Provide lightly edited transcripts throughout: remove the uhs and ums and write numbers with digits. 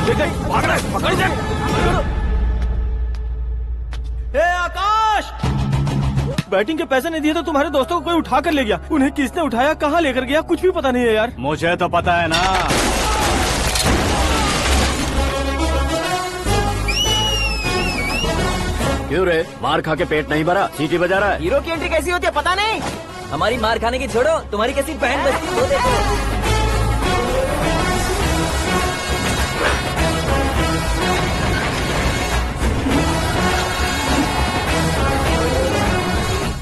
भाग रहा है, पकड़ दे। ए आकाश, बैटिंग के पैसे नहीं दिए तो तुम्हारे दोस्तों को कोई उठा कर ले गया। उन्हें किसने उठाया, कहाँ लेकर गया, कुछ भी पता नहीं है यार। मुझे तो पता है ना। क्यों रे, मार खा के पेट नहीं भरा, सीटी बजा रहा है? हीरो की एंट्री कैसी होती है पता नहीं। हमारी मार खाने की छोड़ो, तुम्हारी कैसी बैंड बजती है वो देखो।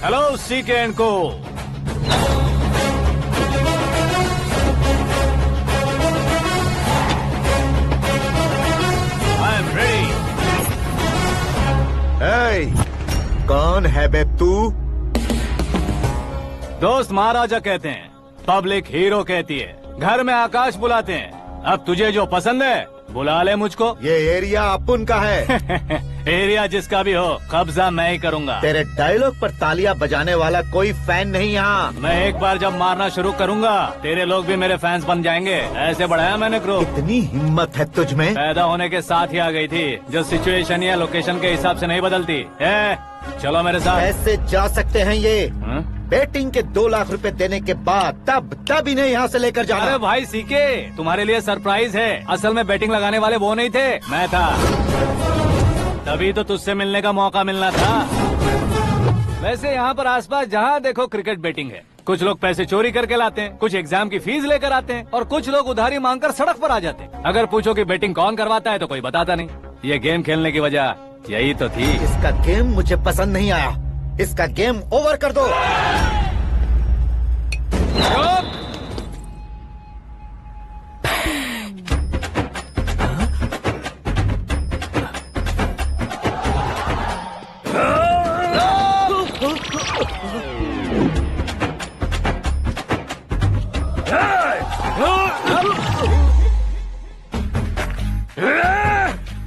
हेलो सीके एंड को। I am ready. कौन है बे तू? दोस्त महाराजा कहते हैं, पब्लिक हीरो कहती है, घर में आकाश बुलाते हैं। अब तुझे जो पसंद है बुला ले मुझको। ये एरिया अपुन का है। एरिया जिसका भी हो, कब्जा मैं ही करूंगा। तेरे डायलॉग पर तालियां बजाने वाला कोई फैन नहीं यहाँ। मैं एक बार जब मारना शुरू करूंगा, तेरे लोग भी मेरे फैंस बन जाएंगे। ऐसे बढ़ाया मैंने ग्रुप। इतनी हिम्मत है तुझ में? पैदा होने के साथ ही आ गई थी, जो सिचुएशन या लोकेशन के हिसाब से नहीं बदलती। चलो मेरे साथ। ऐसे जा सकते हैं ये? हाँ? बैटिंग के 2 लाख रुपए देने के बाद तब इन्हें यहाँ से लेकर जाना। अरे भाई सीके, तुम्हारे लिए सरप्राइज है। असल में बैटिंग लगाने वाले वो नहीं थे, मैं था। तभी तो तुझसे मिलने का मौका मिलना था। वैसे यहाँ पर आसपास जहाँ देखो क्रिकेट बैटिंग है। कुछ लोग पैसे चोरी करके लाते हैं, कुछ एग्जाम की फीस लेकर आते हैं, और कुछ लोग उधारी मांगकर सड़क पर आ जाते हैं। अगर पूछो कि बैटिंग कौन करवाता है तो कोई बताता नहीं। ये गेम खेलने की वजह यही तो थी। इसका गेम मुझे पसंद नहीं आया। इसका गेम ओवर कर दो।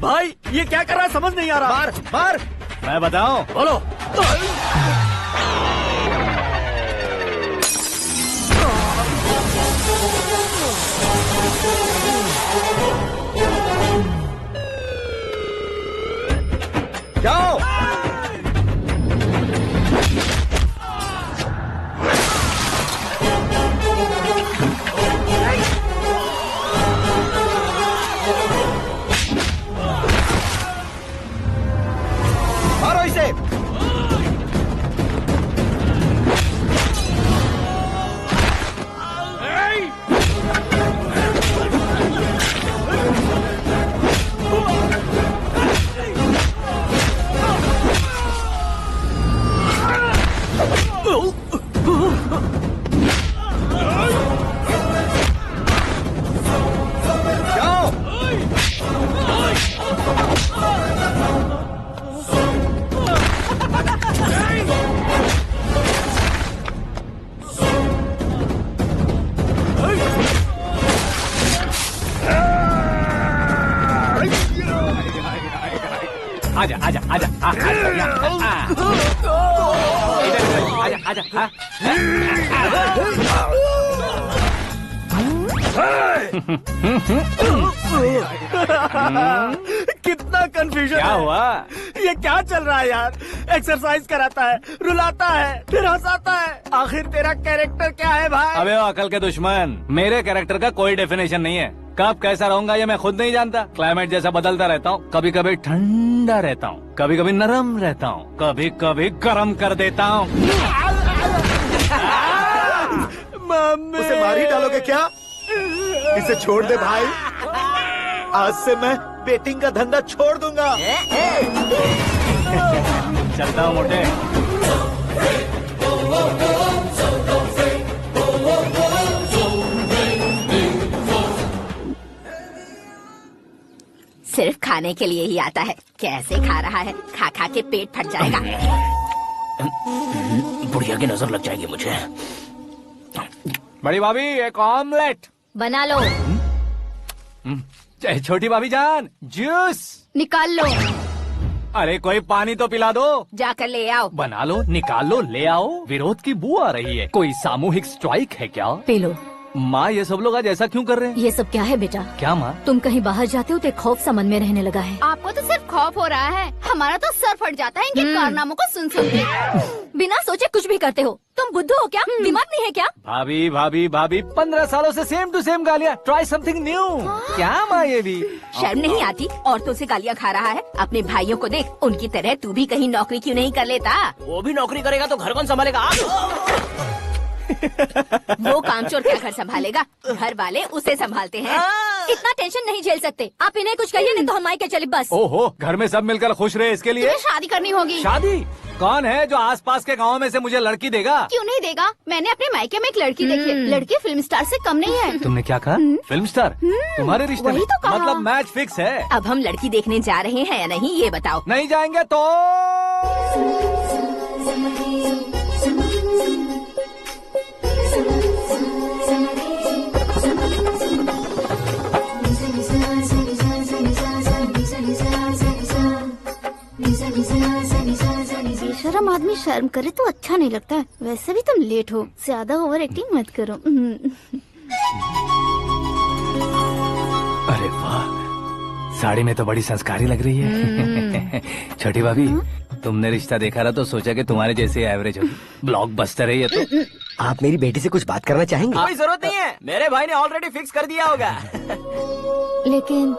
भाई ये क्या कर रहा है, समझ नहीं आ रहा। मार मार। मैं बताऊं? बोलो। जाओ। मारो इसे। आजा आजा आजा आजा आजा। कितना कंफ्यूजन। क्या हुआ? ये क्या चल रहा है यार? एक्सरसाइज कराता है, रुलाता है, फिर हंसाता है। आखिर तेरा कैरेक्टर क्या है भाई? अबे वो अकल के दुश्मन, मेरे कैरेक्टर का कोई डेफिनेशन नहीं है। कब कैसा रहूंगा ये मैं खुद नहीं जानता। क्लाइमेट जैसा बदलता रहता हूँ। कभी कभी ठंडा रहता हूँ, कभी कभी नरम रहता हूँ, कभी कभी गर्म कर देता हूँ। उसे मार ही डालोगे क्या? इसे छोड़ दे भाई। आज से मैं बेटिंग का धंधा छोड़ दूंगा। चलता हूँ मोटे। सिर्फ खाने के लिए ही आता है। कैसे खा रहा है, खा खा के पेट फट जाएगा। बुढ़िया की नजर लग जाएगी मुझे। बड़ी भाभी एक ऑमलेट बना लो। छोटी भाभी जान जूस निकाल लो। अरे कोई पानी तो पिला दो। जाकर ले आओ। बना लो, निकाल लो, ले आओ। विरोध की बू आ रही है। कोई सामूहिक स्ट्राइक है क्या? P low. माँ ये सब लोग आज ऐसा क्यों कर रहे हैं? ये सब क्या है बेटा? क्या माँ? तुम कहीं बाहर जाते हो तो एक खौफ सा मन में रहने लगा है। आपको तो सिर्फ खौफ हो रहा है, हमारा तो सर फट जाता है इनके कारनामों को सुन सुन के। बिना सोचे कुछ भी करते हो। तुम बुद्धू हो क्या? दिमाग नहीं है क्या? भाभी भाभी भाभी 15 सालों से सेम टू सेम गालियाँ। Try something new. क्या माँ ये भी? शर्म नहीं आती? औरतों से गालियाँ खा रहा है। अपने भाइयों को देख, उनकी तरह तू भी कहीं नौकरी क्यों नहीं कर लेता? वो भी नौकरी करेगा तो घर कौन संभालेगा? वो कामचोर क्या घर संभालेगा? घर वाले उसे संभालते हैं। इतना टेंशन नहीं झेल सकते आप। इन्हें कुछ कहिए नहीं तो हम मायके चले बस। ओहो, घर में सब मिलकर खुश रहे इसके लिए। तुम्हें शादी करनी होगी। शादी? कौन है जो आसपास के गांव में से मुझे लड़की देगा? क्यों नहीं देगा? मैंने अपने मायके में एक लड़की देखी है। लड़की फिल्म स्टार से कम नहीं है। तुमने क्या कहा? Film star? तुम्हारे रिश्ते में? वही तो कहा। मतलब मैच फिक्स है? अब हम लड़की देखने जा रहे हैं या नहीं ये बताओ। नहीं जाएंगे तो? बेशरम आदमी शर्म करे तो अच्छा नहीं लगता है। वैसे भी तुम लेट हो, ज्यादा ओवर एक्टिंग मत करो। अरे वाह, साड़ी में तो बड़ी संस्कारी लग रही है। छोटी भाभी, तुमने रिश्ता देखा रहा तो सोचा कि तुम्हारे जैसे एवरेज होगी। ब्लॉकबस्टर है ये तो। आप मेरी बेटी से कुछ बात करना चाहेंगे? कोई जरूरत नहीं है, मेरे भाई ने ऑलरेडी फिक्स कर दिया होगा। लेकिन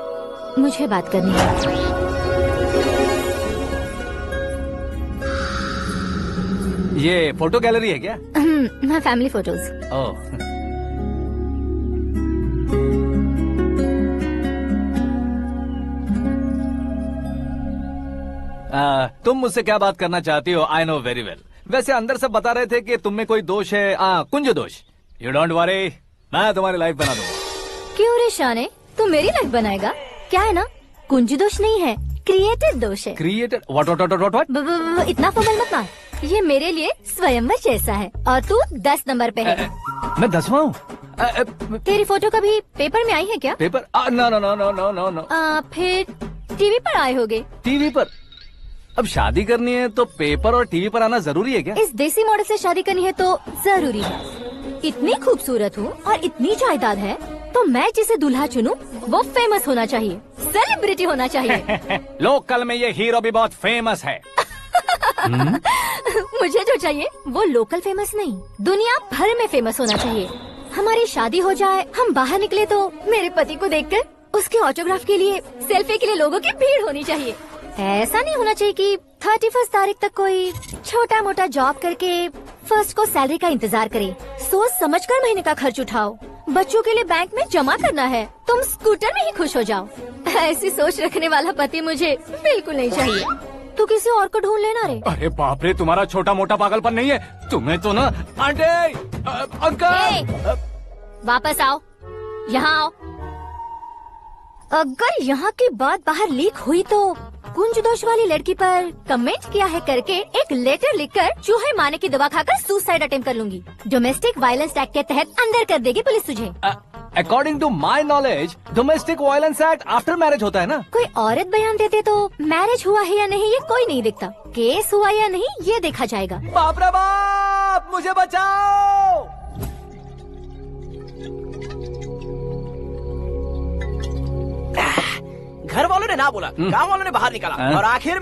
मुझे बात करनी है। ये फोटो गैलरी है क्या? मैं फैमिली फोटोज। ओह, तुम मुझसे क्या बात करना चाहती हो? I know very well. वैसे अंदर सब बता रहे थे कि तुम में कोई दोष है। कुंज दोष। यू डोंट वरी, मैं तुम्हारी लाइफ बना दूंगा। क्यों रे शाने, तू मेरी लाइफ बनाएगा? क्या है ना, कुंज दोष नहीं है, क्रिएटेड दोष है। क्रिएटेड? व्हाट? इतना फमल मत मार। ये मेरे लिए स्वयंवर जैसा है और तू 10 नंबर पे है। मैं 10वां हूँ? तेरी फोटो कभी पेपर में आई है क्या? Paper? No no no no no no no. फिर टीवी पर आए होगे। टीवी पर? अब शादी करनी है तो पेपर और टीवी पर आना जरूरी है क्या? इस देसी मॉडल से शादी करनी है तो जरूरी है। इतनी खूबसूरत हूँ और इतनी जायदाद है तो मैं जिसे दूल्हा चुनूं वो फेमस होना चाहिए, सेलिब्रिटी होना चाहिए। लोकल में ये हीरो भी बहुत फेमस है। मुझे जो चाहिए वो लोकल फेमस नहीं, दुनिया भर में फेमस होना चाहिए। हमारी शादी हो जाए, हम बाहर निकले तो मेरे पति को देखकर उसके ऑटोग्राफ के लिए, सेल्फी के लिए लोगों की भीड़ होनी चाहिए। ऐसा नहीं होना चाहिए कि 31 तारीख तक कोई छोटा मोटा जॉब करके फर्स्ट को सैलरी का इंतजार करे। सोच समझकर महीने का खर्च उठाओ। बच्चों के लिए बैंक में जमा करना है, तुम स्कूटर में ही खुश हो जाओ। ऐसी सोच रखने वाला पति मुझे बिल्कुल नहीं चाहिए। तू किसी और को ढूंढ लेना रे। अरे बाप रे, तुम्हारा छोटा मोटा पागलपन नहीं है। तुम्हें तो ना आंटी, अंकल। वापस आओ, यहाँ आओ। अगर यहाँ की बात बाहर लीक हुई तो कुंज दोष वाली लड़की पर कमेंट किया है करके एक लेटर लिखकर चूहे मारने की दवा खाकर सुसाइड अटेम्प्ट कर लूंगी। डोमेस्टिक वायलेंस एक्ट के तहत अंदर कर देगी पुलिस तुझे। According to my knowledge domestic violence act after marriage होता है ना? कोई औरत बयान देते तो मैरिज हुआ है या नहीं ये कोई नहीं देखता, केस हुआ या नहीं ये देखा जाएगा। बाप रे बाप, मुझे बचाओ। घर वालों ने ना बोला, गांव वालों ने बाहर निकाला और आखिर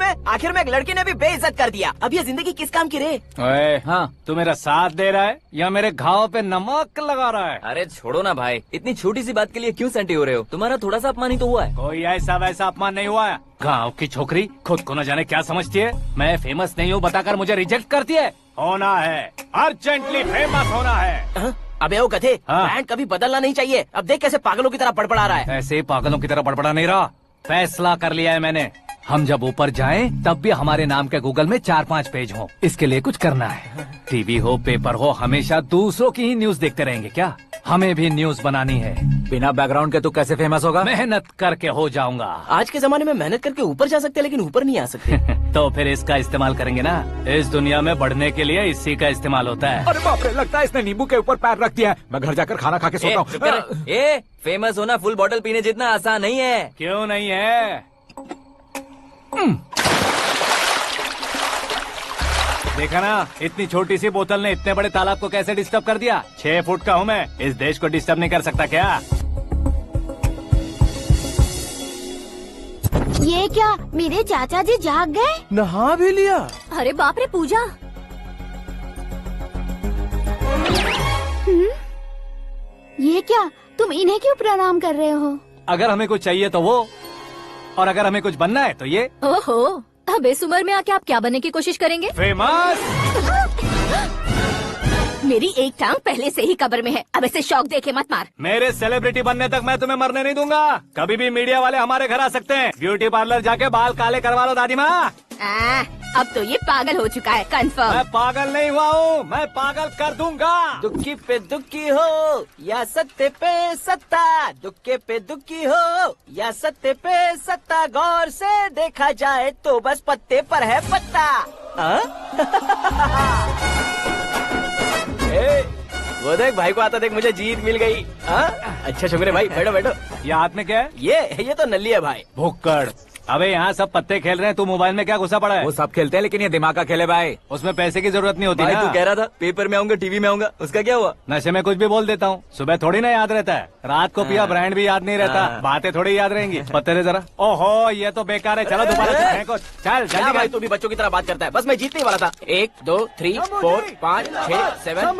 में एक लड़की ने भी बेइज्जत कर दिया। अब ये जिंदगी किस काम की रे? ओए, हाँ, तू मेरा साथ दे रहा है या मेरे घाव पे नमक लगा रहा है? अरे छोड़ो ना भाई, इतनी छोटी सी बात के लिए क्यों सैंटी हो रहे हो? तुम्हारा थोड़ा सा अपमान ही तो हुआ है। कोई ऐसा वैसा अपमान नहीं हुआ है। गाँव की छोकरी खुद को न जाने क्या समझती है। मैं फेमस नहीं हूँ बताकर मुझे रिजेक्ट करती है। होना है, अर्जेंटली फेमस होना है। अबे वो गधे, हाँ। ब्रांड कभी बदलना नहीं चाहिए। अब देख कैसे पागलों की तरह बड़बड़ा रहा है। ऐसे पागलों की तरह बड़बड़ा नहीं रहा, फैसला कर लिया है मैंने। हम जब ऊपर जाएं तब भी हमारे नाम के गूगल में 4-5 पेज हो। इसके लिए कुछ करना है। टीवी हो, पेपर हो, हमेशा दूसरों की ही न्यूज देखते रहेंगे क्या? हमें भी न्यूज बनानी है। बिना बैकग्राउंड के तू कैसे फेमस होगा? मेहनत करके हो जाऊंगा। आज के जमाने में मेहनत करके ऊपर जा सकते हैं लेकिन ऊपर नहीं आ सकते। तो फिर इसका इस्तेमाल करेंगे ना। इस दुनिया में बढ़ने के लिए इसी का इस्तेमाल होता है। अरे बाप रे, लगता है इसने नींबू के ऊपर पैर रख दिया है। मैं घर जाकर खाना खा के सोता हूँ। फेमस होना फुल बॉटल पीने जितना आसान नहीं है। क्यों नहीं है? देखा ना, इतनी छोटी सी बोतल ने इतने बड़े तालाब को कैसे डिस्टर्ब कर दिया। 6 फुट का हूँ मैं, इस देश को डिस्टर्ब नहीं कर सकता क्या? ये क्या, मेरे चाचा जी जाग गए? नहा भी लिया? अरे बाप रे पूजा, ये क्या, तुम इन्हें क्यों प्रणाम कर रहे हो? अगर हमें कुछ चाहिए तो वो, और अगर हमें कुछ बनना है तो ये। ओहो, अब इस उम्र में आके आप क्या बनने की कोशिश करेंगे? फेमस। मेरी एक टांग पहले से ही कब्र में है, अब ऐसे शौक देके मत मार। मेरे सेलिब्रिटी बनने तक मैं तुम्हें मरने नहीं दूंगा। कभी भी मीडिया वाले हमारे घर आ सकते हैं। ब्यूटी पार्लर जाके बाल काले करवा लो दादी माँ। अब तो ये पागल हो चुका है, कंफर्म। मैं पागल नहीं हुआ हूँ, मैं पागल कर दूंगा। दुखी पे दुखी हो या सत्य पे सत्ता, दुखे पे दुखी हो या सत्य पे सत्ता, गौर से देखा जाए तो बस पत्ते पर है पत्ता। वो देख भाई को आता देख, मुझे जीत मिल गई। अच्छा शुक्र है भाई, बैठो बैठो। ये हाथ में क्या है? ये तो नल्ली है भाई। भुक्कड़। अबे यहाँ सब पत्ते खेल रहे हैं, तू मोबाइल में क्या घुसा पड़ा है? वो सब खेलते हैं लेकिन ये दिमाग का खेल है भाई। उसमें पैसे की जरूरत नहीं होती भाई ना। तू कह रहा था पेपर में आऊंगा, टीवी में आऊंगा, उसका क्या हुआ? नशे में कुछ भी बोल देता हूँ, सुबह थोड़ी ना याद रहता है। रात को पिया ब्रांड भी याद नहीं रहता, बातें थोड़ी याद रहेंगी। पत्ते दे जरा। ओहो ये तो बेकार है, चलो दोबारा से फेंको। चल क्या जल्दी भाई कर। तू भी बच्चों की तरह बात करता है। बस मैं जीतने वाला था। 1 2 3 4 5 6 7 8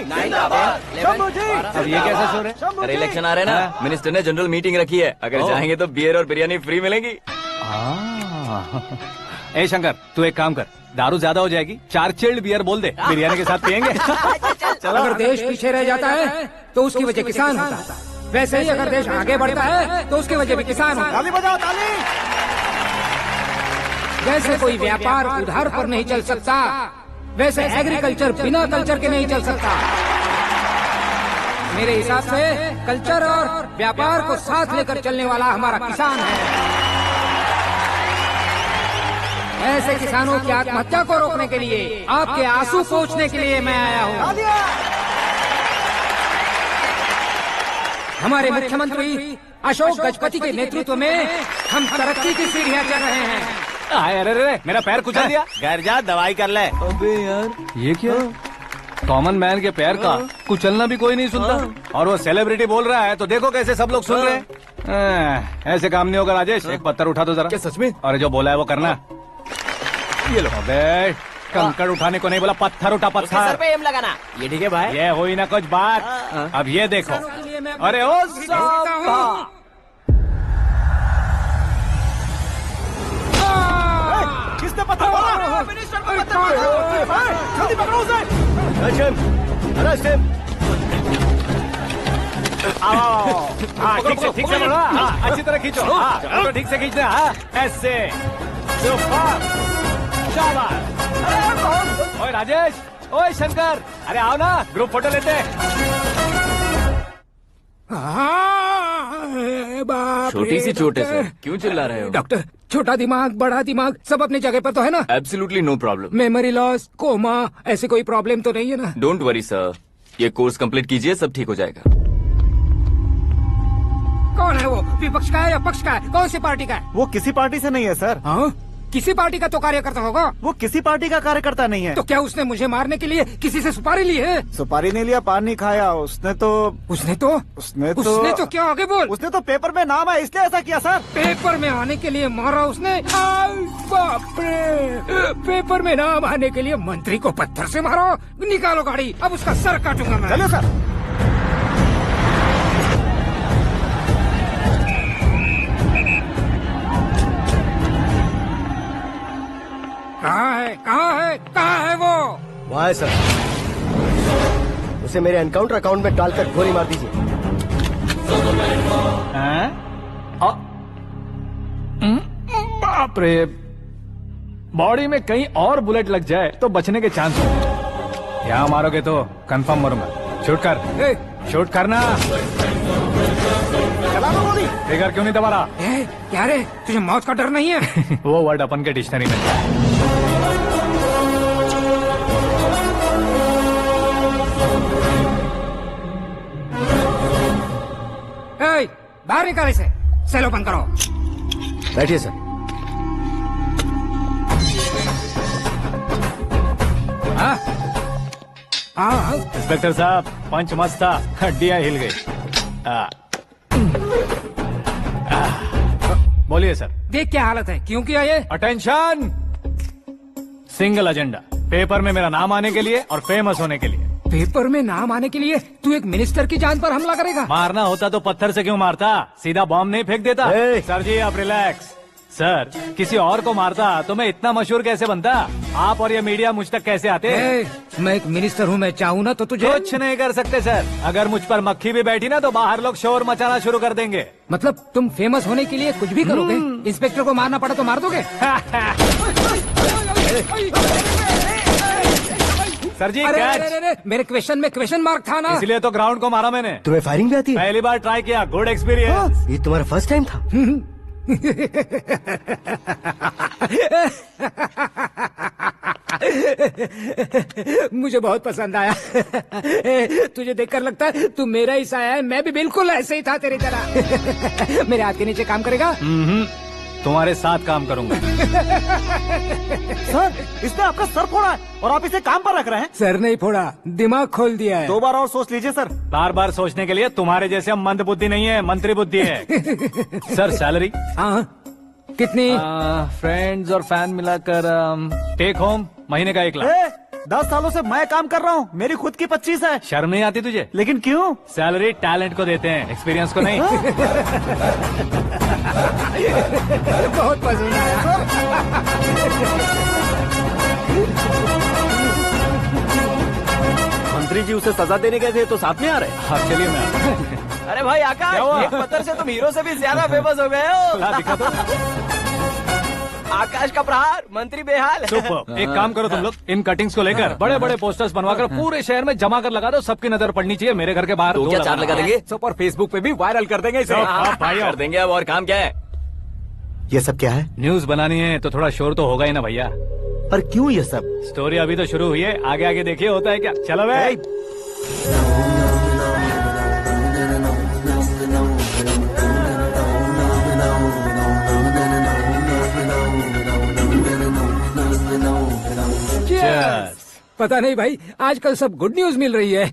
9 10 11 अब ये कैसा शोर है? अरे इलेक्शन आ रहे हैं ना, मिनिस्टर ने जनरल मीटिंग रखी है। अगर जाएंगे तो बियर और बिरयानी फ्री मिलेगी। ए शंकर, तू एक काम कर, दारू ज्यादा हो जाएगी, 4 चिल्ड बियर बोल दे, बिरयानी के साथ पियेंगे। चलो, अगर देश पीछे रह जाता है तो उसकी वजह किसान होता है, वैसे ही अगर देश आगे बढ़ता है तो उसकी वजह भी किसान होता है। ताली बजाओ, ताली। जैसे कोई व्यापार उधार पर नहीं चल सकता, वैसे एग्रीकल्चर बिना कल्चर के नहीं चल सकता। मेरे हिसाब से कल्चर और व्यापार को साथ लेकर चलने वाला हमारा किसान है। ऐसे किसानों की आत्महत्या को रोकने के लिए, आपके आंसू पोंछने के लिए मैं आया हूँ। हमारे मुख्यमंत्री अशोक गजपति के नेतृत्व में हम तरक्की की सीढ़ियाँ चढ़ रहे हैं। अरे अरे मेरा पैर कुचल दिया। घर जा, दवाई कर ले। अबे यार ये क्या? कॉमन मैन के पैर का कुचलना भी कोई नहीं सुनता, और वो सेलिब्रिटी बोल रहा है तो देखो कैसे सब लोग सुन रहे हैं। ऐसे काम नहीं होगा राजेश, एक पत्थर उठा दो जरा। क्या सच में? और जो बोला है वो करना। ये लो। अबे कंकड़ उठाने को नहीं बोला, पत्थर उठा, उसके सर पत्थर। पे एम लगाना। ये ठीक है भाई। ये हुई ना कुछ बात। अब ये देखो। अरे ओ साहब, किसने पत्थर मारा? जल्दी पकड़ो उसे। हाँ ठीक से बोलो, हाँ अच्छी तरह खींचो, हाँ तो ठीक से खींचना, हाँ ऐसे। सुपर, शाबाश। ओए राजेश, ओए शंकर, अरे आओ ना, ग्रुप फोटो लेते हैं। छोटी सी चोट है सर, क्यों चिल्ला रहे हो? डॉक्टर, छोटा दिमाग बड़ा दिमाग सब अपनी जगह पर तो है ना? Absolutely no problem. Memory loss, coma, ऐसी कोई प्रॉब्लम तो नहीं है ना? डोंट वरी सर, ये कोर्स कंप्लीट कीजिए, सब ठीक हो जाएगा। कौन है वो? विपक्ष का है या पक्ष का है? कौन सी पार्टी का है? वो किसी पार्टी से नहीं है सर। हाँ? किसी पार्टी का तो कार्यकर्ता होगा। वो किसी पार्टी का कार्यकर्ता नहीं है। तो क्या उसने मुझे मारने के लिए किसी से सुपारी ली है? सुपारी नहीं लिया, पान नहीं खाया। उसने तो क्या आगे बोल? उसने तो पेपर में नाम है इसलिए ऐसा किया सर। पेपर में आने के लिए मारा उसने? बाप रे, पेपर में नाम आने के लिए मंत्री को पत्थर से मारो? निकालो गाड़ी, अब उसका सर काटूंगा मैं। चलो सर। कहाँ है वो? वहाँ है सर, उसे मेरे एनकाउंटर अकाउंट में डालकर गोली मार दीजिए। बाप रे, बॉडी में कहीं और बुलेट लग जाए तो बचने के चांस हो। यहाँ मारोगे तो कंफर्म मरूंगा। शूट कर, शूट करना। फिगर क्यों नहीं दबा रहा? क्या रे, तुझे मौत का डर नहीं है? वो वर्ड अपन के डिक्शनरी में है। बाहर निकाल इसे, सेल ओपन करो। बैठिए सर। हाँ हाँ इंस्पेक्टर साहब, पंच मस्त था, हड्डियां हिल गई। बोलिए सर। देख क्या हालत है, क्यों किया ये? अटेंशन, सिंगल एजेंडा, पेपर में मेरा नाम आने के लिए और फेमस होने के लिए। पेपर में नाम आने के लिए तू एक मिनिस्टर की जान पर हमला करेगा? मारना होता तो पत्थर से क्यों मारता, सीधा बॉम्ब नहीं फेंक देता। सर जी आप रिलैक्स। सर, किसी और को मारता तो मैं इतना मशहूर कैसे बनता? आप और ये मीडिया मुझ तक कैसे आते? मैं एक मिनिस्टर हूँ, मैं चाहूँ ना तो तुझे कुछ नहीं कर सकते सर। अगर मुझ पर मक्खी भी बैठी ना तो बाहर लोग शोर मचाना शुरू कर देंगे। मतलब तुम फेमस होने के लिए कुछ भी करोगे? इंस्पेक्टर को मारना पड़ा तो मार दोगे? सर जी अरे, अरे, अरे, मेरे क्वेश्चन में क्वेश्चन मार्क था ना, इसलिए तो ग्राउंड को मारा मैंने। तुम्हें फायरिंग भी आती है? पहली बार ट्राई किया, गुड एक्सपीरियंस। ये तुम्हारा फर्स्ट टाइम था? मुझे बहुत पसंद आया। तुझे देखकर लगता है तू मेरा ही साया है, मैं भी बिल्कुल ऐसे ही था तेरी तरह। मेरे हाथ के नीचे काम करेगा? तुम्हारे साथ काम करूंगा। सर, इसने आपका सर फोड़ा है और आप इसे काम पर रख रहे हैं। सर नहीं फोड़ा, दिमाग खोल दिया है। 2 बार और सोच लीजिए सर। बार बार सोचने के लिए तुम्हारे जैसे मंद बुद्धि नहीं है, मंत्री बुद्धि है। Sir salary? हाँ, कितनी? फ्रेंड्स और फैन मिलाकर टेक होम महीने का 1 लाख। 10 सालों से मैं काम कर रहा हूँ, मेरी खुद की 25 है। शर्म नहीं आती तुझे? लेकिन क्यों? सैलरी टैलेंट को देते हैं, एक्सपीरियंस को नहीं। बहुत पसंद आया। मंत्री जी उसे सजा देने गए थे तो साथ में आ रहे। हाँ चलिए मैं आता हूं। अरे भाई आकाश, एक पत्थर से तुम हीरो से भी ज्यादा फेमस हो गए हो। दिखा दो। आकाश का प्रहार, मंत्री बेहाल। सुपर। एक काम करो तुम लोग, इन कटिंग्स को लेकर बड़े बड़े पोस्टर्स बनवाकर पूरे शहर में जमा कर लगा दो, सबकी नजर पड़नी चाहिए। मेरे घर के बाहर तो 2 क्या 4 लगा देंगे? सब और फेसबुक पे भी वायरल कर देंगे इसे। कर देंगे अब। और काम क्या है? ये सब क्या है? न्यूज बनानी है तो थोड़ा शोर तो होगा ही ना भैया। पर क्यों ये सब? स्टोरी अभी तो शुरू हुई है, आगे आगे देखिए होता है क्या। चलो भाई। पता नहीं भाई, आजकल सब गुड न्यूज मिल रही है।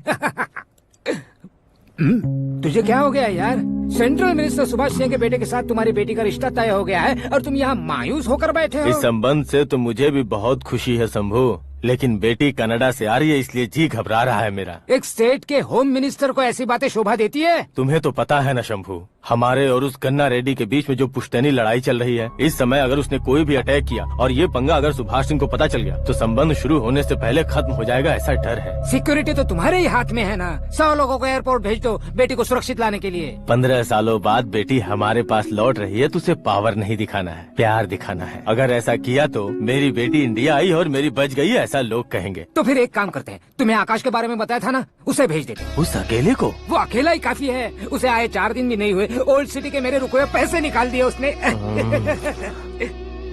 तुझे क्या हो गया यार? सेंट्रल मिनिस्टर सुभाष सिंह के बेटे के साथ तुम्हारी बेटी का रिश्ता तय हो गया है और तुम यहाँ मायूस होकर बैठे हो। इस संबंध से तो मुझे भी बहुत खुशी है शंभू, लेकिन बेटी कनाडा से आ रही है इसलिए जी घबरा रहा है मेरा। एक स्टेट के होम मिनिस्टर को ऐसी बातें शोभा देती है? तुम्हें तो पता है ना शंभू, हमारे और उस कन्ना रेड्डी के बीच में जो पुश्तैनी लड़ाई चल रही है। इस समय अगर उसने कोई भी अटैक किया और ये पंगा अगर सुभाष सिंह को पता चल गया तो संबंध शुरू होने से पहले खत्म हो जाएगा, ऐसा डर है। सिक्योरिटी तो तुम्हारे ही हाथ में है ना। 100 लोगों को एयरपोर्ट भेज दो बेटी को सुरक्षित लाने के लिए। 15 सालों बाद बेटी हमारे पास लौट रही है तो उसे पावर नहीं दिखाना है, प्यार दिखाना है। अगर ऐसा किया तो मेरी बेटी इंडिया आई और मेरी बच गई, ऐसा लोग कहेंगे। तो फिर एक काम करते हैं, तुम्हें आकाश के बारे में बताया था ना, उसे भेज देते हैं। उस अकेले को? वो अकेला ही काफी है, उसे आए 4 दिन भी नहीं हुए, ओल्ड सिटी के मेरे रुके हुए पैसे निकाल दिए उसने।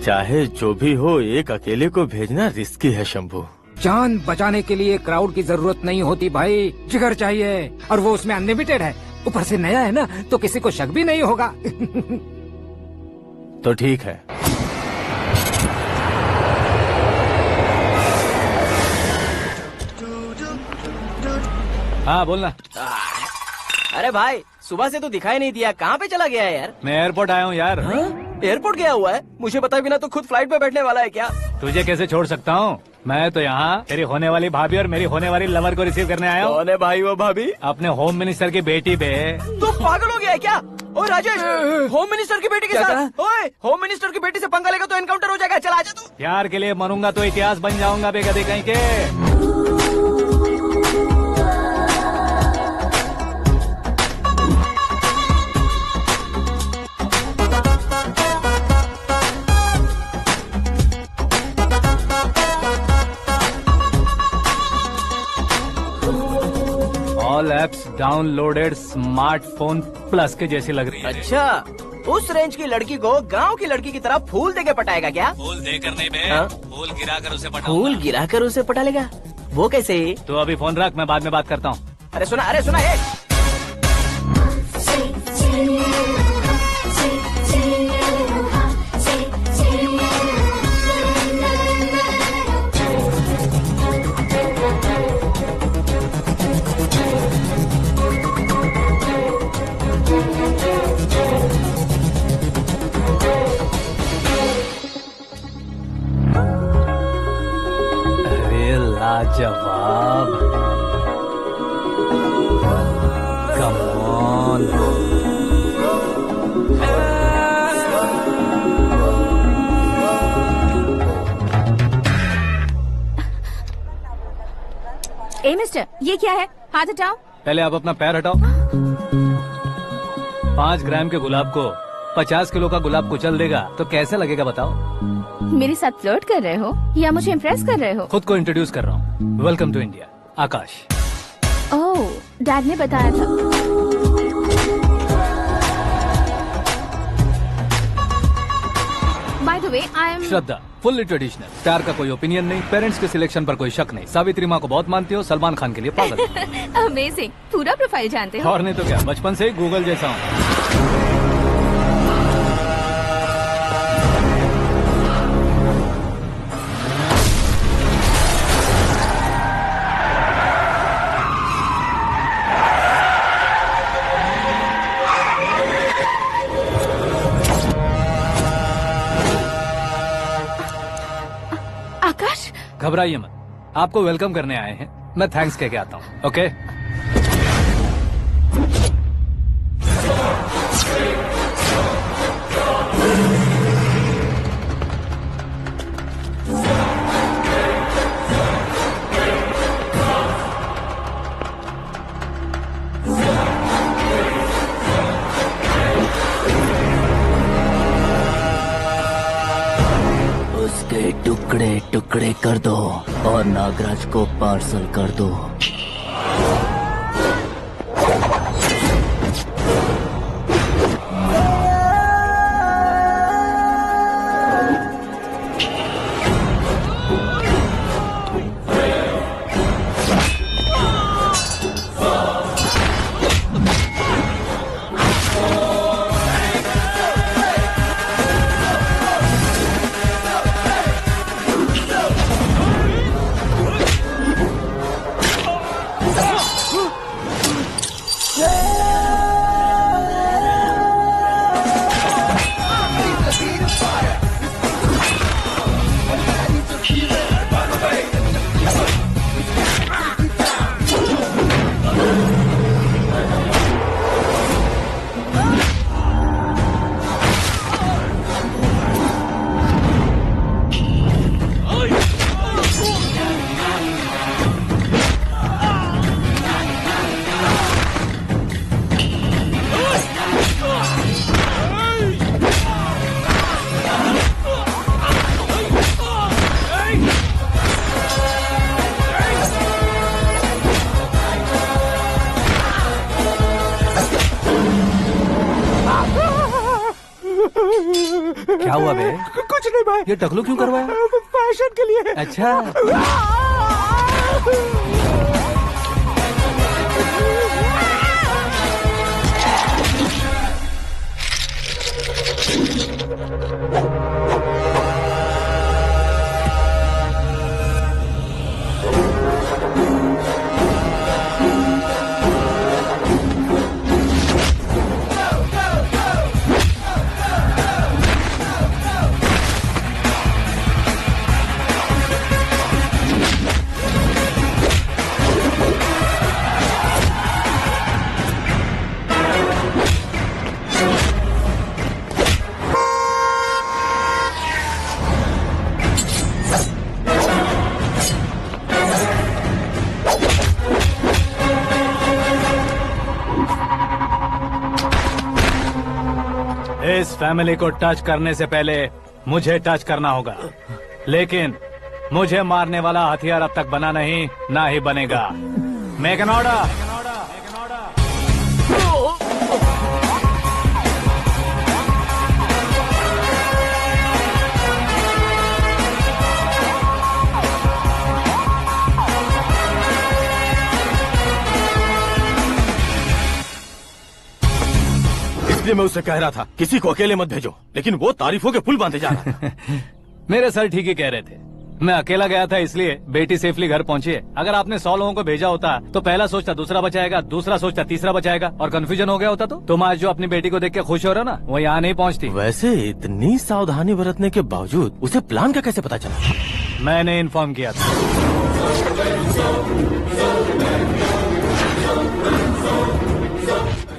चाहे जो भी हो, एक अकेले को भेजना रिस्की है शंभू। जान बचाने के लिए क्राउड की जरूरत नहीं होती भाई, जिगर चाहिए, और वो उसमें अनलिमिटेड है। ऊपर से नया है ना तो किसी को शक भी नहीं होगा। तो ठीक है। हाँ बोलना। अरे भाई, सुबह से तो दिखाई नहीं दिया, कहाँ पे चला गया है यार? मैं एयरपोर्ट आया हूँ यार। एयरपोर्ट गया हुआ है? मुझे बताए बिना तो खुद फ्लाइट पे बैठने वाला है क्या? तुझे कैसे छोड़ सकता हूँ? मैं तो यहाँ तेरी होने वाली भाभी और मेरी होने वाली लवर को रिसीव करने आया हूँ। कौन है भाई वो भाभी? अपने होम मिनिस्टर की बेटी पे। तो पागल हो गया है क्या? ओ राजेश, होम मिनिस्टर की बेटी के साथ? ओए, होम मिनिस्टर की बेटी से पंगा लेगा तो एनकाउंटर हो जाएगा। चला आजा तू। प्यार के लिए मरूंगा तो इतिहास बन जाऊंगा बेगधे कहीं के। All apps downloaded smartphone plus के जैसी लग रही है। अच्छा, उस रेंज की लड़की को गांव की लड़की की तरह फूल देके पटाएगा क्या? फूल देकर नहीं बे, हाँ? फूल गिराकर उसे पटाऊंगा। फूल गिराकर उसे पटा लेगा? वो कैसे? तो अभी फोन रख, मैं बाद में बात करता हूँ। अरे सुना ये। लाजवाब। Come on. ए मिस्टर, ये क्या है? हाथ हटाओ। पहले आप अपना पैर हटाओ। 5 ग्राम के गुलाब को 50 किलो का गुलाब कुचल देगा तो कैसे लगेगा बताओ? मेरे साथ फ्लर्ट कर रहे हो या मुझे इम्प्रेस कर रहे हो? खुद को इंट्रोड्यूस कर रहा हूँ। Welcome to India, Akash. Oh, dad ने बताया था। By the way, I am Shraddha, fully traditional. प्यार का कोई ओपिनियन नहीं, पेरेंट्स के सिलेक्शन पर कोई शक नहीं। सावित्री माँ को बहुत मानती हो, सलमान खान के लिए पागल। अमेजिंग, पूरा प्रोफाइल जानते हो। और नहीं तो क्या, बचपन से ही गूगल जैसा हूँ। आकाश, घबराइए मत, आपको वेलकम करने आए हैं। मैं थैंक्स कह के आता हूँ। ओके? उसके टुकड़े टुकड़े कर दो और नागराज को पार्सल कर दो। क्या हुआ बे? कुछ नहीं भाई। ये टकलू क्यों करवाया? फैशन के लिए। अच्छा। इस फैमिली को टच करने से पहले मुझे टच करना होगा, लेकिन मुझे मारने वाला हथियार अब तक बना नहीं, ना ही बनेगा। Make an order. इसलिए मैं उससे कह रहा था किसी को अकेले मत भेजो, लेकिन वो तारीफों के पुल बांधे जा रहा था। मेरे सर ठीक ही कह रहे थे। मैं अकेला गया था इसलिए बेटी सेफली घर पहुंची है। अगर आपने 100 लोगों को भेजा होता तो पहला सोचता दूसरा बचाएगा, दूसरा सोचता तीसरा बचाएगा, और कंफ्यूजन हो गया होता तो तुम आज जो अपनी बेटी को देख के खुश हो रहे हो ना, वो यहाँ नहीं पहुँचती। वैसे इतनी सावधानी बरतने के बावजूद उसे प्लान का कैसे पता चला? मैंने इन्फॉर्म किया था।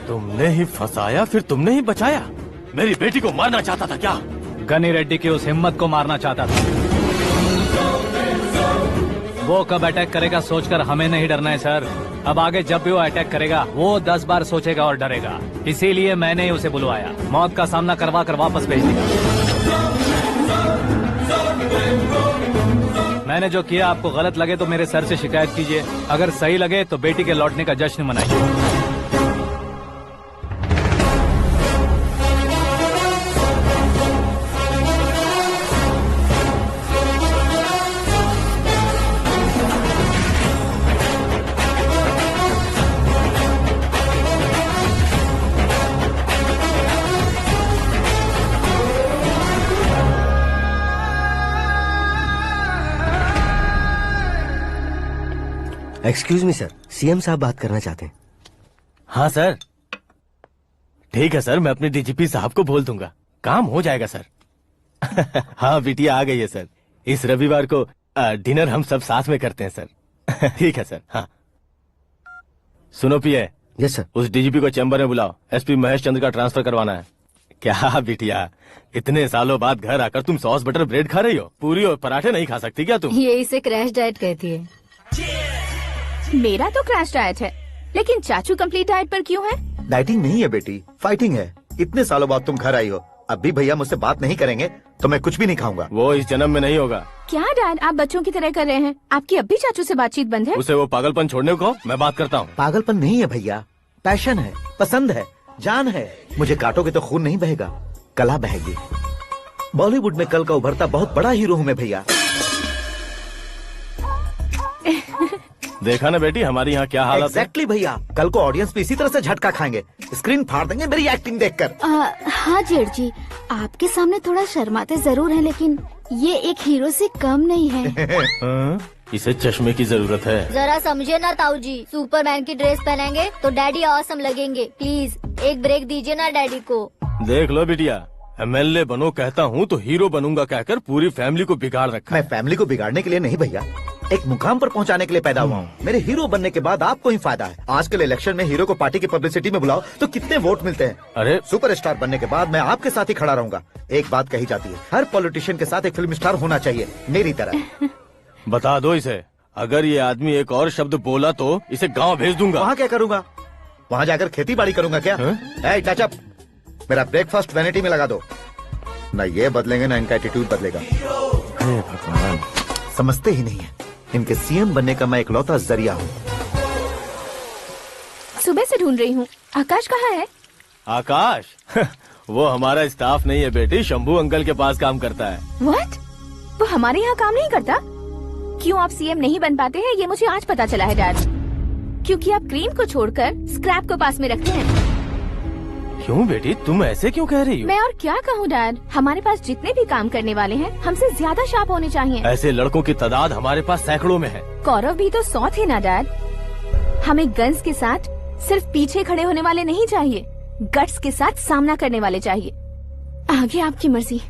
तुमने ही फंसाया, फिर तुमने ही बचाया। मेरी बेटी को मारना चाहता था क्या? गनी रेड्डी की उस हिम्मत को मारना चाहता था। वो कब अटैक करेगा सोचकर हमें नहीं डरना है सर। अब आगे जब भी वो अटैक करेगा वो 10 बार सोचेगा और डरेगा। इसीलिए मैंने ही उसे बुलवाया। मौत का सामना करवा कर वापस भेज दिया। मैंने जो किया आपको गलत लगे तो मेरे सर से शिकायत कीजिए, अगर सही लगे तो बेटी के लौटने का जश्न मनाइए। एक्सक्यूज मी सर, सीएम साहब बात करना चाहते हैं। हाँ सर, ठीक है सर, मैं अपने डीजीपी साहब को बोल दूंगा, काम हो जाएगा सर। हाँ बिटिया आ गई है सर। इस रविवार को डिनर हम सब साथ में करते हैं सर। ठीक है सर। हाँ सुनो पिए। Yes sir. उस डीजीपी को चैम्बर में बुलाओ, एसपी महेश चंद्र का ट्रांसफर करवाना है। क्या बिटिया, इतने सालों बाद घर आकर तुम सॉस बटर ब्रेड खा रही हो? पूरी और पराठे नहीं खा सकती क्या तुम? ये इसे क्रैश डाइट कहती है। मेरा तो क्रैश डाइट है, लेकिन चाचू कंप्लीट डाइट पर क्यों है? डाइटिंग नहीं है बेटी, फाइटिंग है। इतने सालों बाद तुम घर आई हो, अब भी भैया मुझसे बात नहीं करेंगे तो मैं कुछ भी नहीं खाऊंगा। वो इस जन्म में नहीं होगा। क्या डैड, आप बच्चों की तरह कर रहे हैं? आपकी अब भी चाचू से बातचीत बंद है? उसे वो पागलपन छोड़ने को कहो, मैं बात करता हूँ। पागलपन नहीं है भैया, पैशन है, पसंद है, जान है। मुझे काटोगे तो खून नहीं बहेगा, कला बहेगी। बॉलीवुड में कल का उभरता बहुत बड़ा हीरो हूँ मैं भैया। देखा ना बेटी हमारी यहाँ क्या हालत है। एग्जैक्टली भैया, कल को ऑडियंस भी इसी तरह से झटका खाएंगे, स्क्रीन फाड़ देंगे मेरी एक्टिंग देखकर। हाँ जेठ जी, आपके सामने थोड़ा शर्माते जरूर हैं, लेकिन ये एक हीरो से कम नहीं है। इसे चश्मे की जरूरत है। जरा समझे ना ताऊ जी, सुपरमैन की ड्रेस पहनेंगे तो डैडी ऑसम लगेंगे। प्लीज एक ब्रेक दीजिए ना डैडी को। देख लो बिटिया, एमएलए बनो कहता हूँ तो हीरो बनूंगा कहकर पूरी फैमिली को बिगाड़ रखा। मैं फैमिली को बिगाड़ने के लिए नहीं भैया, एक मुकाम पर पहुंचाने के लिए पैदा हुआ हूँ। मेरे हीरो बनने के बाद आपको ही फायदा है। आजकल इलेक्शन में हीरो को पार्टी की पब्लिसिटी में बुलाओ तो कितने वोट मिलते हैं। अरे सुपरस्टार बनने के बाद मैं आपके साथ ही खड़ा रहूंगा। एक बात कही जाती है, हर पॉलिटिशियन के साथ एक फिल्म स्टार होना चाहिए, मेरी तरह। बता दो इसे, अगर ये आदमी एक और शब्द बोला तो इसे गाँव भेज दूंगा। वहाँ क्या करूँगा? वहाँ जाकर खेती बाड़ी करूंगा क्या? टचअप, मेरा ब्रेकफास्ट वैनिटी में लगा दो। न ये बदलेंगे न इनका एटीट्यूड बदलेगा। हे भगवान, समझते ही नहीं है, इनके सीएम बनने का मैं इकलौता जरिया हूँ। सुबह से ढूंढ रही हूँ, आकाश कहाँ है? आकाश? वो हमारा स्टाफ नहीं है बेटी, शंभू अंकल के पास काम करता है। व्हाट? वो हमारे यहाँ काम नहीं करता? क्यों आप सीएम नहीं बन पाते हैं ये मुझे आज पता चला है डैड। क्योंकि आप क्रीम को छोड़कर स्क्रैप को पास में रखते हैं। क्यों बेटी, तुम ऐसे क्यों कह रही हो? मैं और क्या कहूँ डैड, हमारे पास जितने भी काम करने वाले हैं हमसे ज्यादा शार्प होने चाहिए। ऐसे लड़कों की तादाद हमारे पास सैकड़ों में है। कौरव भी तो 100 थे ना डैड। हमें गन्स के साथ सिर्फ पीछे खड़े होने वाले नहीं चाहिए, गट्स के साथ सामना करने वाले चाहिए। आगे आपकी मर्जी।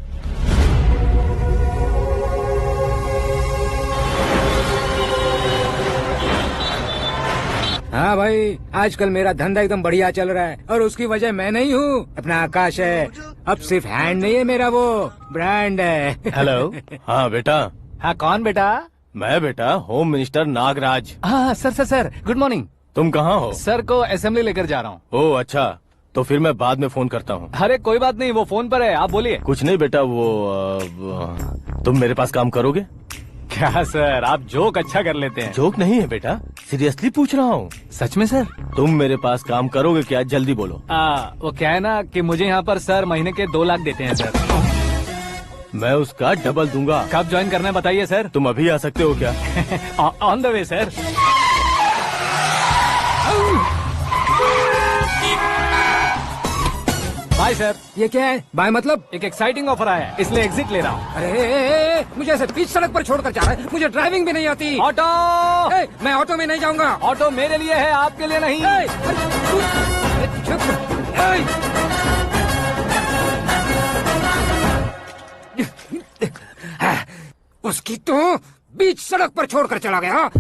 हाँ भाई, आजकल मेरा धंधा एकदम बढ़िया चल रहा है और उसकी वजह मैं नहीं हूँ, अपना आकाश है। अब सिर्फ हैंड नहीं है मेरा, वो ब्रांड है। हेलो। हाँ बेटा। हाँ कौन बेटा? मैं बेटा होम मिनिस्टर नागराज। हाँ सर गुड मॉर्निंग। तुम कहाँ हो? सर को असेंबली लेकर जा रहा हूँ। ओह अच्छा, तो फिर मैं बाद में फोन करता हूँ। अरे कोई बात नहीं, वो फोन पर है, आप बोलिए। कुछ नहीं बेटा, तुम मेरे पास काम करोगे? क्या सर, आप जोक अच्छा कर लेते हैं। जोक नहीं है बेटा, सीरियसली पूछ रहा हूँ। सच में सर? तुम मेरे पास काम करोगे क्या? जल्दी बोलो। वो क्या है ना कि मुझे यहाँ पर सर महीने के 2 लाख देते हैं सर। मैं उसका डबल दूंगा। कब ज्वाइन करना है बताइए सर। तुम अभी आ सकते हो क्या? On the way sir. Bye sir. ये क्या है? बाय मतलब? एक एक्साइटिंग ऑफर आया है, इसलिए एग्जिट ले रहा हूँ। अरे मुझे ऐसे बीच सड़क पर छोड़कर जा रहा है, मुझे ड्राइविंग भी नहीं आती। ऑटो! मैं ऑटो में नहीं जाऊंगा। ऑटो मेरे लिए है, आपके लिए नहीं। उसकी तो बीच सड़क पर छोड़कर चला गया।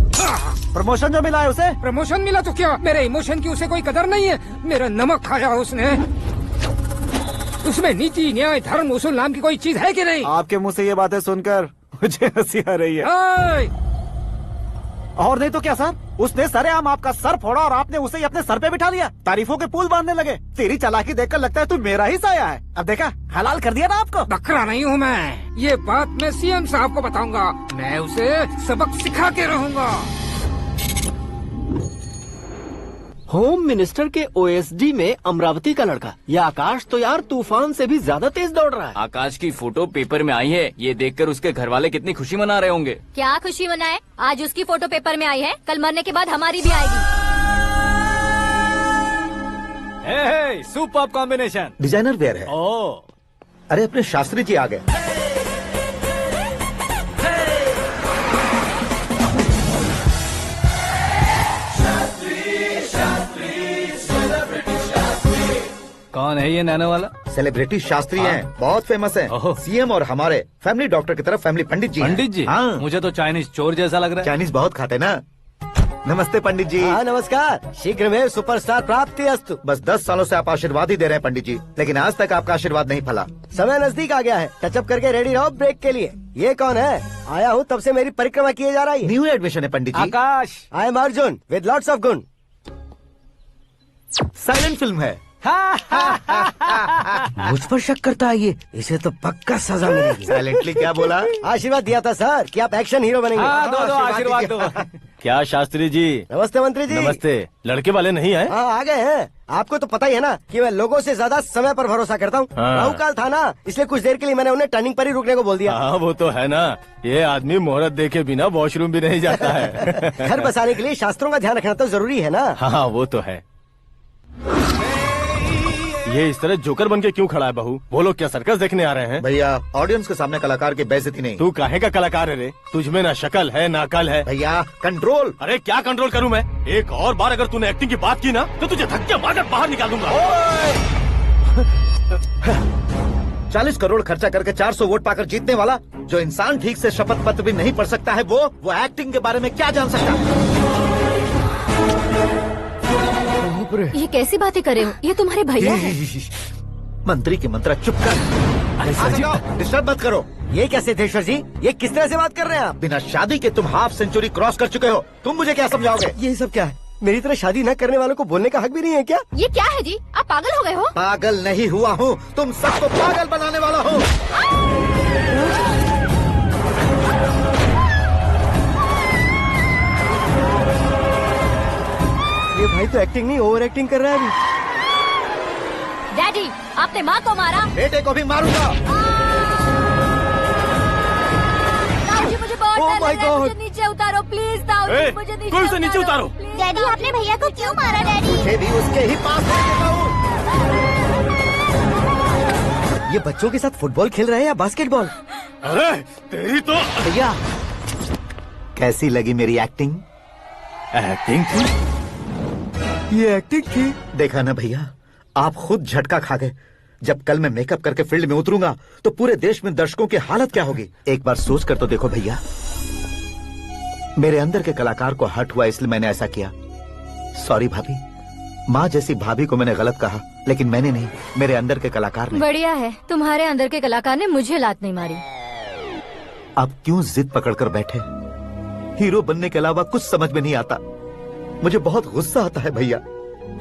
प्रमोशन जो मिला है उसे? प्रमोशन मिला तो क्या, मेरे इमोशन की उसे कोई कदर नहीं है। मेरा नमक खाया उसने। उसमें नीति, न्याय, धर्म, उसूल नाम की कोई चीज है कि नहीं? आपके मुंह से ये बातें सुनकर मुझे हंसी आ रही है। और नहीं तो क्या सर, उसने सरेआम आपका सर फोड़ा और आपने उसे ही अपने सर पे बिठा लिया। तारीफों के पुल बांधने लगे। तेरी चालाकी देखकर लगता है तू मेरा ही साया है। अब देखा, हलाल कर दिया ना आपको। बकरा नहीं हूँ मैं। ये बात मैं सीएम साहब को बताऊंगा। मैं उसे सबक सिखा के रहूंगा। होम मिनिस्टर के ओएसडी में अमरावती का लड़का, ये आकाश तो यार तूफान से भी ज्यादा तेज दौड़ रहा है। आकाश की फोटो पेपर में आई है, ये देखकर उसके घर वाले कितनी खुशी मना रहे होंगे। क्या खुशी मनाए? आज उसकी फोटो पेपर में आई है, कल मरने के बाद हमारी भी आएगी। Super combination. डिजाइनर वेयर है। ओह, अरे अपने शास्त्री जी आ गए। कौन है ये नैनो वाला? सेलिब्रिटी शास्त्री हैं, बहुत फेमस हैं। सीएम और हमारे फैमिली डॉक्टर की तरफ फैमिली पंडित जी हैं। पंडित जी? हाँ। मुझे तो चाइनीज चोर जैसा लग रहा है। चाइनीज बहुत खाते ना। नमस्ते पंडित जी। हाँ नमस्कार, शीघ्र में सुपरस्टार प्राप्ति अस्तु। बस 10 सालों से आप आशीर्वाद ही दे रहे हैं पंडित जी, लेकिन आज तक आपका आशीर्वाद नहीं फला। समय नजदीक आ गया है, टचअप करके रेडी रहो ब्रेक के लिए। ये कौन है? आया हूँ तब से मेरी परिक्रमा किए जा रही है। न्यू एडमिशन है Pandit ji. Akash. I am Arjun with lots of गुण। साइलेंट फिल्म है। मुझ पर शक करता है ये, इसे तो पक्का सजा मिलेगी। साइलेंटली क्या बोला? आशीर्वाद दिया था सर कि आप एक्शन हीरो बनेंगे। हाँ, दो आशीर्वाद दो। क्या शास्त्री जी? नमस्ते मंत्री जी। नमस्ते। लड़के वाले नहीं आए? हाँ आ गए हैं। आपको तो पता ही है ना कि मैं लोगों से ज्यादा समय पर भरोसा करता हूँ। हाँ। राहु काल था ना, इसलिए कुछ देर के लिए मैंने उन्हें टर्निंग पर ही रुकने को बोल दिया। हाँ वो तो है ना, ये आदमी मुहूर्त देखे बिना वॉशरूम भी नहीं जाता है। घर बसाने के लिए शास्त्रों का ध्यान रखना तो जरूरी है ना। हाँ वो तो है। ये इस तरह जोकर बन के क्यों खड़ा है बहू? वो लोग क्या सर्कस देखने आ रहे हैं? भैया ऑडियंस के सामने कलाकार की बेइज्जती नहीं। तू काहे का कलाकार है रे? तुझमें ना शक्ल है ना अकल है। भैया कंट्रोल। अरे क्या कंट्रोल करूं मैं? एक और बार अगर तूने एक्टिंग की बात की ना तो तुझे धक्के मारकर बाहर निकाल दूंगा। 40 करोड़ खर्चा करके 400 वोट पाकर जीतने वाला, जो इंसान ठीक से शपथ पत्र भी नहीं पढ़ सकता है, वो एक्टिंग के बारे में क्या जान सकता है? ये कैसी बातें कर रहे हो? ये तुम्हारे भैया हैं। मंत्री की मंत्रा चुप कर। डिस्टर्ब मत करो। ये क्या सिद्धेश्वर जी, ये किस तरह से बात कर रहे हैं आप? बिना शादी के तुम हाफ सेंचुरी क्रॉस कर चुके हो, तुम मुझे क्या समझाओगे? ये सब क्या है? मेरी तरह शादी न करने वालों को बोलने का हक भी नहीं है क्या? ये क्या है जी? आप पागल हो गए हो? पागल नहीं हुआ हूँ, तुम सबको पागल बनाने वाला हो। ये भाई तो एक्टिंग नहीं ओवर एक्टिंग कर रहा है अभी। डैडी, आपने माँ को मारा। बेटे को भी मारूंगा। ताऊजी मुझे बहुत Oh डर my लग रहा है, God! मुझे नीचे उतारो प्लीज। ताऊजी मुझे नीचे कोई उसे नीचे उतारो। डैडी आपने भैया को क्यों मारा डैडी? मुझे भी उसके ही पास लेके जाऊं। ये बच्चों के साथ फुटबॉल खेल रहे हैं या बास्केटबॉल? अरे तेरी तो भैया कैसी लगी मेरी एक्टिंग? एक्टिंग थी। ये एक्टिंग थी। देखा ना भैया, आप खुद झटका खा गए। जब कल मैं मेकअप करके फील्ड में उतरूंगा तो पूरे देश में दर्शकों की हालत क्या होगी? एक बार सोच कर तो देखो भैया। मेरे अंदर के कलाकार को हर्ट हुआ इसलिए मैंने ऐसा किया। सॉरी भाभी। माँ जैसी भाभी को मैंने गलत कहा, लेकिन मैंने नहीं, मेरे अंदर के कलाकार ने। बढ़िया है, तुम्हारे अंदर के कलाकार ने मुझे लात नहीं मारी। आप क्यों जिद पकड़कर बैठे? हीरो बनने के अलावा कुछ समझ में नहीं आता। मुझे बहुत गुस्सा आता है भैया।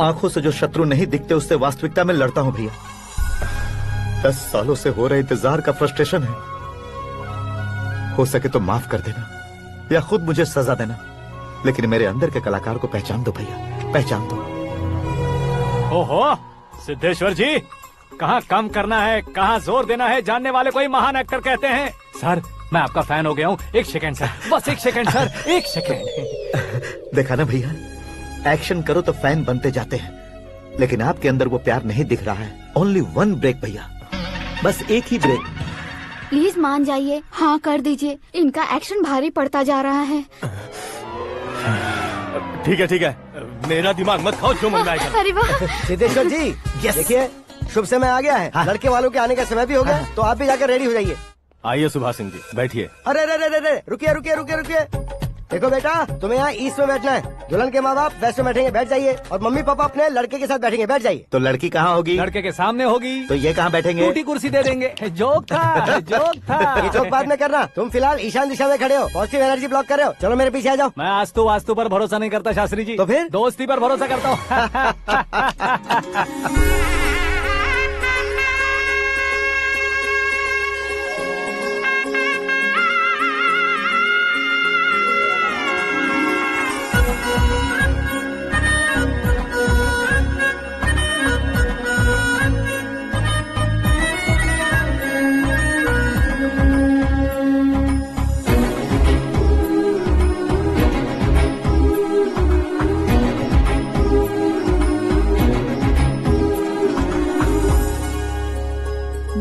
आंखों से जो शत्रु नहीं दिखते उससे वास्तविकता में लड़ता हूँ भैया। 10 सालों से हो रहे इंतजार का फ्रस्ट्रेशन है। हो सके तो माफ कर देना या खुद मुझे सजा देना, लेकिन मेरे अंदर के कलाकार को पहचान दो भैया, पहचान दो। ओहो सिद्धेश्वर जी, कहाँ कम करना है कहाँ जोर देना है जानने वाले को ही महान एक्टर कहते हैं। सर मैं आपका फैन हो गया हूँ। एक सेकंड सर, बस एक सेकंड सर, एक सेकंड। देखा ना भैया, एक्शन करो तो फैन बनते जाते हैं, लेकिन आपके अंदर वो प्यार नहीं दिख रहा है। ओनली 1 ब्रेक भैया, बस एक ही ब्रेक। प्लीज मान जाइए, हाँ कर दीजिए। इनका एक्शन भारी पड़ता जा रहा है। ठीक है, मेरा दिमाग मत खाओ, जो मन में आएगा। अरे वाह सिद्धेश्वर जी देखिए, शुभ समय आ गया है। लड़के वालों के आने का समय भी हो गया, तो आप भी जाकर रेडी हो जाइए। आइए सुभाष सिंह जी, बैठिए। अरे अरे अरे अरे, रुकिए रुकिए रुकिए रुकिए। देखो बेटा, तुम्हें यहाँ ईस्ट में बैठना है, दुल्हन के माँ बाप वेस्ट में बैठेंगे, बैठ जाइए, और मम्मी पापा अपने लड़के के साथ बैठेंगे, बैठ जाइए। तो लड़की कहाँ होगी? लड़के के सामने होगी। तो ये कहाँ बैठेंगे? टूटी कुर्सी दे देंगे। जोक था, जोक था। ये जोक बाद में करना, तुम फिलहाल ईशान दिशा में खड़े हो, पॉजिटिव एनर्जी ब्लॉक कर रहे हो। चलो मेरे पीछे आ जाओ। मैं वास्तु पर भरोसा नहीं करता शास्त्री जी। तो फिर? दोस्ती पर भरोसा करता हूँ।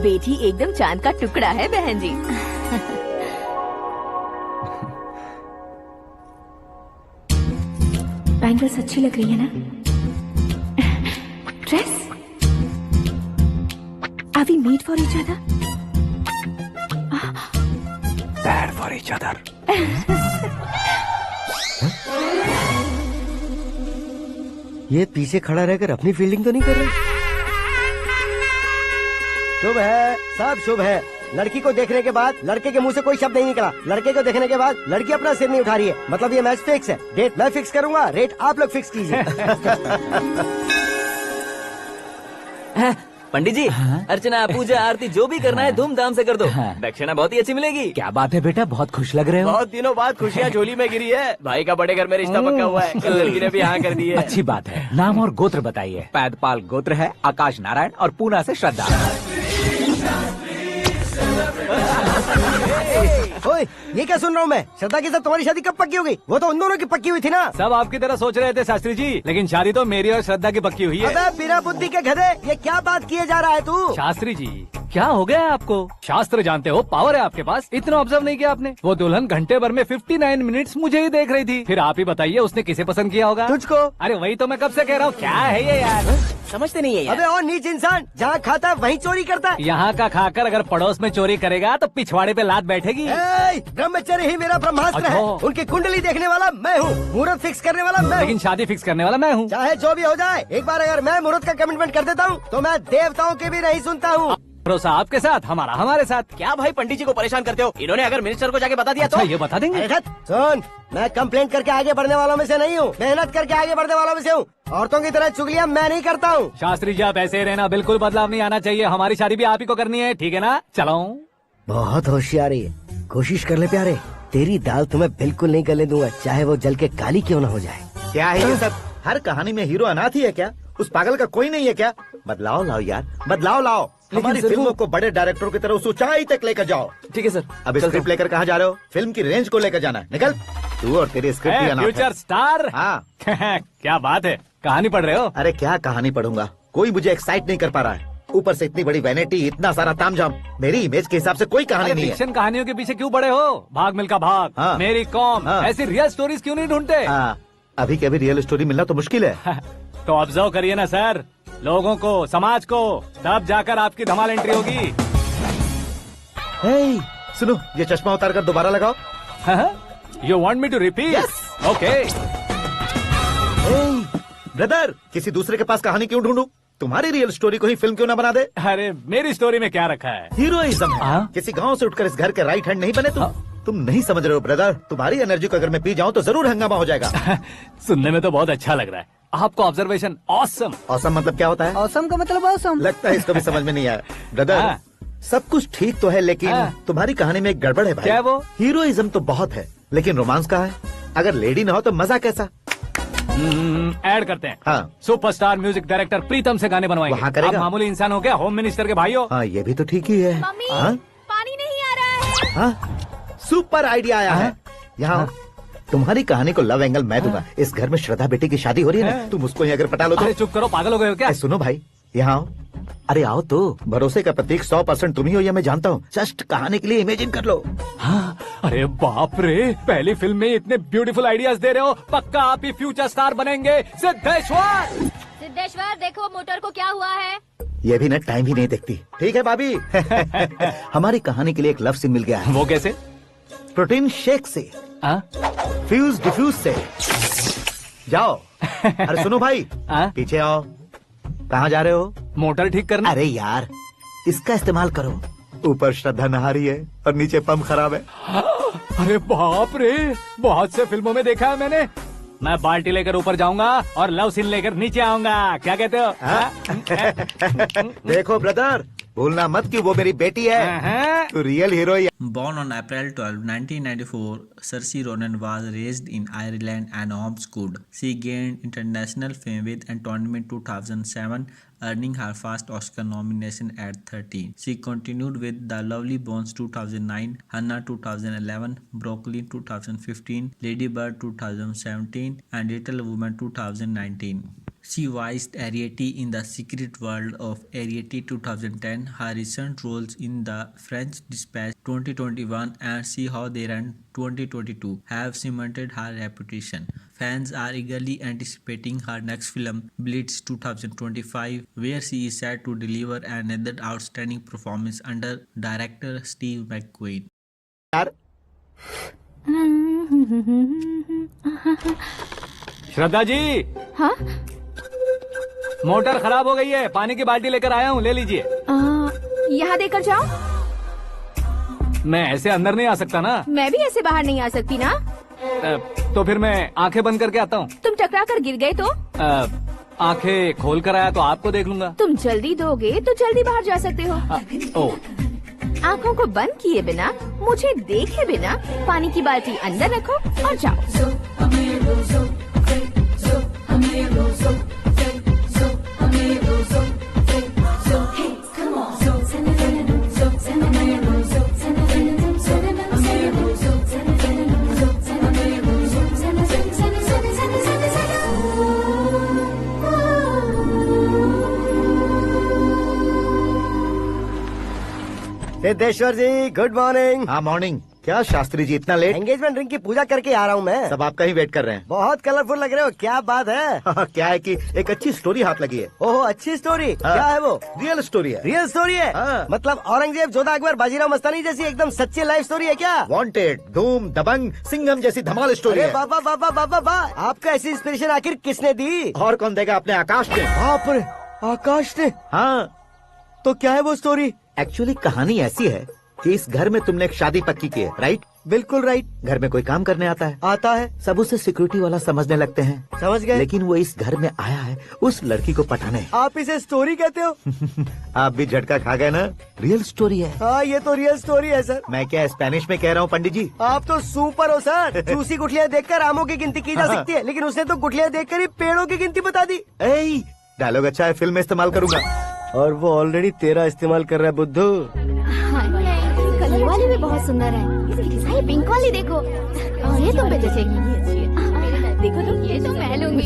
बेटी एकदम चांद का टुकड़ा है बहन जी। बैंगल्स अच्छी लग रही है ना? Dress? Are we made for each other? Bad for each other. ये पीछे खड़ा रहकर अपनी फील्डिंग तो नहीं कर रहा? शुभ है, सब शुभ है। लड़की को देखने के बाद लड़के के मुंह से कोई शब्द नहीं निकला, लड़के को देखने के बाद लड़की अपना सिर नहीं उठा रही है, मतलब ये मैच फिक्स है। डेट मैं फिक्स करूंगा, रेट आप लोग फिक्स कीजिए। पंडित जी, अर्चना पूजा आरती जो भी करना है धूमधाम से कर दो, दक्षिणा बहुत ही अच्छी मिलेगी। क्या बात है बेटा, बहुत खुश लग रहे हो। बहुत दिनों बाद खुशियाँ झोली में गिरी है। भाई का बड़े घर में रिश्ता पक्का हुआ है, कल लड़की ने भी हाँ कर दी है। अच्छी बात है। नाम और गोत्र बताइए। पैदपाल गोत्र है, आकाश नारायण, और पूना से श्रद्धा। ओए, ये क्या सुन रहा हूँ मैं? श्रद्धा के साथ तुम्हारी शादी कब पक्की हो गई? वो तो उन दोनों की पक्की हुई थी ना। सब आपकी तरह सोच रहे थे शास्त्री जी, लेकिन शादी तो मेरी और श्रद्धा की पक्की हुई है। अबे बिना बुद्धि के गधे, ये क्या बात किए जा रहा है तू? शास्त्री जी, क्या हो गया है आपको? शास्त्र जानते हो, पावर है आपके पास। इतना ऑब्जर्व नहीं किया आपने? वो दुल्हन घंटे भर में 59 मिनट्स मुझे ही देख रही थी। फिर आप ही बताइए उसने किसे पसंद किया होगा? तुझको। अरे वही तो मैं कब से कह रहा हूँ, क्या है ये यार? समझते नहीं है यार। अबे और नीच इंसान, जहाँ खाता है वहीं चोरी करता है। यहाँ का खाकर अगर पड़ोस में चोरी करेगा तो पिछवाड़े पे लात बैठेगी। ब्रह्मचर्य ही मेरा ब्रह्मास्त्र है। उनकी कुंडली देखने वाला मैं हूँ, मुहूर्त फिक्स करने वाला मैं हूँ, लेकिन शादी फिक्स करने वाला मैं हूँ। चाहे जो भी हो जाए, एक बार अगर मैं मुहूर्त का कमिटमेंट कर देता हूँ तो मैं देवताओं की भी नहीं सुनता हूँ। भरोसा आपके साथ, हमारा हमारे साथ। क्या भाई पंडित जी को परेशान करते हो? इन्होंने अगर मिनिस्टर को जाके बता दिया तो? ये बता देंगे। सुन, मैं कंप्लेंट करके आगे बढ़ने वालों में से नहीं हूँ, मेहनत करके आगे बढ़ने वालों में से हूँ। औरतों की तरह चुगलियाँ मैं नहीं करता हूँ। शास्त्री जी आप ऐसे ही रहना, बिल्कुल बदलाव नहीं आना चाहिए। हमारी शादी भी आप ही को करनी है, ठीक है ना? चलो। बहुत होशियारी है, कोशिश कर ले प्यारे, तेरी दाल तुम्हें बिल्कुल नहीं गलने दूंगा, चाहे वो जल के काली क्यों न हो जाए। क्या है ये सब? हर कहानी में हीरो अनाथ ही है क्या? उस पागल का कोई नहीं है क्या? बदलाव लाओ यार, बदलाव लाओ। हमारी फिल्मों को बड़े डायरेक्टरों की तरह उस ऊंचाई तक लेकर जाओ। ठीक है सर। अब स्क्रिप्ट लेकर कहाँ जा रहे हो? फिल्म की रेंज को लेकर जाना है, निकल। तू और तेरी स्क्रिप्ट ही अनाथ है। Future star. हाँ। क्या बात है, कहानी पढ़ रहे हो? अरे क्या कहानी पढ़ूंगा, कोई मुझे एक्साइट नहीं कर पा रहा है। ऊपर से इतनी बड़ी वैनिटी, इतना सारा तामझाम, मेरी इमेज के हिसाब से कोई कहानी नहीं है। फिक्शन कहानियों के पीछे क्यों पड़े हो? भाग मिल्खा भाग, हाँ। मेरी कॉम, हाँ। ऐसी रियल स्टोरीज क्यों नहीं ढूंढते? अभी के अभी रियल स्टोरी मिलना तो मुश्किल है। तो ऑब्जर्व करिए ना सर, लोगों को, समाज को, तब जाकर आपकी धमाल एंट्री होगी। सुनो, ये चश्मा उतार कर दोबारा लगाओ। You want me to repeat? Okay. Brother, किसी दूसरे के पास कहानी क्यों ढूंढूं? तुम्हारी रियल स्टोरी को ही फिल्म क्यों ना बना दे? अरे मेरी स्टोरी में क्या रखा है? हीरोइज्म है। किसी गांव से उठकर इस घर के राइट हैंड नहीं बने तुम नहीं समझ रहे हो ब्रदर। तुम्हारी एनर्जी को अगर मैं पी जाऊं तो जरूर हंगामा हो जाएगा। सुनने में तो बहुत अच्छा लग रहा है आपको। Observation awesome. ऑसम मतलब क्या होता है? ऑसम का मतलब ऑसम। लगता है इसको भी समझ में नहीं आया। ब्रदर, सब कुछ ठीक तो है, लेकिन तुम्हारी कहानी में एक गड़बड़ है भाई। क्या वो? हीरोइज्म तो बहुत है, लेकिन रोमांस कहाँ है? अगर लेडी ना हो तो मजा कैसा? ऐड करते हैं। हाँ। सुपरस्टार म्यूजिक डायरेक्टर प्रीतम से गाने बनवाएंगे। वहाँ करेगा? आप मामूली इंसान हो क्या? होम मिनिस्टर के भाई हो। हाँ, ये भी तो ठीक ही है। मम्मी, हाँ? पानी नहीं आ रहा है। हाँ? सुपर आइडिया आया है। यहाँ तुम्हारी कहानी को लव एंगल मैं दूंगा। इस घर में श्रद्धा बेटी की शादी हो रही है ना, तुम उसको ही अगर पटा लो तो। अरे चुप करो, पागल हो गए हो क्या? सुनो भाई, यहाँ आओ। अरे आओ तो, भरोसे का प्रतीक 100% तुम ही हो, यह मैं जानता हूँ। जस्ट कहानी के लिए इमेजिन कर लो। हाँ, अरे बाप रे, पहली फिल्म में इतने ब्यूटीफुल आइडियाज दे रहे हो। पक्का आप ही फ्यूचर स्टार बनेंगे। सिद्धेश्वर, सिद्धेश्वर देखो मोटर को क्या हुआ है। ये भी ना टाइम ही नहीं देखती। ठीक है भाभी। हमारी कहानी के लिए एक लव सीन मिल गया है। वो कैसे? प्रोटीन शेक से, फ्यूज डिफ्यूज से। जाओ। अरे सुनो भाई, पीछे आओ। कहाँ जा रहे हो? मोटर ठीक करना। अरे यार, इसका इस्तेमाल करो। ऊपर श्रद्धा नहा रही है और नीचे पंप खराब है। अरे बाप रे, बहुत से फिल्मों में देखा है मैंने। मैं बाल्टी लेकर ऊपर जाऊंगा और लव सीन लेकर नीचे आऊंगा। क्या कहते हो? देखो ब्रदर, भूलना मत कि वो मेरी बेटी है। तो real hero. Born on April 12, 1994, Saoirse Ronan was raised in Ireland and homeschooled. She gained international fame with Atonement 2007, earning her first Oscar nomination at 13. She continued with The Lovely Bones 2009, Hannah 2011, Brooklyn 2015, Lady Bird 2017, and Little Women 2019. She voiced Ariete in The Secret World of Ariete 2010. Her recent roles in The French Dispatch 2021 and See How They Run 2022 have cemented her reputation. Fans are eagerly anticipating her next film, Blitz 2025, where she is set to deliver another outstanding performance under director Steve McQueen. Shraddha ji. हाँ? Motor खराब हो गई है, पानी की बाल्टी लेकर आया हूँ, ले लीजिए। यहाँ देकर जाओ। मैं ऐसे अंदर नहीं आ सकता ना। मैं भी ऐसे बाहर नहीं आ सकती ना। तो फिर मैं आंखें बंद करके आता हूँ। तुम टकरा कर गिर गए तो? आंखें खोल कर आया तो आपको देख लूंगा। तुम जल्दी दोगे तो जल्दी बाहर जा सकते हो। आँखों को बंद किए बिना, मुझे देखे बिना पानी की बाल्टी अंदर रखो और जाओ। सिद्धेश्वर जी, गुड मॉर्निंग। हाँ मॉर्निंग। क्या शास्त्री जी इतना लेट? एंगेजमेंट रिंग की पूजा करके आ रहा हूँ मैं। सब आपका ही वेट कर रहे हैं। बहुत कलरफुल लग रहे हो, क्या बात है? क्या है कि एक अच्छी स्टोरी हाथ लगी है। ओहो, अच्छी स्टोरी। क्या है वो? रियल स्टोरी है। रियल स्टोरी है? मतलब औरंगजेब, जोधा अकबर, बाजीराव मस्तानी जैसी एकदम सच्ची लाइफ स्टोरी है क्या? वांटेड, धूम, दबंग, सिंघम जैसी धमाल स्टोरी है। बाबा बाबा बाबा बा, आपको ऐसी इंस्पिरेशन आखिर किसने दी? और कौन देगा? अपने आकाश ने। बाप रे, आकाश ने? हाँ। तो क्या है वो स्टोरी? एक्चुअली कहानी ऐसी है कि इस घर में तुमने एक शादी पक्की की है, राइट? बिल्कुल राइट। घर में कोई काम करने आता है? आता है। सब उसे सिक्योरिटी वाला समझने लगते हैं। समझ गए। लेकिन वो इस घर में आया है उस लड़की को पटाने। आप इसे स्टोरी कहते हो? आप भी झटका खा गए ना। रियल स्टोरी है। हाँ, ये तो रियल स्टोरी है सर। मैं क्या स्पेनिश में कह रहा हूँ पंडित जी? आप तो सुपर हो सर। चूसी गुठलियाँ देखकर आमों की गिनती की जा सकती है, लेकिन उसने तो गुठलियाँ देखकर ही पेड़ों की गिनती बता दी। डायलॉग अच्छा है, फिल्म में इस्तेमाल करूंगा। और वो ऑलरेडी तेरा इस्तेमाल कर रहा है बुद्धू। ये वाली भी बहुत सुंदर है। ये पिंक वाली देखो, ये तुम पे जचेगी। देखो तुम, ये तो मैं लूंगी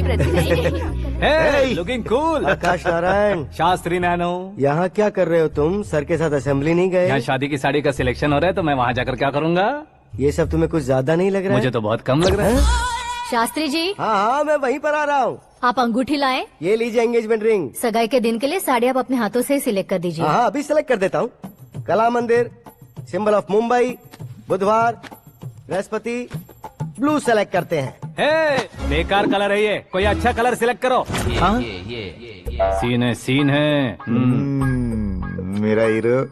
Hey, looking cool। आकाश नारायण, शास्त्री नैनो। यहाँ क्या कर रहे हो तुम? सर के साथ असेंबली नहीं गए? यहाँ शादी की साड़ी का सिलेक्शन हो रहा है, तो मैं वहाँ जाकर क्या करूँगा? ये सब तुम्हें कुछ ज्यादा नहीं लग रहा है? मुझे तो बहुत कम लग रहा है। शास्त्री जी। हाँ हाँ, मैं वहीं पर आ रहा हूँ। आप अंगूठी लाएं। ये लीजिए एंगेजमेंट रिंग। सगाई के दिन के लिए साड़ी आप अपने हाथों से सिलेक्ट कर दीजिए। हाँ, अभी सिलेक्ट कर देता हूँ। कला मंदिर, सिंबल ऑफ मुंबई, बुधवार, बृहस्पति, ब्लू सेलेक्ट करते हैं। बेकार कलर है ये, कोई अच्छा कलर सिलेक्ट करो। सीन है। मेरा हीरो।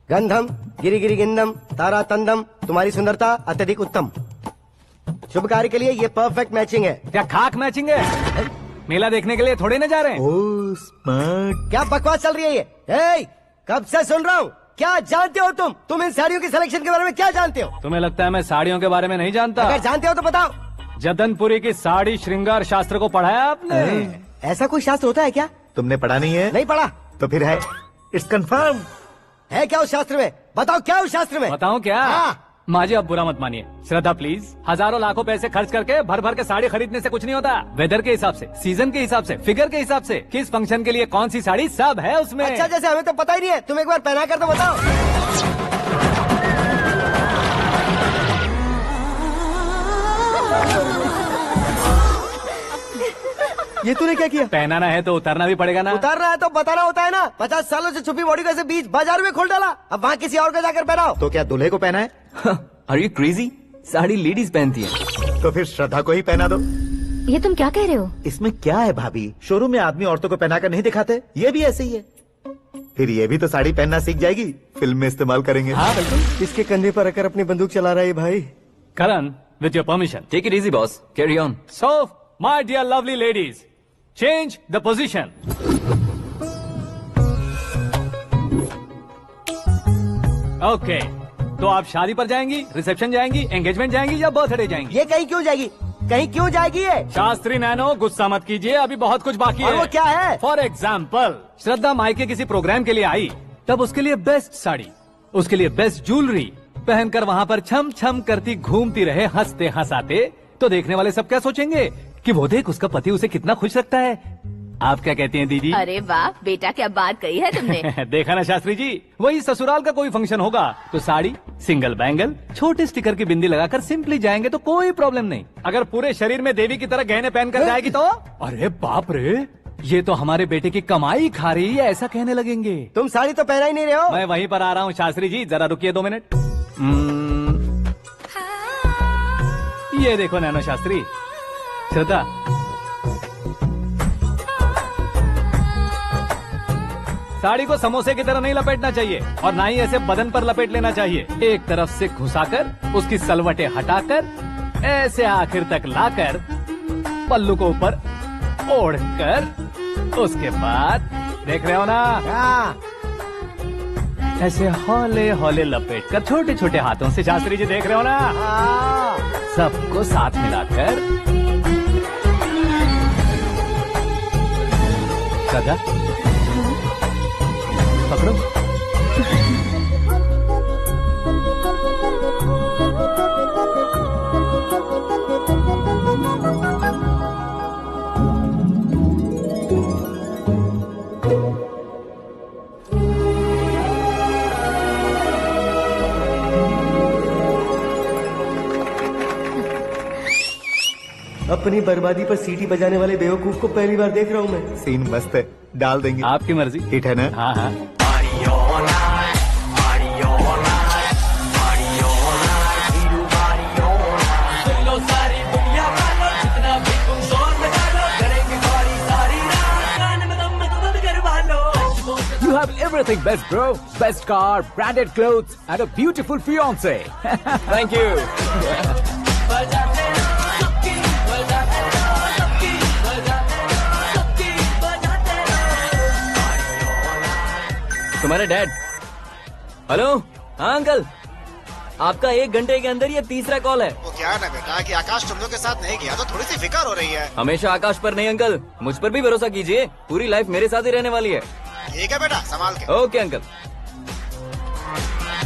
गंधम, गिरी गिरी गिंदम, तारा तंदम, तुम्हारी सुंदरता अत्यधिक उत्तम। शुभ कार्य के लिए ये परफेक्ट मैचिंग है। क्या खाक मैचिंग है? मेला देखने के लिए थोड़े न जा रहे हैं। Oh smart. क्या बकवास चल रही है ये? कब से सुन रहा हूँ। क्या जानते हो तुम इन साड़ियों की सिलेक्शन के बारे में क्या जानते हो? तुम्हें लगता है मैं साड़ियों के बारे में नहीं जानता? अगर जानते हो तो बताओ। जतनपुरी की साड़ी श्रृंगार शास्त्र को पढ़ाया आपने? ऐसा कोई शास्त्र होता है क्या? तुमने पढ़ा नहीं है? नहीं पढ़ा। तो फिर है, इट्स कंफर्म। है क्या उस शास्त्र में? बताओ क्या उस शास्त्र में? बताऊं क्या? हाँ। माँ जी, अब बुरा मत मानिए। श्रद्धा प्लीज, हजारों लाखों पैसे खर्च करके भर भर के साड़ी खरीदने से कुछ नहीं होता। वेदर के हिसाब से, सीजन के हिसाब से, फिगर के हिसाब से, किस फंक्शन के लिए कौन सी साड़ी, सब है उसमें। अच्छा, जैसे हमें तो पता ही नहीं है, तुम एक बार पहना कर तो बताओ। ये तूने क्या किया? पहनाना है तो उतारना भी पड़ेगा ना। उतारना है तो बताना होता है ना। 50 सालों से छुपी बॉडी को ऐसे बीच बाजार में खोल डाला, अब वहाँ किसी और को जाकर पहनाओ। तो क्या दूल्हे को पहना है? Are you crazy? Sari ladies पहनती है। तो फिर श्रद्धा को ही पहना दो। ये तुम क्या कह रहे हो? इसमें क्या है भाभी, शोरूम में आदमी औरतों को पहनाकर नहीं दिखाते, ये भी ऐसे ही है। फिर ये भी तो साड़ी पहनना सीख जाएगी, फिल्म में इस्तेमाल करेंगे। हाँ बिल्कुल। इसके कंधे पर रखकर अपनी बंदूक चला रहा है भाई। करण, with your permission. Take it easy, boss. Carry on. So, my dear lovely ladies, change the position. Okay. तो आप शादी पर जाएंगी, रिसेप्शन जाएंगी, एंगेजमेंट जाएंगी या बर्थडे जाएंगी? ये कहीं क्यों जाएगी? कहीं क्यों जाएगी ये? शास्त्री नैनो, गुस्सा मत कीजिए, अभी बहुत कुछ बाकी और है। वो क्या है? फॉर एग्जाम्पल, श्रद्धा मायके किसी प्रोग्राम के लिए आई, तब उसके लिए बेस्ट साड़ी, उसके लिए बेस्ट ज्वेलरी पहनकर वहाँ पर छम छम करती घूमती रहे हंसते हंसाते, तो देखने वाले सब क्या सोचेंगे कि वो देख उसका पति उसे कितना खुश रखता है। आप क्या कहती हैं दीदी? अरे वाह बेटा, क्या बात कही है तुमने। देखा ना शास्त्री जी, वही ससुराल का कोई फंक्शन होगा तो साड़ी, सिंगल बैंगल, छोटे स्टिकर की बिंदी लगाकर सिंपली जाएंगे तो कोई प्रॉब्लम नहीं। अगर पूरे शरीर में देवी की तरह गहने पहनकर जाएगी तो अरे बाप रे, ये तो हमारे बेटे की कमाई खा रही है, ऐसा कहने लगेंगे। तुम साड़ी तो पहना ही नहीं रहे हो। मैं वहीं पर आ रहा हूँ शास्त्री जी, जरा रुकिए 2 मिनट। ये देखो नैनो शास्त्री, श्रद्धा, साड़ी को समोसे की तरह नहीं लपेटना चाहिए और ना ही ऐसे बदन पर लपेट लेना चाहिए। एक तरफ से घुसाकर, उसकी सलवटें हटाकर, ऐसे आखिर तक लाकर, पल्लू को ऊपर ओढ़कर, उसके बाद देख रहे हो ना, ऐसे हौले हौले लपेट कर छोटे छोटे हाथों से, शास्त्री जी देख रहे हो ना, सबको साथ मिलाकर, श्रद्धा पकड़ो। अपनी बर्बादी पर सीटी बजाने वाले बेवकूफ को पहली बार देख रहा हूँ मैं। सीन मस्त है, डाल देंगे। आपकी मर्जी। हिट है ना? हाँ हाँ। You have everything best, bro. Best car, branded clothes, and a beautiful fiance. Thank you. तुम्हारे डैड। हेलो, हाँ अंकल, आपका 1 घंटे के अंदर ये तीसरा कॉल है। वो क्या है ना बेटा कि आकाश तुम लोग के साथ नहीं गया तो थोड़ी सी फिक्र हो रही है। हमेशा आकाश पर नहीं अंकल, मुझ पर भी भरोसा कीजिए, पूरी लाइफ मेरे साथ ही रहने वाली है। ठीक है बेटा, संभाल के। Okay uncle.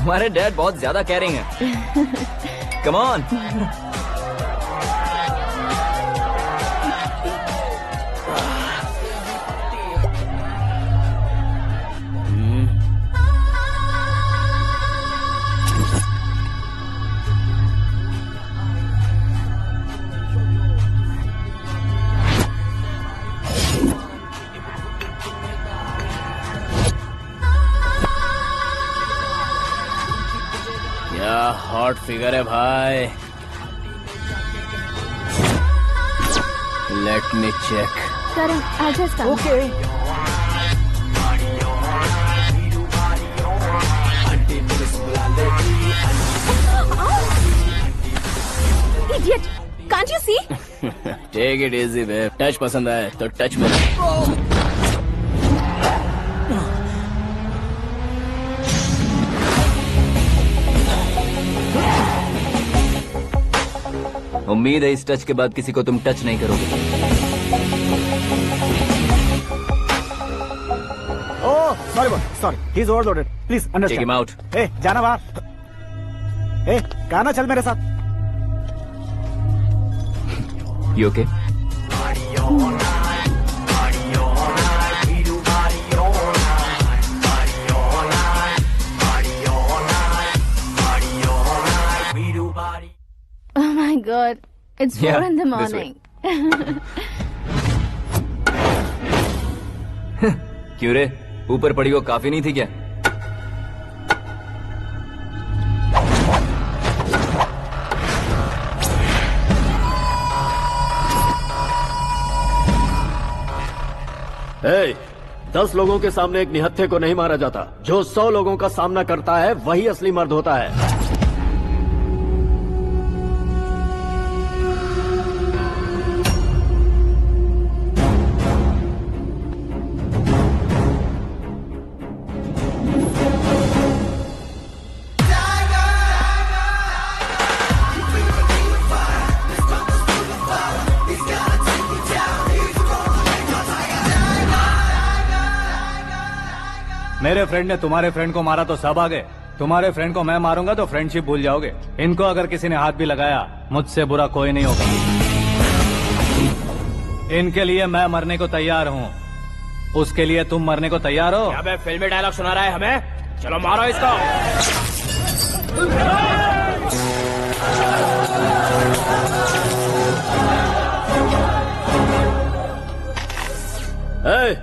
हमारे डैड बहुत ज्यादा केयरिंग है। Come on. क्या हॉट फिगर है भाई। Let me check. Karan, I'll just come. Okay. Idiot! Can't you see? Take it easy babe. Touch पसंद आए तो टच में रहे। उम्मीद है इस टच के बाद किसी को तुम टच नहीं करोगे। Oh sorry sorry, he is overloaded, please take understand. Him out. ए जाना बाहर। ए गाना चल मेरे साथ। You okay? Oh my God, it's 4 Yeah, in the this way. morning. क्यों रे, ऊपर पड़ी वो काफी नहीं थी क्या? ए, 10 लोगों के सामने एक निहत्थे को नहीं मारा जाता। जो 100 लोगों का सामना करता है वही असली मर्द होता है। मेरे फ्रेंड ने तुम्हारे फ्रेंड को मारा तो सब आ गए, तुम्हारे फ्रेंड को मैं मारूंगा तो फ्रेंडशिप भूल जाओगे। इनको अगर किसी ने हाथ भी लगाया, मुझसे बुरा कोई नहीं होगा। इनके लिए मैं मरने को तैयार हूँ, उसके लिए तुम मरने को तैयार हो? अबे फिल्मी डायलॉग सुना रहा है हमें, चलो मारो इसको।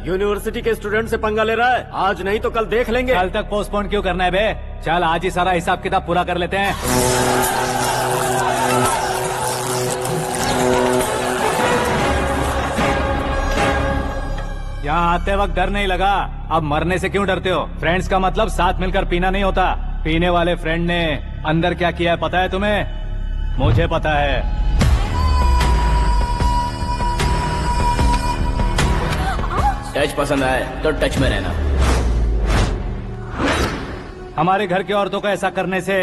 यूनिवर्सिटी के स्टूडेंट से पंगा ले रहा है, आज नहीं तो कल देख लेंगे। कल तक पोस्टपोन क्यों करना है बे? चल आज ही सारा हिसाब किताब पूरा कर लेते हैं। यहाँ आते वक्त डर नहीं लगा, अब मरने से क्यों डरते हो? फ्रेंड्स का मतलब साथ मिलकर पीना नहीं होता। पीने वाले फ्रेंड ने अंदर क्या किया है पता है तुम्हें? मुझे पता है। टच पसंद आए तो टच में रहना। हमारे घर की औरतों को ऐसा करने से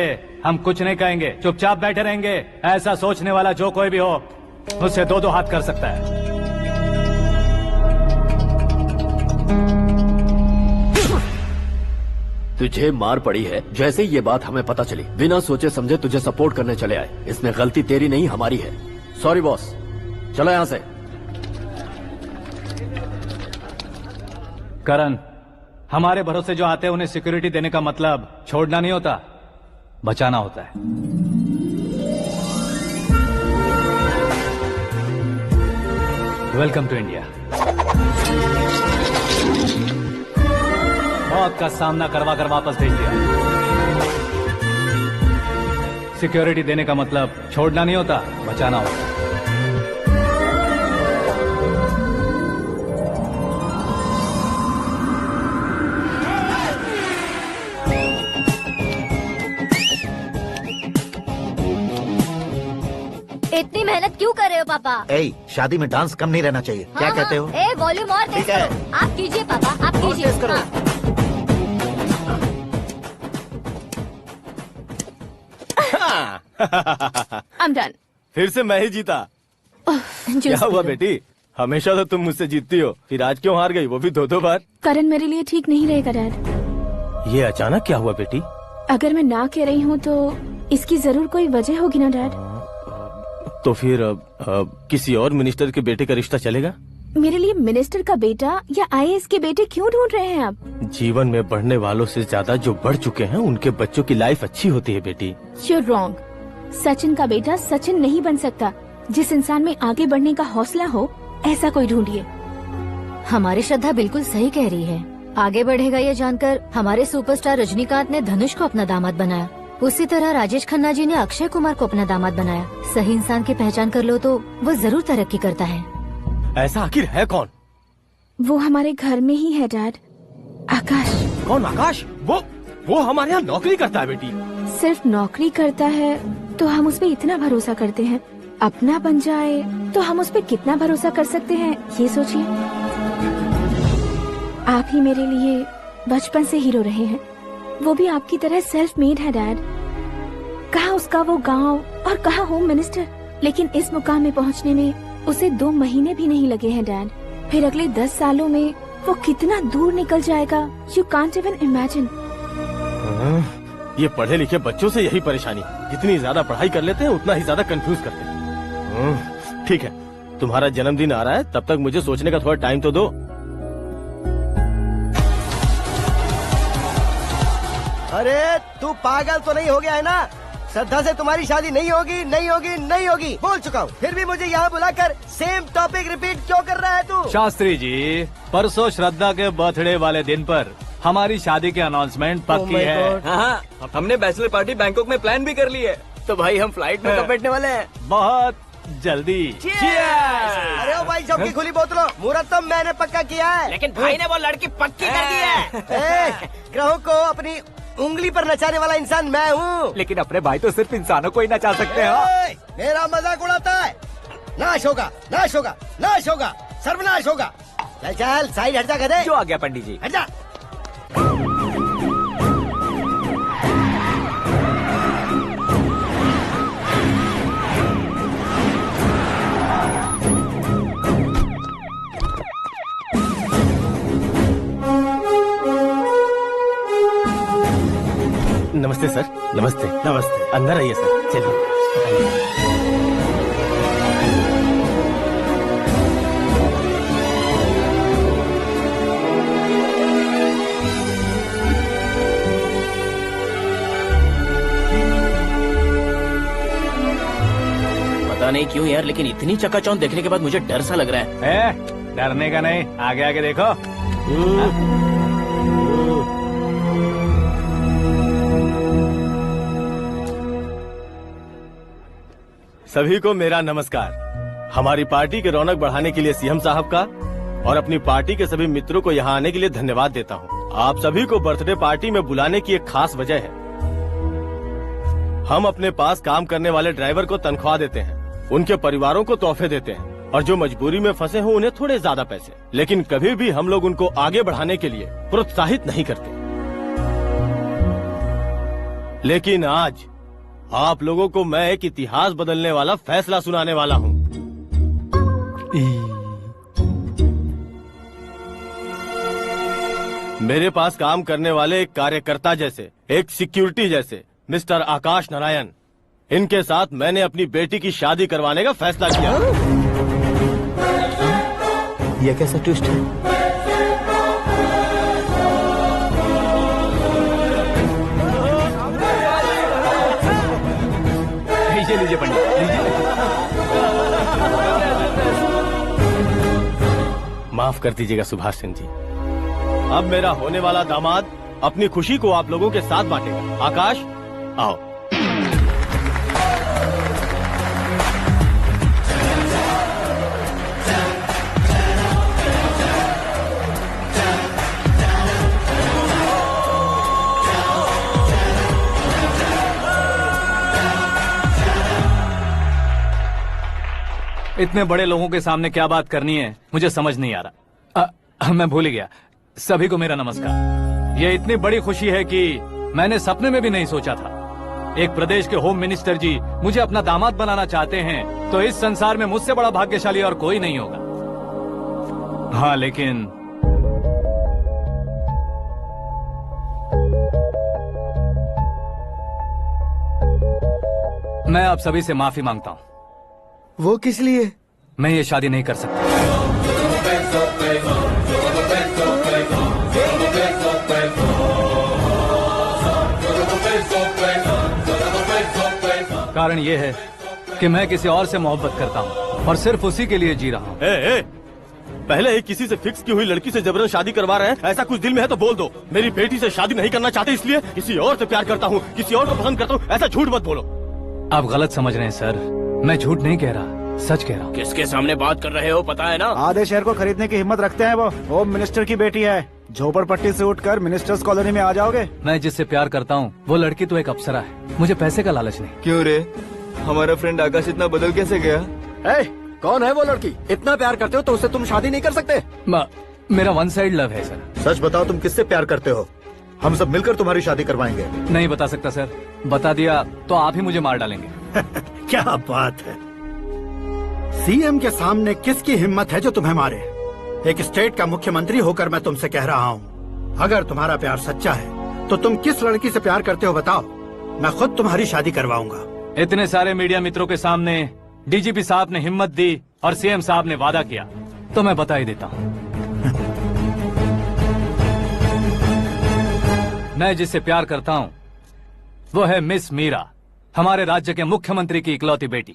हम कुछ नहीं कहेंगे, चुपचाप बैठे रहेंगे। ऐसा सोचने वाला जो कोई भी हो, उससे दो हाथ कर सकता है। तुझे मार पड़ी है, जैसे ये बात हमें पता चली बिना सोचे समझे तुझे सपोर्ट करने चले आए। इसमें गलती तेरी नहीं हमारी है। सॉरी बॉस, चलो यहाँ से। करण, हमारे भरोसे जो आते हैं उन्हें सिक्योरिटी देने का मतलब छोड़ना नहीं होता, बचाना होता है। Welcome to India. मौत का सामना करवा कर वापस भेज दिया। सिक्योरिटी देने का मतलब छोड़ना नहीं होता, बचाना होता है। इतनी मेहनत क्यों कर रहे हो पापा? ए, शादी में डांस कम नहीं रहना चाहिए। क्या कहते हो? ए, वॉल्यूम और तेज करो। आप कीजिए पापा, आप कीजिए। I'm done. फिर से मैं ही जीता। क्या हुआ बेटी? हमेशा तो तुम मुझसे जीतती हो, फिर आज क्यों हार गई, वो भी 2-2 बार? करण मेरे लिए ठीक नहीं रहेगा डैड। ये अचानक क्या हुआ बेटी? अगर मैं ना कह रही हूँ तो इसकी जरूर कोई वजह होगी ना डैड। तो फिर किसी और मिनिस्टर के बेटे का रिश्ता चलेगा? मेरे लिए मिनिस्टर का बेटा या IAS के बेटे क्यों ढूंढ रहे हैं आप? जीवन में बढ़ने वालों से ज्यादा जो बढ़ चुके हैं उनके बच्चों की लाइफ अच्छी होती है बेटी। You're wrong. सचिन का बेटा सचिन नहीं बन सकता। जिस इंसान में आगे बढ़ने का हौसला हो, ऐसा कोई ढूंढिए। हमारी श्रद्धा बिल्कुल सही कह रही है। आगे बढ़ेगा ये जानकर हमारे सुपरस्टार रजनीकांत ने धनुष को अपना दामाद बनाया। उसी तरह राजेश खन्ना जी ने अक्षय कुमार को अपना दामाद बनाया। सही इंसान की पहचान कर लो तो वो जरूर तरक्की करता है। ऐसा आखिर है कौन? वो हमारे घर में ही है डैड, आकाश। कौन आकाश? वो हमारे यहाँ नौकरी करता है बेटी। सिर्फ नौकरी करता है तो हम उस पर इतना भरोसा करते हैं, अपना बन जाए तो हम उस पर कितना भरोसा कर सकते हैं, ये सोचिए। आप ही मेरे लिए बचपन से हीरो रहे हैं, वो भी आपकी तरह सेल्फ मेड है डैड। कहाँ उसका वो गांव और कहाँ होम मिनिस्टर, लेकिन इस मुकाम में पहुँचने में उसे 2 महीने भी नहीं लगे हैं डैड। फिर अगले 10 सालों में वो कितना दूर निकल जाएगा, यू कांट इवन इमेजिन। ये पढ़े लिखे बच्चों से यही परेशानी, जितनी ज्यादा पढ़ाई कर लेते हैं उतना ही ज्यादा कंफ्यूज करते हैं। ठीक है, तुम्हारा जन्मदिन आ रहा है, तब तक मुझे सोचने का थोड़ा टाइम तो दो। अरे तू पागल तो नहीं हो गया है ना? श्रद्धा से तुम्हारी शादी नहीं होगी, नहीं होगी, नहीं होगी, बोल चुका हूँ। फिर भी मुझे यहाँ बुलाकर सेम टॉपिक रिपीट क्यों कर रहा है तू? शास्त्री जी, परसों श्रद्धा के बर्थडे वाले दिन पर हमारी शादी की अनाउंसमेंट पक्की है। हाँ, हमने बैचलर पार्टी बैंकॉक में प्लान भी कर ली है। तो भाई हम फ्लाइट में कब बैठने वाले हैं? बहुत जल्दी। अरे ओ भाई साहब की खुली बोतलों, मुहूर्त तो मैंने पक्का किया है। लेकिन भाई ने वो लड़की पक्की कर दी है। ग्रहों को अपनी उंगली पर नचाने वाला इंसान मैं हूँ। लेकिन अपने भाई तो सिर्फ इंसानों को ही नचा सकते हैं। मेरा मजाक उड़ाता है। नाश होगा, नाश होगा, नाश होगा, सर्वनाश होगा। चल चल साइड हट जा गधे। जो आ गया पंडित जी। हट जा। नमस्ते सर। नमस्ते। नमस्ते। अंदर आइए सर, चलिए। पता नहीं क्यों यार, लेकिन इतनी चकाचौंध देखने के बाद मुझे डर सा लग रहा है। डरने का नहीं, आगे आगे देखो। सभी को मेरा नमस्कार। हमारी पार्टी की रौनक बढ़ाने के लिए सीएम साहब का और अपनी पार्टी के सभी मित्रों को यहाँ आने के लिए धन्यवाद देता हूँ। आप सभी को बर्थडे पार्टी में बुलाने की एक खास वजह है। हम अपने पास काम करने वाले ड्राइवर को तनख्वाह देते हैं, उनके परिवारों को तोहफे देते हैं और जो मजबूरी में फंसे हो उन्हें थोड़े ज्यादा पैसे। लेकिन कभी भी हम लोग उनको आगे बढ़ाने के लिए प्रोत्साहित नहीं करते। लेकिन आज आप लोगों को मैं एक इतिहास बदलने वाला फैसला सुनाने वाला हूँ। मेरे पास काम करने वाले एक कार्यकर्ता जैसे, एक सिक्योरिटी जैसे मिस्टर आकाश नारायण, इनके साथ मैंने अपनी बेटी की शादी करवाने का फैसला किया। यह कैसा ट्विस्ट है? लीजिए पंडित, लीजिए। माफ कर दीजिएगा सुभाष सिंह जी। अब मेरा होने वाला दामाद अपनी खुशी को आप लोगों के साथ बांटेगा। आकाश, आओ। इतने बड़े लोगों के सामने क्या बात करनी है मुझे समझ नहीं आ रहा। मैं भूल ही गया। सभी को मेरा नमस्कार। ये इतनी बड़ी खुशी है कि मैंने सपने में भी नहीं सोचा था। एक प्रदेश के होम मिनिस्टर जी मुझे अपना दामाद बनाना चाहते हैं तो इस संसार में मुझसे बड़ा भाग्यशाली और कोई नहीं होगा। हाँ, लेकिन मैं आप सभी से माफी मांगता हूँ। वो किस लिए? मैं ये शादी नहीं कर सकता। कारण ये है कि मैं किसी और से मोहब्बत करता हूँ और सिर्फ उसी के लिए जी रहा हूँ। पहले ही किसी से फिक्स की हुई लड़की से जबरन शादी करवा रहे हैं। ऐसा कुछ दिल में है तो बोल दो। मेरी बेटी से शादी नहीं करना चाहते इसलिए किसी और से प्यार करता हूँ, किसी और को पसंद करता हूँ, ऐसा झूठ मत बोलो। आप गलत समझ रहे हैं सर, मैं झूठ नहीं कह रहा, सच कह रहा हूँ। किसके सामने बात कर रहे हो पता है ना? आधे शहर को खरीदने की हिम्मत रखते हैं वो। होम मिनिस्टर की बेटी है। झोपड़पट्टी से उठकर मिनिस्टर्स कॉलोनी में आ जाओगे। मैं जिससे प्यार करता हूँ वो लड़की तो एक अप्सरा है, मुझे पैसे का लालच नहीं। क्यों रे, हमारा फ्रेंड आकाश इतना बदल कैसे गया? कौन है वो लड़की? इतना प्यार करते हो तो उससे तुम शादी नहीं कर सकते? मेरा वन साइड लव है सर। सच बताओ, तुम किससे प्यार करते हो? हम सब मिलकर तुम्हारी शादी करवाएंगे। नहीं बता सकता सर, बता दिया तो आप ही मुझे मार डालेंगे। क्या बात है, सीएम के सामने किसकी हिम्मत है जो तुम्हें मारे? एक स्टेट का मुख्यमंत्री होकर मैं तुमसे कह रहा हूँ, अगर तुम्हारा प्यार सच्चा है तो तुम किस लड़की से प्यार करते हो बताओ, मैं खुद तुम्हारी शादी करवाऊंगा। इतने सारे मीडिया मित्रों के सामने डीजीपी साहब ने हिम्मत दी और सीएम साहब ने वादा किया तो मैं बता ही देता हूँ। मैं जिससे प्यार करता हूँ वो है मिस मीरा, हमारे राज्य के मुख्यमंत्री की इकलौती बेटी।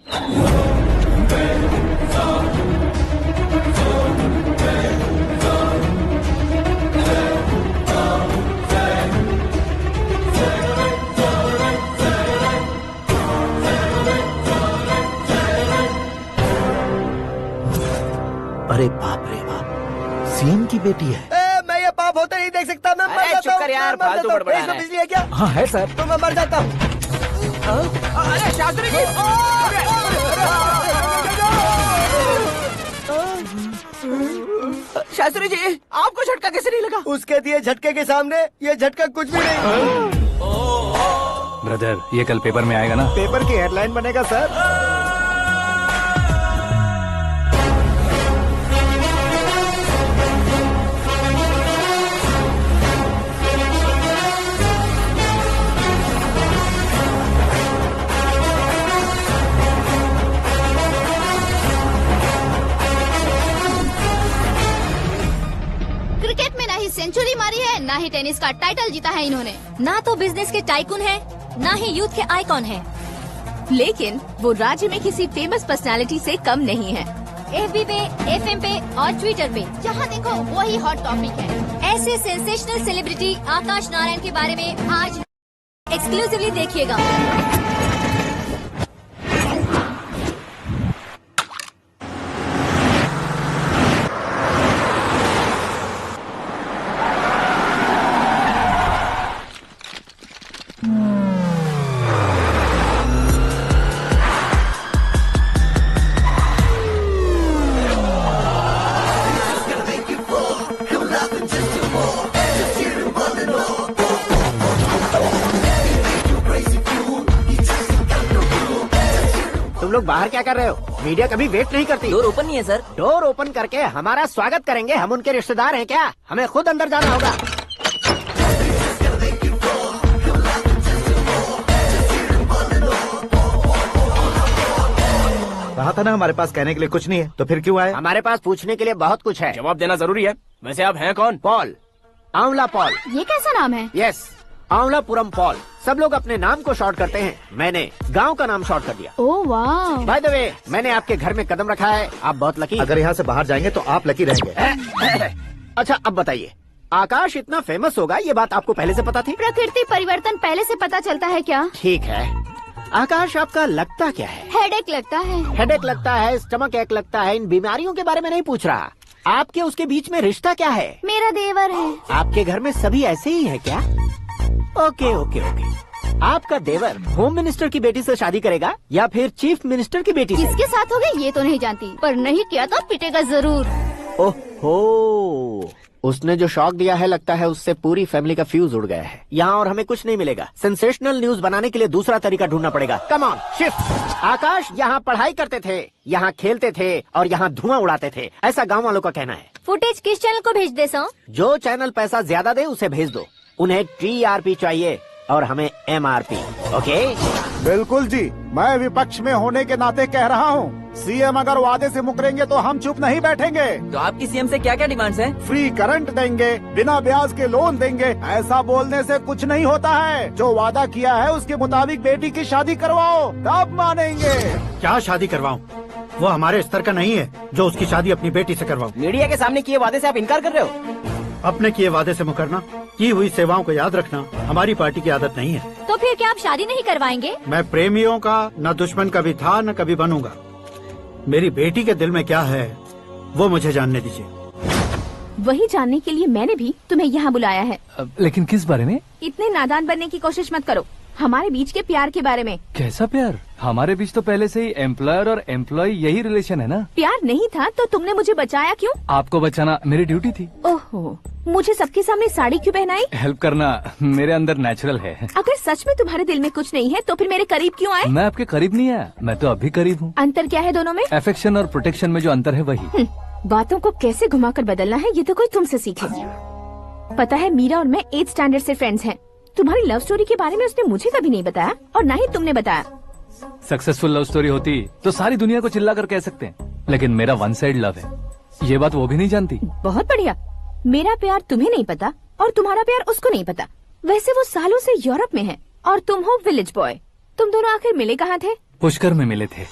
अरे बाप रे बाप, सीएम की बेटी है। मैं ये पाप होते नहीं देख सकता। मैं मर जाता हूँ। यार, फालतू बड़बड़ा रहा है। बिजली है क्या? हाँ है सर। तो मैं मर जाता हूँ। अरे शास्त्री जी, शास्त्री जी, आपको झटका कैसे नहीं लगा? उसके दिए झटके के सामने ये झटका कुछ भी नहीं। ब्रदर, ये कल पेपर में आएगा ना? पेपर की हेडलाइन बनेगा सर। क्रिकेट में ना ही सेंचुरी मारी है, ना ही टेनिस का टाइटल जीता है इन्होंने। ना तो बिजनेस के टाइकून है, ना ही यूथ के आइकॉन है, लेकिन वो राज्य में किसी फेमस पर्सनालिटी से कम नहीं है। FB पे, FM पे और ट्विटर पे जहाँ देखो वही हॉट टॉपिक है। ऐसे सेंसेशनल सेलिब्रिटी आकाश नारायण के बारे में आज एक्सक्लूसिवली देखिएगा। तुम लोग बाहर क्या कर रहे हो? मीडिया कभी वेट नहीं करती। डोर ओपन नहीं है सर। डोर ओपन करके हमारा स्वागत करेंगे? हम उनके रिश्तेदार हैं क्या? हमें खुद अंदर जाना होगा। कहा था ना हमारे पास कहने के लिए कुछ नहीं है, तो फिर क्यों आए? हमारे पास पूछने के लिए बहुत कुछ है। जवाब देना जरूरी है। वैसे आप हैं कौन? पॉल, आंवला पॉल। ये कैसा नाम है? Yes, Aanwalapuram Paul. सब लोग अपने नाम को शॉर्ट करते हैं, मैंने गांव का नाम शॉर्ट कर दिया। ओह वाह। बाय द वे, मैंने आपके घर में कदम रखा है, आप बहुत लकी। अगर यहाँ से बाहर जाएंगे तो आप लकी रहेंगे। अच्छा अब बताइए, आकाश इतना फेमस होगा ये बात आपको पहले से पता थी? प्रकृति परिवर्तन पहले से पता चलता है क्या? ठीक है, आकाश आपका लगता क्या है? हेडेक लगता है। हेडेक लगता है, स्टमक एक लगता है, इन बीमारियों के बारे में नहीं पूछ रहा। आपके उसके बीच में रिश्ता क्या है? मेरा देवर है। आपके घर में सभी ऐसे ही है क्या? Okay okay okay. आपका देवर होम मिनिस्टर की बेटी से शादी करेगा या फिर चीफ मिनिस्टर की बेटी से? किसके साथ होगा ये तो नहीं जानती, पर नहीं किया तो पिटेगा जरूर। ओहो, उसने जो शॉक दिया है लगता है उससे पूरी फैमिली का फ्यूज उड़ गया है। यहाँ और हमें कुछ नहीं मिलेगा। सेंसेशनल न्यूज बनाने के लिए दूसरा तरीका ढूंढना पड़ेगा। Come on shift. आकाश यहाँ पढ़ाई करते थे, यहाँ खेलते थे और यहाँ धुआं उड़ाते थे, ऐसा गाँव वालों का कहना है। फुटेज किस चैनल को भेज दे सो? जो चैनल पैसा ज्यादा दे उसे भेज दो। उन्हें TRP चाहिए और हमें MRP। ओके? बिल्कुल जी, मैं विपक्ष में होने के नाते कह रहा हूँ, सीएम अगर वादे से मुकरेंगे तो हम चुप नहीं बैठेंगे। तो आपकी सीएम से क्या क्या डिमांड्स हैं? फ्री करंट देंगे, बिना ब्याज के लोन देंगे। ऐसा बोलने से कुछ नहीं होता है। जो वादा किया है उसके मुताबिक बेटी की शादी करवाओ, तब मानेंगे। क्या शादी करवाऊं? वो हमारे स्तर का नहीं है जो उसकी शादी अपनी बेटी से करवाऊं। मीडिया के सामने किए वादे से आप इनकार कर रहे हो? अपने किए वादे से मुकरना, की हुई सेवाओं को याद रखना हमारी पार्टी की आदत नहीं है। तो फिर क्या आप शादी नहीं करवाएंगे? मैं प्रेमियों का न दुश्मन कभी था न कभी बनूंगा। मेरी बेटी के दिल में क्या है वो मुझे जानने दीजिए। वही जानने के लिए मैंने भी तुम्हें यहाँ बुलाया है। लेकिन किस बारे में? इतने नादान बनने की कोशिश मत करो। हमारे बीच के प्यार के बारे में। कैसा प्यार? हमारे बीच तो पहले से ही एम्प्लॉयर और एम्प्लॉय यही रिलेशन है ना। प्यार नहीं था तो तुमने मुझे बचाया क्यों? आपको बचाना मेरी ड्यूटी थी। ओहो, मुझे सबके सामने साड़ी क्यों पहनाई? हेल्प करना मेरे अंदर नेचुरल है। अगर सच में तुम्हारे दिल में कुछ नहीं है तो फिर मेरे करीब क्यों आए? मैं आपके करीब नहीं आया, मैं तो अभी करीब हूँ। अंतर क्या है दोनों में? अफेक्शन और प्रोटेक्शन में जो अंतर है वही। बातों को कैसे घुमाकर बदलना है ये तो कोई तुमसे सीखे। पता है, मीरा और मैं 8th स्टैंडर्ड से फ्रेंड्स हैं। तुम्हारी लव स्टोरी के बारे में उसने मुझे कभी नहीं बताया और न ही तुमने बताया। सक्सेसफुल लव स्टोरी होती तो सारी दुनिया को चिल्ला कर कह सकते हैं, लेकिन मेरा वन साइड लव है, ये बात वो भी नहीं जानती। बहुत बढ़िया। मेरा प्यार तुम्हें नहीं पता और तुम्हारा प्यार उसको नहीं पता। वैसे वो सालों से यूरोप में है और तुम हो विलेज बॉय। तुम दोनों आखिर मिले कहाँ थे? पुष्कर में मिले थे।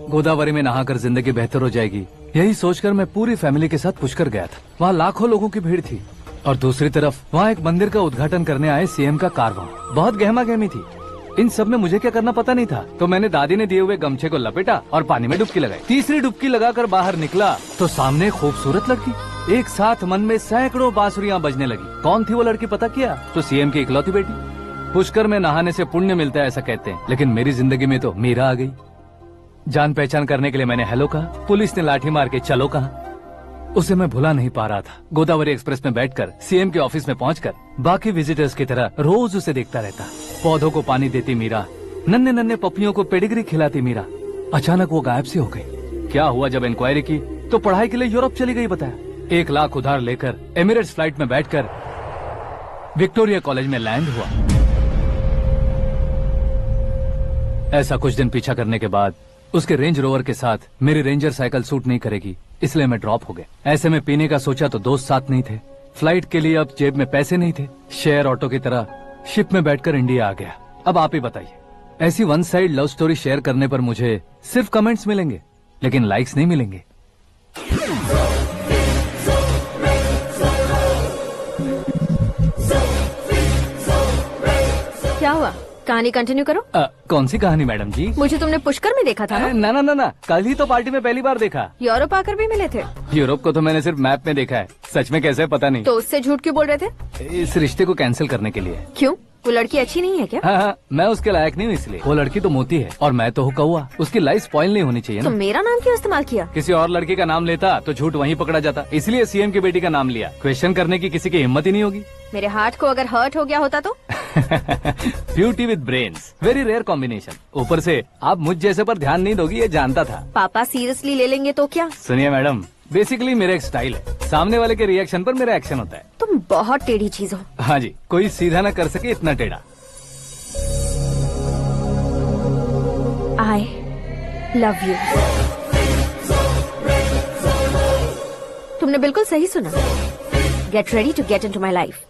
गोदावरी में नहाकर जिंदगी बेहतर हो जाएगी, यही सोचकर मैं पूरी फैमिली के साथ पुष्कर गया था। वहाँ लाखों लोगों की भीड़ थी और दूसरी तरफ वहाँ एक मंदिर का उद्घाटन करने आए सीएम का कारवां। बहुत गहमा गहमी थी। इन सब में मुझे क्या करना पता नहीं था, तो मैंने दादी ने दिए हुए गमछे को लपेटा और पानी में डुबकी लगाई। तीसरी डुबकी लगाकर बाहर निकला तो सामने एक खूबसूरत लड़की। एक साथ मन में सैकड़ों बांसुरियां बजने लगी। कौन थी वो लड़की पता किया? तो सीएम की इकलौती बेटी। पुष्कर में नहाने से पुण्य मिलता है ऐसा कहते हैं, लेकिन मेरी जिंदगी में तो मीरा आ गई। जान पहचान करने के लिए मैंने हेलो कहा, पुलिस ने लाठी मार के चलो कहा। उसे मैं भुला नहीं पा रहा था। गोदावरी एक्सप्रेस में बैठकर सीएम के ऑफिस में पहुंचकर बाकी विजिटर्स की तरह रोज उसे देखता रहता। पौधों को पानी देती मीरा, नन्हे नन्हे पपियों को पेडिग्री खिलाती मीरा। अचानक वो गायब सी हो गई। क्या हुआ? जब इंक्वायरी की तो पढ़ाई के लिए यूरोप चली गई बताया। 1 लाख उधार लेकर एमिरेट्स फ्लाइट में बैठकर विक्टोरिया कॉलेज में लैंड हुआ। ऐसा कुछ दिन पीछा करने के बाद उसके रेंज रोवर के साथ मेरी रेंजर साइकिल सूट नहीं करेगी, इसलिए मैं ड्रॉप हो गया। ऐसे में पीने का सोचा तो दोस्त साथ नहीं थे। फ्लाइट के लिए अब जेब में पैसे नहीं थे। शेयर ऑटो की तरह शिप में बैठकर इंडिया आ गया। अब आप ही बताइए, ऐसी one side love story share करने पर मुझे सिर्फ कमेंट्स मिलेंगे, लेकिन लाइक्स नहीं मिलेंगे। क्या हुआ? कहानी कंटिन्यू करो। कौन सी कहानी मैडम जी? मुझे तुमने पुष्कर में देखा था ना? ना, कल ही तो पार्टी में पहली बार देखा। यूरोप आकर भी मिले थे? यूरोप को तो मैंने सिर्फ मैप में देखा है, सच में कैसे पता नहीं। तो उससे झूठ क्यों बोल रहे थे? इस रिश्ते को कैंसिल करने के लिए। क्यों? वो लड़की अच्छी नहीं है क्या? हाँ, मैं उसके लायक नहीं हूँ इसलिए। वो लड़की तो मोती है और मैं तो हूँ कौवा। उसकी लाइफ स्पॉइल नहीं होनी चाहिए तो ना। मेरा नाम क्यों इस्तेमाल किया? किसी और लड़की का नाम लेता तो झूठ वहीं पकड़ा जाता, इसलिए सीएम की बेटी का नाम लिया। क्वेश्चन करने की किसी की हिम्मत ही नहीं होगी। मेरे हार्ट को अगर हर्ट हो गया होता तो? Beauty with brains, very rare combination. ऊपर से आप मुझ जैसे पर ध्यान नहीं दोगी, ये जानता था। पापा सीरियसली ले लेंगे तो क्या? सुनिए मैडम, बेसिकली मेरा एक स्टाइल है, सामने वाले के रिएक्शन पर मेरा एक्शन होता है। तुम बहुत टेढ़ी चीज हो। हाँ जी, कोई सीधा न कर सके इतना टेढ़ा। I love you। तुमने बिल्कुल सही सुना। Get ready to get into my life।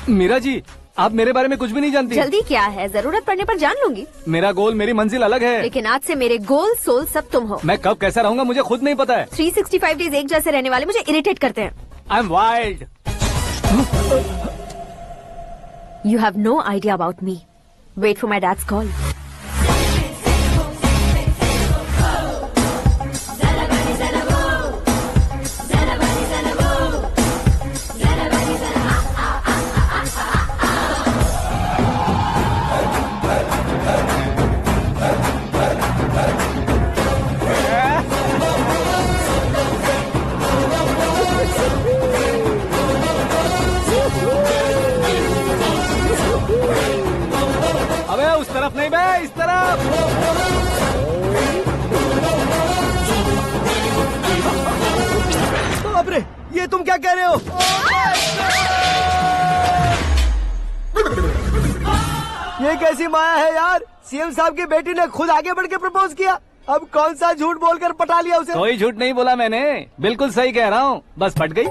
Meera ji, आप मेरे बारे में कुछ भी नहीं जानती। जल्दी क्या है, जरूरत पड़ने पर जान लूंगी। मेरा गोल, मेरी मंजिल अलग है। लेकिन आज से मेरे गोल सोल सब तुम हो। मैं कब कैसा रहूंगा मुझे खुद नहीं पता है। 365 डेज एक जैसे रहने वाले मुझे इरिटेट करते हैं। I am wild. You have no idea about me। Wait for my dad's call। उस तरफ नहीं बे, इस तरफ। बाप रे, ये तुम क्या कह रहे हो? ये कैसी माया है यार? सीएम साहब की बेटी ने खुद आगे बढ़ के प्रपोज किया। अब कौन सा झूठ बोलकर पटा लिया उसे? कोई झूठ नहीं बोला मैंने, बिल्कुल सही कह रहा हूँ, बस फट गई।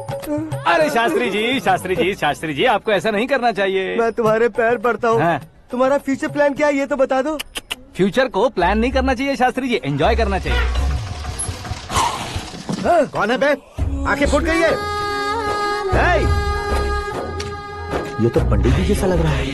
अरे शास्त्री जी, आपको ऐसा नहीं करना चाहिए। मैं तुम्हारे पैर पड़ता हूँ। हाँ। तुम्हारा फ्यूचर प्लान क्या है ये तो बता दो। फ्यूचर को प्लान नहीं करना चाहिए शास्त्री जी, एंजॉय करना चाहिए। कौन है बे? आंखें फूट गई है। ये तो पंडित जी जैसा लग रहा है।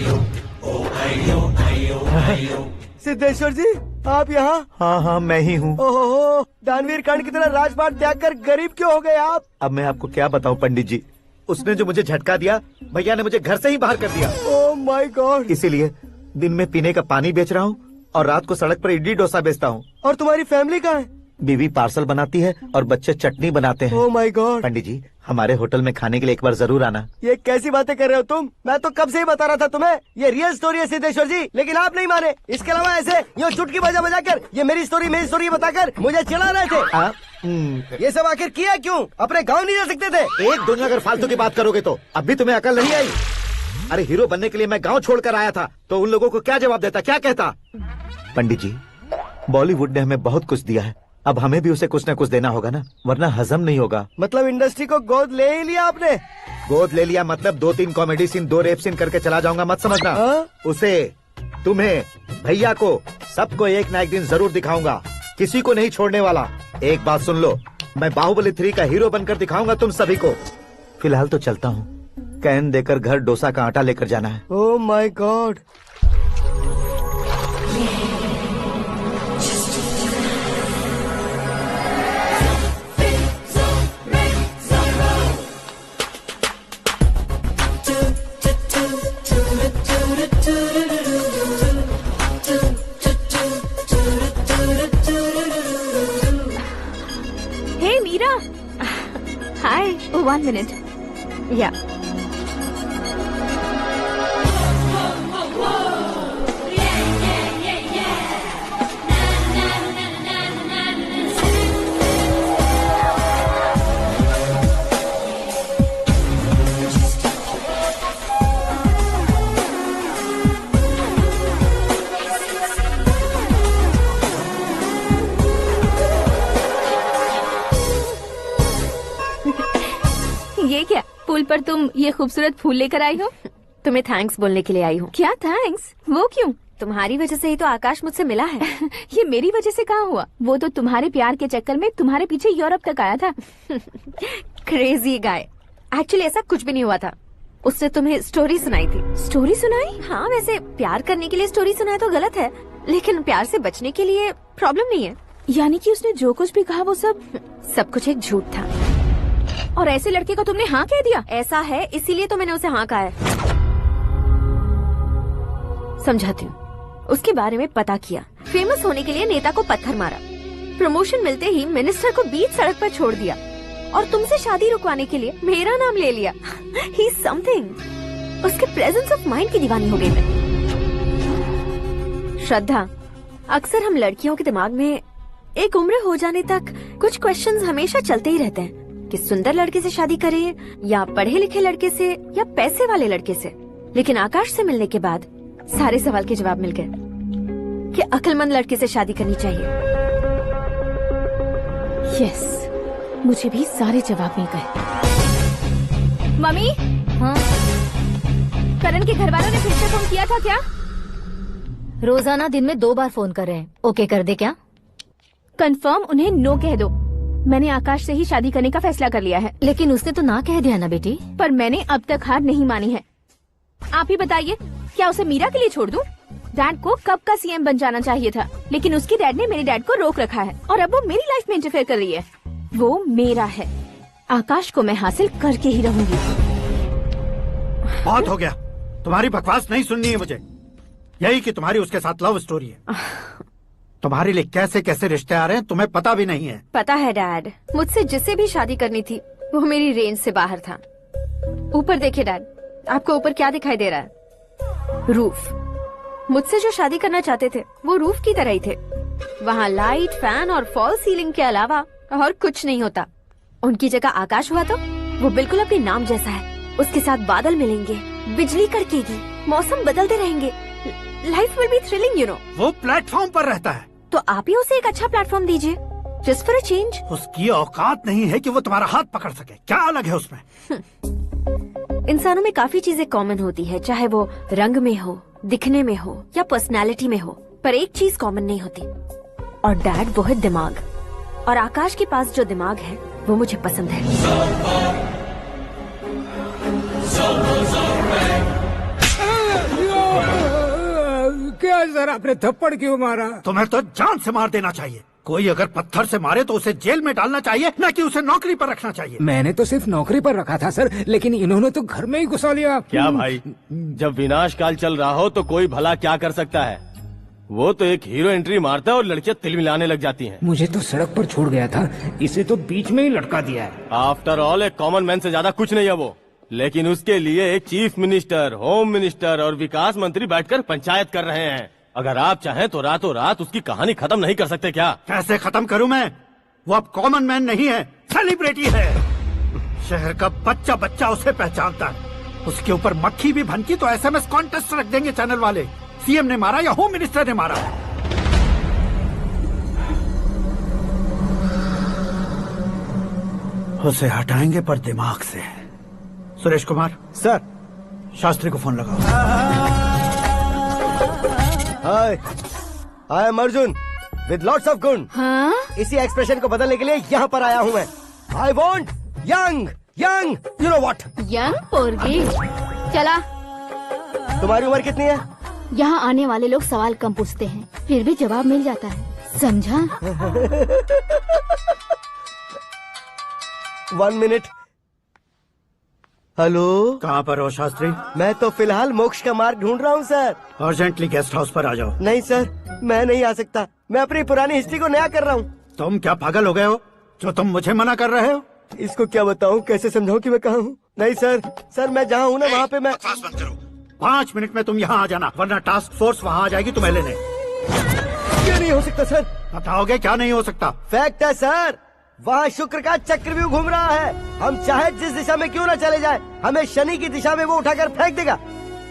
सिद्धेश्वर जी, आप यहाँ? हाँ, मैं ही हूँ। ओहो, दानवीर कर्ण की तरह राजपाट त्याग कर गरीब क्यों हो गए आप? अब मैं आपको क्या बताऊँ पंडित जी, उसने जो मुझे झटका दिया, भैया ने मुझे घर से ही बाहर कर दिया। Oh my God. इसीलिए दिन में पीने का पानी बेच रहा हूँ और रात को सड़क पर इडली डोसा बेचता हूँ। और तुम्हारी फैमिली कहाँ है? बीवी पार्सल बनाती है और बच्चे चटनी बनाते हैं। Oh my God. पंडित जी, हमारे होटल में खाने के लिए एक बार जरूर आना। ये कैसी बातें कर रहे हो तुम? मैं तो कब से ही बता रहा था तुम्हें, ये रियल स्टोरी है सिद्धेश्वर जी, लेकिन आप नहीं माने। इसके अलावा ऐसे यूँ चुटकी बजा कर ये मेरी स्टोरी बताकर मुझे चिढ़ा रहे थे। ये सब आखिर किया क्यों? अपने गाँव नहीं जा सकते थे? एक दुनिया अगर फालतू की बात करोगे तो अब भी तुम्हें अकल नहीं आई। अरे हीरो बनने के लिए मैं गाँव छोड़कर आया था, तो उन लोगों को क्या जवाब देता, क्या कहता? पंडित जी, बॉलीवुड ने हमें बहुत कुछ दिया है, अब हमें भी उसे कुछ न कुछ देना होगा ना, वरना हजम नहीं होगा। मतलब इंडस्ट्री को गोद ले ही लिया आपने? गोद ले लिया मतलब 2-3 कॉमेडी सीन 2 रेप सीन करके चला जाऊंगा मत समझना। उसे, तुम्हें, भैया को, सबको एक ना एक दिन जरूर दिखाऊंगा, किसी को नहीं छोड़ने वाला। एक बात सुन लो, मैं बाहुबली 3 का हीरो बनकर दिखाऊंगा तुम सभी को। फिलहाल तो चलता हूँ, कैन देकर घर डोसा का आटा लेकर जाना है। Oh my God. Hey Meera. Hi. Oh, 1 minute. Yeah. ये क्या, पुल पर तुम ये खूबसूरत फूल लेकर आई हो? तुम्हें थैंक्स बोलने के लिए आई हूँ। क्या थैंक्स? वो क्यों? तुम्हारी वजह से ही तो आकाश मुझसे मिला है। ये मेरी वजह से कहाँ हुआ? वो तो तुम्हारे प्यार के चक्कर में तुम्हारे पीछे यूरोप तक आया था। Crazy guy. एक्चुअली ऐसा कुछ भी नहीं हुआ था। उसने तुम्हें स्टोरी सुनाई थी। स्टोरी सुनाई? हाँ, वैसे प्यार करने के लिए स्टोरी सुनाए तो गलत है, लेकिन प्यार से बचने के लिए प्रॉब्लम नहीं है। यानी कि उसने जो कुछ भी कहा वो सब कुछ एक झूठ था। और ऐसे लड़के को तुमने हाँ कह दिया? ऐसा है, इसीलिए तो मैंने उसे हाँ कहा है। समझाती हूँ। उसके बारे में पता किया, फेमस होने के लिए नेता को पत्थर मारा, प्रमोशन मिलते ही मिनिस्टर को बीच सड़क पर छोड़ दिया, और तुमसे शादी रुकवाने के लिए मेरा नाम ले लिया। ही समथिंग। उसके प्रेजेंस ऑफ माइंड की दीवानी हो गई मैं। श्रद्धा, अक्सर हम लड़कियों के दिमाग में एक उम्र हो जाने तक कुछ क्वेश्चंस हमेशा चलते ही रहते हैं कि सुंदर लड़के से शादी करें या पढ़े लिखे लड़के से या पैसे वाले लड़के से। लेकिन आकाश से मिलने के बाद सारे सवाल के जवाब मिल गए कि अक्लमंद लड़के से शादी करनी चाहिए। यस, मुझे भी सारे जवाब मिल गए। मम्मी? हाँ? करण के घर वालों ने फिर से फोन किया था क्या? रोजाना दिन में 2 बार फोन कर रहे हैं। ओके कर दे क्या? कंफर्म उन्हें नो कह दो। मैंने आकाश से ही शादी करने का फैसला कर लिया है। लेकिन उसने तो ना कह दिया ना बेटी। पर मैंने अब तक हार नहीं मानी है। आप ही बताइए, क्या उसे मीरा के लिए छोड़ दूं? डैड को कब का सीएम बन जाना चाहिए था, लेकिन उसके डैड ने मेरे डैड को रोक रखा है और अब वो मेरी लाइफ में इंटरफेयर कर रही है। वो मेरा है, आकाश को मैं हासिल करके ही रहूंगी। बहुत हो गया, तुम्हारी बकवास नहीं सुननी है मुझे। यही कि तुम्हारी उसके साथ लव स्टोरी है। तुम्हारे लिए कैसे कैसे रिश्ते आ रहे हैं तुम्हें पता भी नहीं है। पता है डैड, मुझसे जिसे भी शादी करनी थी वो मेरी रेंज से बाहर था। ऊपर देखिए डैड, आपको ऊपर क्या दिखाई दे रहा है? रूफ। मुझसे जो शादी करना चाहते थे वो रूफ की तरह ही थे। वहाँ लाइट, फैन और फॉल सीलिंग के अलावा और कुछ नहीं होता। उनकी जगह आकाश हुआ तो वो बिल्कुल अपने नाम जैसा है। उसके साथ बादल मिलेंगे, बिजली कड़केगी, मौसम बदलते रहेंगे, life will be thrilling you know. वो प्लेटफॉर्म पर रहता है तो आप ही उसे एक अच्छा प्लेटफॉर्म दीजिए, जस्ट फॉर अ चेंज। उसकी औकात नहीं है कि वो तुम्हारा हाथ पकड़ सके। क्या अलग है उसमें? इंसानों में काफी चीजें कॉमन होती है, चाहे वो रंग में हो, दिखने में हो या पर्सनालिटी में हो, पर एक चीज कॉमन नहीं होती, और डैड वो है दिमाग। और आकाश के पास जो दिमाग है वो मुझे पसंद है। क्या सर, आपने थप्पड़ क्यों मारा? तुम्हें तो जान से मार देना चाहिए। कोई अगर पत्थर से मारे तो उसे जेल में डालना चाहिए, न कि उसे नौकरी पर रखना चाहिए। मैंने तो सिर्फ नौकरी पर रखा था सर, लेकिन इन्होंने तो घर में ही घुसा लिया। क्या भाई, जब विनाश काल चल रहा हो तो कोई भला क्या कर सकता है? वो तो एक हीरो एंट्री मारता है और लड़कियां तिल मिलाने लग जाती हैं। मुझे तो सड़क पर छोड़ गया था, इसे तो बीच में ही लटका दिया है। आफ्टर ऑल एक कॉमन मैन से ज्यादा कुछ नहीं है वो, लेकिन उसके लिए एक चीफ मिनिस्टर, होम मिनिस्टर और विकास मंत्री बैठकर पंचायत कर रहे हैं। अगर आप चाहें तो रातों रात उसकी कहानी खत्म नहीं कर सकते क्या? कैसे खत्म करूं मैं? वो अब कॉमन मैन नहीं है, सेलिब्रिटी है। शहर का बच्चा बच्चा उसे पहचानता है। उसके ऊपर मक्खी भी भनकी तो SMS कॉन्टेस्ट रख देंगे चैनल वाले। सीएम ने मारा या होम मिनिस्टर ने मारा? उसे हटाएंगे पर दिमाग से, सुरेश कुमार सर, शास्त्री को फोन लगाओ। Hi, I am Arjun with lots of गुण। हाँ? इसी एक्सप्रेशन को बदलने के लिए यहाँ पर आया हूँ मैं। I want young young, you know what? Young पोरगी। चला। तुम्हारी उम्र कितनी है? यहाँ आने वाले लोग सवाल कम पूछते हैं, फिर भी जवाब मिल जाता है, समझा? 1 मिनट। हेलो, कहाँ पर हो शास्त्री? मैं तो फिलहाल मोक्ष का मार्ग ढूंढ रहा हूँ सर। अर्जेंटली गेस्ट हाउस पर आ जाओ। नहीं सर, मैं नहीं आ सकता। मैं अपनी पुरानी हिस्ट्री को नया कर रहा हूँ। तुम क्या पागल हो गए हो जो तुम मुझे मना कर रहे हो? इसको क्या बताऊँ, कैसे समझाऊँ कि मैं कहाँ हूँ? नहीं सर, सर मैं जहाँ हूँ ना वहाँ पे मैं। 5 मिनट में तुम यहाँ आ जाना, वरना टास्क फोर्स वहाँ आ जाएगी तुम्हें लेने। क्यों नहीं हो सकता सर? बताओगे क्या नहीं हो सकता? फैक्ट है सर, वहाँ शुक्र का चक्रव्यूह घूम रहा है। हम चाहे जिस दिशा में क्यों न चले जाए, हमें शनि की दिशा में वो उठाकर फेंक देगा।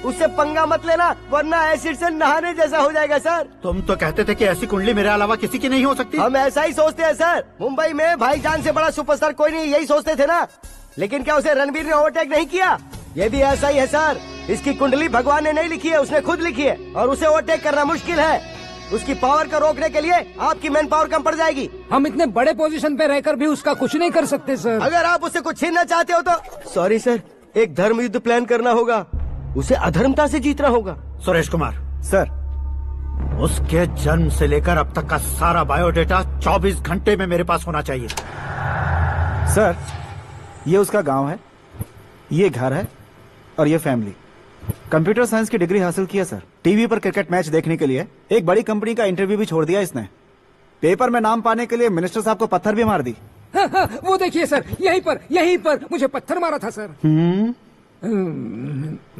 उससे पंगा मत लेना, वरना एसिड से नहाने जैसा हो जाएगा सर। तुम तो कहते थे कि ऐसी कुंडली मेरे अलावा किसी की नहीं हो सकती। हम ऐसा ही सोचते हैं सर। मुंबई में भाईजान से बड़ा सुपरस्टार कोई नहीं, यही सोचते थे ना। लेकिन क्या उसे रणबीर ने ओवरटेक नहीं किया? ये भी ऐसा ही है सर। इसकी कुंडली भगवान ने नहीं लिखी है, उसने खुद लिखी है, और उसे ओवरटेक करना मुश्किल है। उसकी पावर को रोकने के लिए आपकी मैन पावर कम पड़ जाएगी। हम इतने बड़े पोजीशन पे रहकर भी उसका कुछ नहीं कर सकते सर। अगर आप उससे कुछ छीनना चाहते हो तो सॉरी सर, एक धर्म युद्ध प्लान करना होगा। उसे अधर्मता से जीतना होगा। सुरेश कुमार सर, उसके जन्म से लेकर अब तक का सारा बायोडेटा 24 घंटे में मेरे पास होना चाहिए। सर, ये उसका गांव है, ये घर है और ये फैमिली। कंप्यूटर साइंस की डिग्री हासिल किया सर। टीवी पर क्रिकेट मैच देखने के लिए एक बड़ी कंपनी का इंटरव्यू भी छोड़ दिया इसने। पेपर में नाम पाने के लिए मिनिस्टर साहब को पत्थर भी मार दी। हाँ, हाँ, वो देखिए सर, यहीं पर मुझे पत्थर मारा था सर।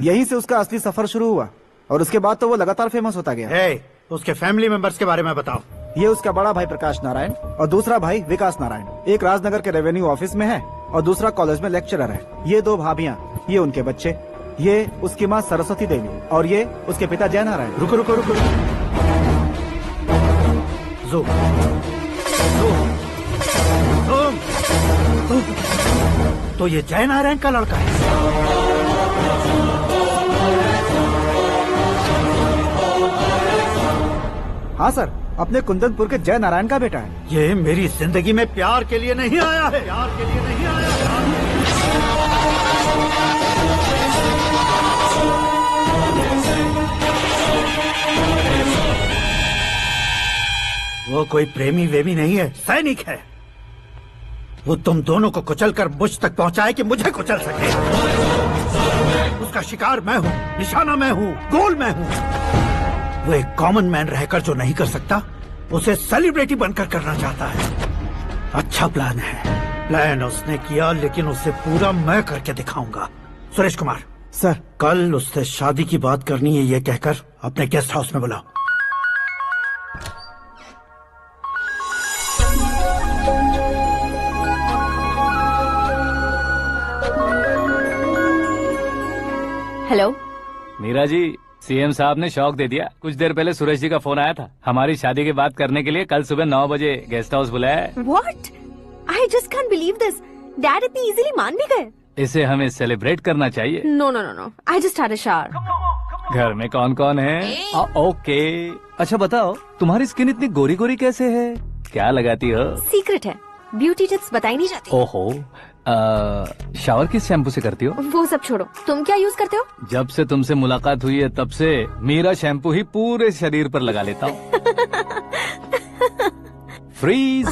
यहीं से उसका असली सफर शुरू हुआ और उसके बाद तो वो लगातार फेमस होता गया। उसके फैमिली मेंबर्स के बारे में बताओ। ये उसका बड़ा भाई प्रकाश नारायण और दूसरा भाई विकास नारायण। एक राजनगर के रेवेन्यू ऑफिस में है और दूसरा कॉलेज में लेक्चरर है। ये 2 भाभियाँ, ये उनके बच्चे, ये उसकी माँ सरस्वती देवी और ये उसके पिता जय नारायण। रुको रुको रुको, जो तो ये जय नारायण का लड़का है। हाँ सर, अपने कुंदनपुर के जय नारायण का बेटा है। ये मेरी जिंदगी में प्यार के लिए नहीं आया है, प्यार के लिए नहीं आया है। वो कोई प्रेमी वेमी नहीं है, सैनिक है। वो तुम दोनों को कुचलकर मुझ तक पहुंचाए कि मुझे कुचल सके। उसका शिकार मैं हूँ, निशाना मैं हूँ, गोल मैं हूँ। वो एक कॉमन मैन रहकर जो नहीं कर सकता, उसे सेलिब्रिटी बनकर करना चाहता है। अच्छा प्लान है। प्लान उसने किया, लेकिन उसे पूरा मैं करके दिखाऊंगा। सुरेश कुमार सर, कल उससे शादी की बात करनी है, ये कहकर अपने गेस्ट हाउस में बुलाओ। हेलो मीरा जी, सीएम साहब ने शौक दे दिया। कुछ देर पहले सुरेश जी का फोन आया था, हमारी शादी की बात करने के लिए कल सुबह 9 बजे गेस्ट हाउस बुलाया है। What? I just can't believe this. Dad इतनी इजीली मान भी गए। इसे हमें सेलिब्रेट करना चाहिए। No. I just had a shower. घर में कौन कौन है? ओके। अच्छा बताओ, तुम्हारी स्किन इतनी गोरी गोरी कैसे है? क्या लगाती हो? सीक्रेट है, ब्यूटी टिप्स बताई नहीं जाती। ओहो, शावर किस शैम्पू से करती हो? वो सब छोड़ो, तुम क्या यूज करते हो? जब से तुमसे मुलाकात हुई है तब से मीरा शैम्पू ही पूरे शरीर पर लगा लेता हूँ। फ्रीज।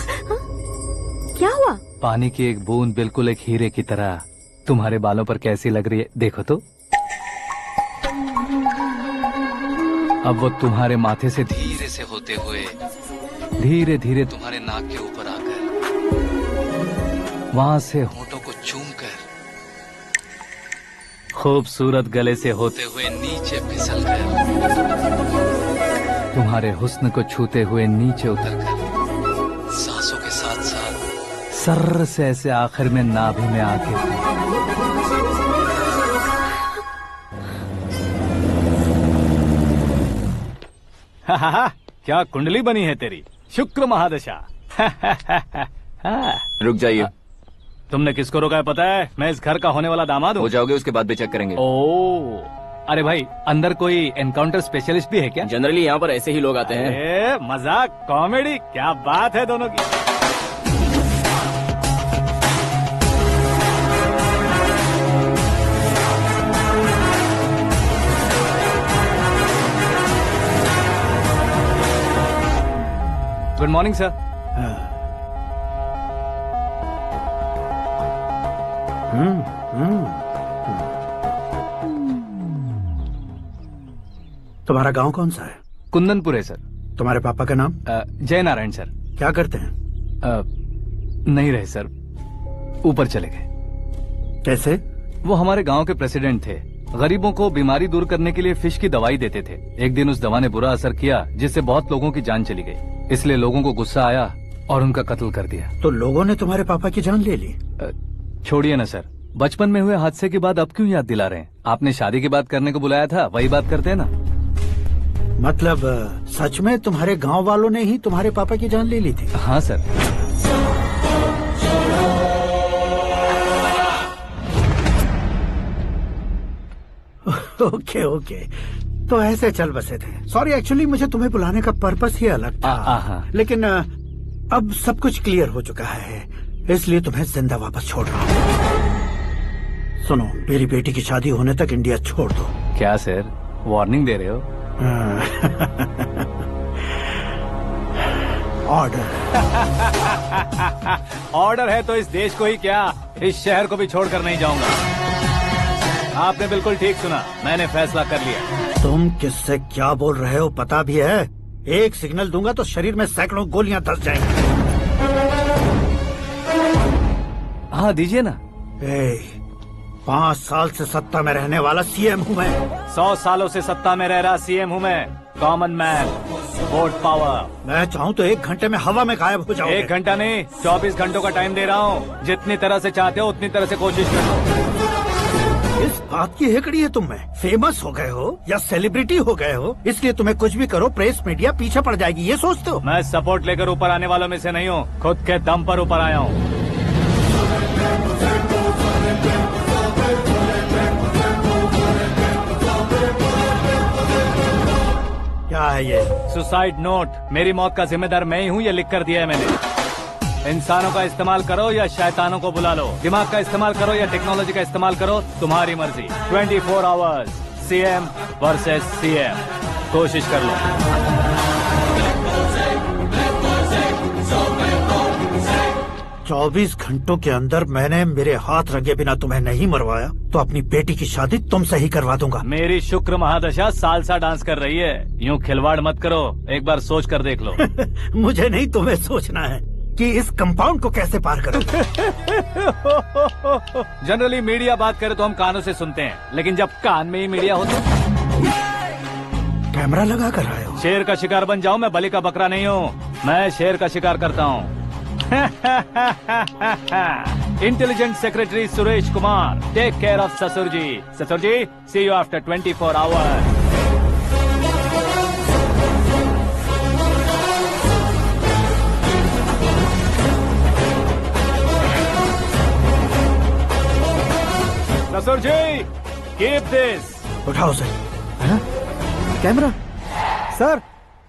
क्या हुआ? पानी की एक बूंद बिल्कुल एक हीरे की तरह तुम्हारे बालों पर कैसी लग रही है, देखो तो। अब वो तुम्हारे माथे से धीरे से होते हुए धीरे धीरे तुम्हारे नाक के ऊपर आकर वहां से होठों को चूमकर खूबसूरत गले से होते हुए नीचे फिसलकर तुम्हारे हुस्न को छूते हुए नीचे उतरकर सांसों के साथ साथ सर्र से ऐसे आखिर में नाभि में आके क्या कुंडली बनी है तेरी, शुक्र महादशा। रुक जाइए, तुमने किसको रोका है पता है? मैं इस घर का होने वाला दामाद हूँ। हो जाओगे उसके बाद भी चेक करेंगे। ओ, अरे भाई अंदर कोई एनकाउंटर स्पेशलिस्ट भी है क्या? जनरली यहाँ पर ऐसे ही लोग आते हैं। मजाक, कॉमेडी, क्या बात है दोनों की। Good morning sir. तुम्हारा गांव कौन सा है? कुंदनपुर है सर। तुम्हारे पापा का नाम? जय नारायण सर। क्या करते हैं? नहीं रहे सर, ऊपर चले गए। कैसे? वो हमारे गांव के प्रेसिडेंट थे। गरीबों को बीमारी दूर करने के लिए फिश की दवाई देते थे। एक दिन उस दवा ने बुरा असर किया जिससे बहुत लोगों की जान चली गई। इसलिए लोगों को गुस्सा आया और उनका कत्ल कर दिया। तो लोगों ने तुम्हारे पापा की जान ले ली? छोड़िए ना सर, बचपन में हुए हादसे के बाद अब क्यों याद दिला रहे हैं? आपने शादी की बात करने को बुलाया था, वही बात करते हैं ना। मतलब सच में तुम्हारे गांव वालों ने ही तुम्हारे पापा की जान ले ली थी? हाँ सर। ओके ओके, तो ऐसे चल बसे थे। सॉरी, एक्चुअली मुझे तुम्हें बुलाने का पर्पस ही अलग था। लेकिन अब सब कुछ क्लियर हो चुका है, इसलिए तुम्हें जिंदा वापस छोड़ रहा हूँ। सुनो, मेरी बेटी की शादी होने तक इंडिया छोड़ दो। क्या सर, वार्निंग दे रहे हो? ऑर्डर। ऑर्डर है तो इस देश को ही क्या, इस शहर को भी छोड़कर नहीं जाऊंगा। आपने बिल्कुल ठीक सुना, मैंने फैसला कर लिया। तुम किससे क्या बोल रहे हो पता भी है? एक सिग्नल दूंगा तो शरीर में सैकड़ों गोलियां धस जाएंगी। हाँ दीजिए ना। 5 साल से सत्ता में रहने वाला सीएम हूँ मैं। 100 सालों से सत्ता में रह रहा सीएम हूँ मैं। Common man, vote power. मैं चाहूँ तो 1 घंटे में हवा में गायब हो जाऊँ। 1 घंटा नहीं, 24 घंटों का टाइम दे रहा हूँ। जितनी तरह से चाहते हो उतनी तरह से कोशिश करो। इस बात की हेकड़ी है तुम में। फेमस हो गए हो या सेलिब्रिटी हो गए हो, इसलिए तुम्हें कुछ भी करो प्रेस मीडिया पीछे पड़ जाएगी, ये सोचते हो? मैं सपोर्ट लेकर ऊपर आने वालों में से नहीं हूँ, खुद के दम पर ऊपर आया हूँ। क्या है ये? Suicide note. मेरी मौत का जिम्मेदार मैं ही हूँ, ये लिख कर दिया है मैंने। इंसानों का इस्तेमाल करो या शैतानों को बुला लो, दिमाग का इस्तेमाल करो या टेक्नोलॉजी का इस्तेमाल करो, तुम्हारी मर्जी। 24 आवर्स, सीएम वर्सेस सीएम, कोशिश कर लो। चौबीस घंटों के अंदर मैंने मेरे हाथ रंगे बिना तुम्हें नहीं मरवाया तो अपनी बेटी की शादी तुमसे ही करवा दूंगा। मेरी शुक्र महादशा सालसा डांस कर रही है, यूँ खिलवाड़ मत करो, एक बार सोच कर देख लो। मुझे नहीं, तुम्हें सोचना है कि इस कंपाउंड को कैसे पार करूं। जनरली मीडिया बात करे तो हम कानों से सुनते हैं, लेकिन जब कान में ही मीडिया हो तो कैमरा लगा कर आए हो। शेर का शिकार बन जाऊं, मैं बलि का बकरा नहीं हूँ, मैं शेर का शिकार करता हूँ। Intelligent secretary Suresh Kumar, take care of ससुर जी। ससुर जी, सी यू आफ्टर 24 आवर्स। ससुर जी, कीप दिस। उठाओ सर। कैमरा? सर,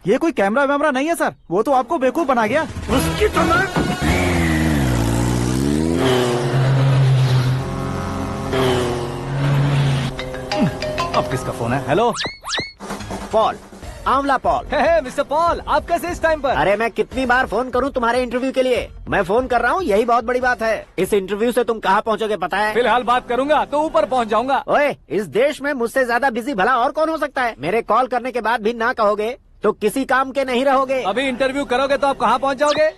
ये कोई कैमरा वैमरा नहीं है सर, वो तो आपको बेवकूफ बना गया। उसकी तो अब किसका फोन है? हेलो पॉल, आंवला पॉल। मिस्टर पॉल, आप कैसे इस टाइम पर? अरे मैं कितनी बार फोन करूं तुम्हारे इंटरव्यू के लिए? मैं फोन कर रहा हूं, यही बहुत बड़ी बात है। इस इंटरव्यू से तुम कहां पहुंचोगे पता है? फिलहाल बात करूंगा तो ऊपर पहुंच जाऊंगा। ओए, इस देश में मुझसे ज्यादा बिजी भला और कौन हो सकता है? मेरे कॉल करने के बाद भी ना कहोगे तो किसी काम के नहीं रहोगे। अभी इंटरव्यू करोगे तो आप कहाँ पहुँच जाओगे?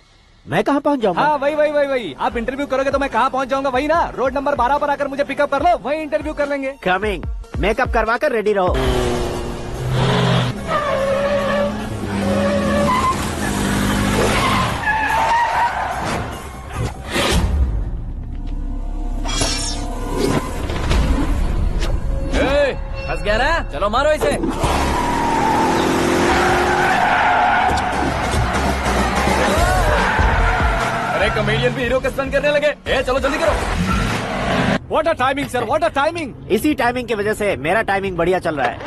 मैं कहाँ पहुँच जाऊंगा? हाँ वही। आप इंटरव्यू करोगे तो मैं कहाँ पहुँच जाऊंगा? वही ना, रोड नंबर 12 पर आकर मुझे पिकअप कर लो, वही इंटरव्यू कर लेंगे। कमिंग। मेकअप करवा कर रेडी रहो। फंस गया ना, चलो मारो इसे। अरे कॉमेडियन भी हीरो के स्टंट करने लगे। चलो जल्दी करो। What a timing sir, what a timing. इसी टाइमिंग की वजह से मेरा टाइमिंग बढ़िया चल रहा है।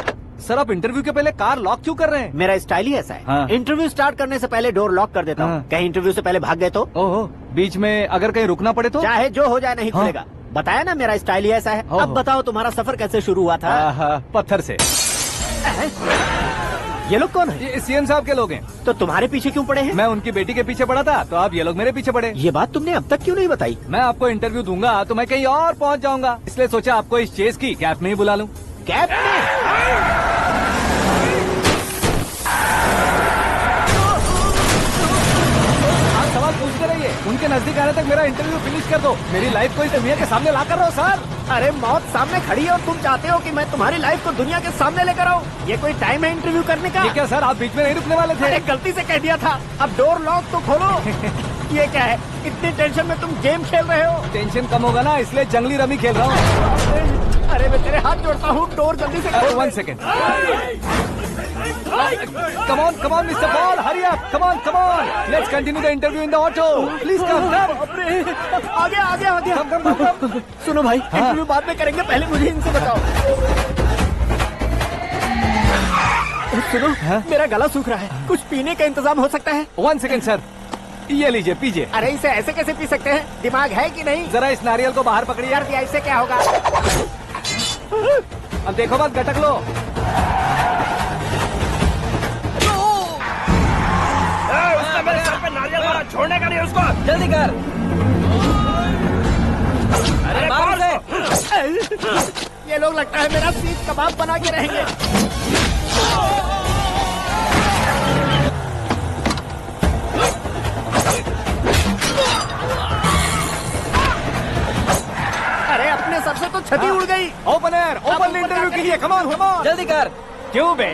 सर आप इंटरव्यू के पहले कार लॉक क्यों कर रहे हैं? मेरा स्टाइल ही ऐसा है। हाँ। इंटरव्यू स्टार्ट करने से पहले डोर लॉक कर देता हूँ। कहीं इंटरव्यू से पहले भाग गए तो? ओहो, बीच में अगर कहीं रुकना पड़े तो? चाहे जो हो जाए नहीं खुलेगा। बताया ना मेरा स्टाइल ही ऐसा है। अब बताओ तुम्हारा सफर कैसे शुरू हुआ था? पत्थर से। ये लोग कौन है? ये सीएम साहब के लोग हैं। तो तुम्हारे पीछे क्यों पड़े हैं? मैं उनकी बेटी के पीछे पड़ा था, तो आप ये लोग मेरे पीछे पड़े। ये बात तुमने अब तक क्यों नहीं बताई? मैं आपको इंटरव्यू दूंगा तो मैं कहीं और पहुंच जाऊंगा, इसलिए सोचा आपको इस चेस की कैप में ही बुला लूं। कैप में? आप सवाल पूछते रहिए, उनके नजदीक आने तक मेरा इंटरव्यू फिनिश कर दो। मेरी लाइफ को इस दुनिया के सामने ला कर रहो सर। अरे मौत सामने खड़ी है और तुम चाहते हो कि मैं तुम्हारी लाइफ को दुनिया के सामने लेकर आऊं? ये कोई टाइम है इंटरव्यू करने का? ये क्या सर, आप बीच में नहीं रुकने वाले थे? अरे गलती से कह दिया था। अब डोर लॉक तो खोलो। ये क्या है? इतनी टेंशन में तुम गेम खेल रहे हो? टेंशन कम होगा ना, इसलिए जंगली रमी खेल रहा हूँ। अरे मैं तेरे हाथ जोड़ता हूँ, डोर जल्दी से खोल। 1 second. Come on, Mr. Paul, hurry up. Come on. Let's continue the interview in the auto. Please come. आगे। Come. सुनो भाई, इंटरव्यू बाद में करेंगे, पहले मुझे इनसे बताओ। सुनो, मेरा गला सूख रहा है, कुछ पीने का इंतजाम हो सकता है? 1 सेकेंड सर, ये लीजिए पीजिए। अरे इसे ऐसे कैसे पी सकते हैं? दिमाग है कि नहीं? जरा इस नारियल को बाहर पकड़िए। यार दिया, इससे क्या होगा? अब देखो मत, गटक लो। उसने मेरे सर पे नारियल मारा, छोड़ने का नहीं उसको। जल्दी कर। अरे मार दे। ये लोग लगता है मेरा सीख कबाब बना के रहेंगे। अरे अपने सर से तो छती उड़ गई। ओपन इंटरव्यू के लिए। कम ऑन जल्दी कर। क्यों बे?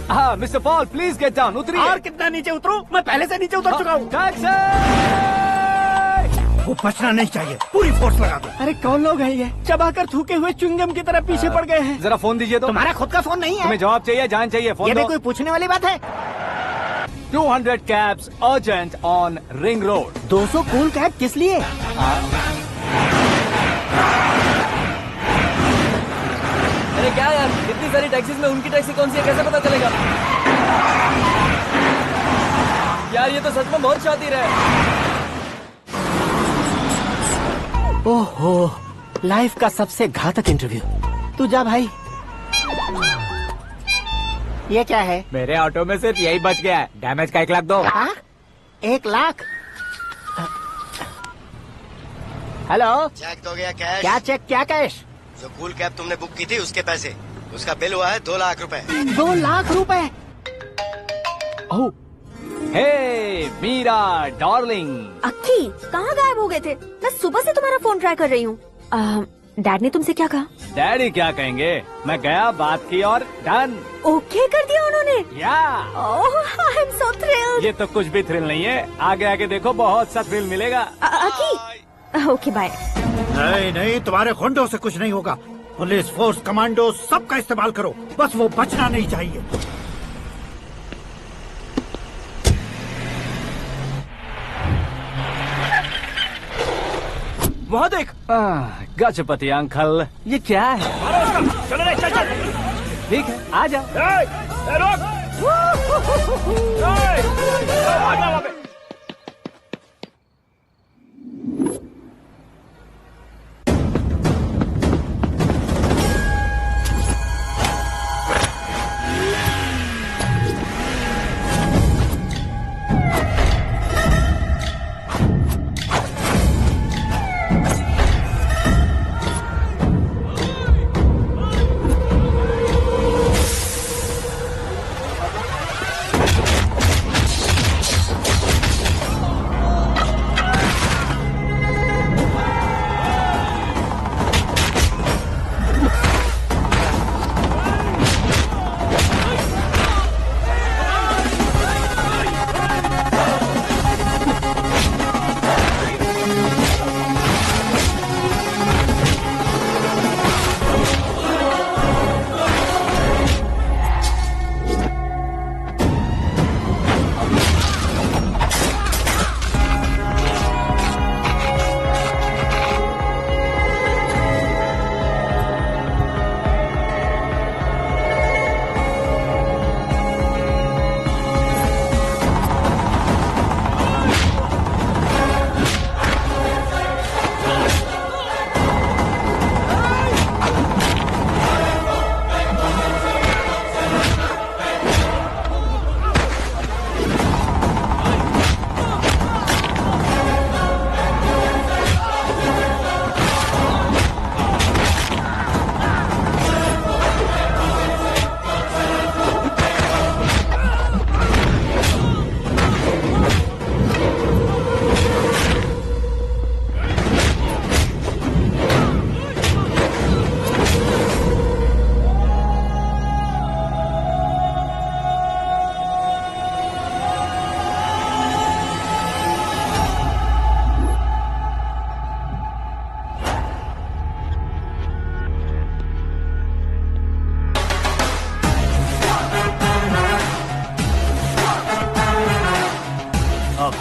हाँ mister Paul, please get down. उतरिए। और कितना नीचे उतरूं? मैं पहले से नीचे उतर चुका हूँ। वो बचना नहीं चाहिए, पूरी फोर्स लगा दो। अरे कौन लोग हैं ये? चबाकर थूके हुए च्युइंगम की तरह पीछे पड़ गए हैं। जरा फोन दीजिए तो। तुम्हारा खुद का फोन नहीं है? तुम्हें जवाब चाहिए, जान चाहिए, फोन ये भी दो। कोई पूछने वाली बात है? 200 cabs urgent on Ring Road. 200 cool cab किस लिए? अरे क्या यार, इतनी सारी टैक्सीज में उनकी टैक्सी कौन सी है, कैसे पता चलेगा? यार ये तो सच में बहुत शातिर है। ओहो, लाइफ का सबसे घातक इंटरव्यू। तू जा भाई। ये क्या है? मेरे ऑटो में सिर्फ यही बच गया है, डैमेज का 1 लाख दो। 1 लाख? हेलो, चेक तो गया कैश। क्या चेक, क्या कैश? जो कूल कैब तुमने बुक की थी उसके पैसे, उसका बिल हुआ है 2 लाख रुपए। 2 लाख रुपए? ओह, हे मीरा डार्लिंग। अक्की, कहाँ गायब हो गए थे? मैं सुबह से तुम्हारा फोन ट्राई कर रही हूँ। डैड ने तुमसे क्या कहा? डैडी क्या कहेंगे, मैं गया, बात की और डन। ओके कर दिया उन्होंने? या। ओह, आई एम सो थ्रिल्ड। ये तो कुछ भी थ्रिल नहीं है, आगे आगे देखो बहुत सा थ्रिल मिलेगा। अक्की, ओके बाय। नहीं, तुम्हारे गुंडों से कुछ नहीं होगा। पुलिस फोर्स, कमांडो, सबका इस्तेमाल करो, बस वो बचना नहीं चाहिए। वहाँ देख। गजपति अंकल, ये क्या है? चलो रे, चल। ठीक है, आ जा।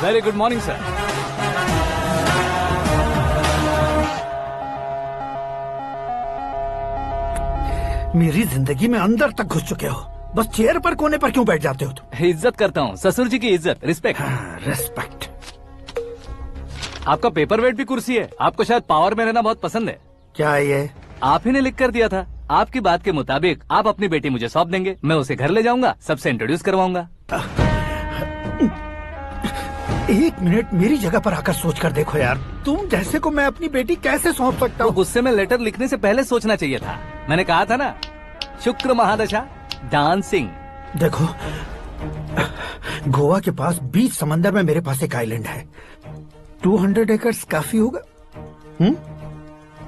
Very good morning sir. मेरी जिंदगी में अंदर तक घुस चुके हो, बस चेयर पर कोने पर क्यों बैठ जाते हो तुम? इज्जत करता हूँ, ससुर जी की इज्जत, रिस्पेक्ट। रिस्पेक्ट। आपका पेपर वेट भी कुर्सी है। आपको शायद पावर में रहना बहुत पसंद है। क्या ये? आप ही ने लिख कर दिया था। आपकी बात के मुताबिक आप अपनी बेटी मुझे सौंप देंगे, मैं उसे घर ले जाऊंगा, सबसे इंट्रोड्यूस करवाऊंगा। एक मिनट मेरी जगह पर आकर सोच कर देखो यार, तुम जैसे को मैं अपनी बेटी कैसे सौंप सकता हूँ? गुस्से में लेटर लिखने से पहले सोचना चाहिए था। मैंने कहा था ना, शुक्र महादशा डांसिंग। देखो, गोवा के पास बीच समंदर में मेरे पास एक आइलैंड है, 200 एकर्स काफी होगा।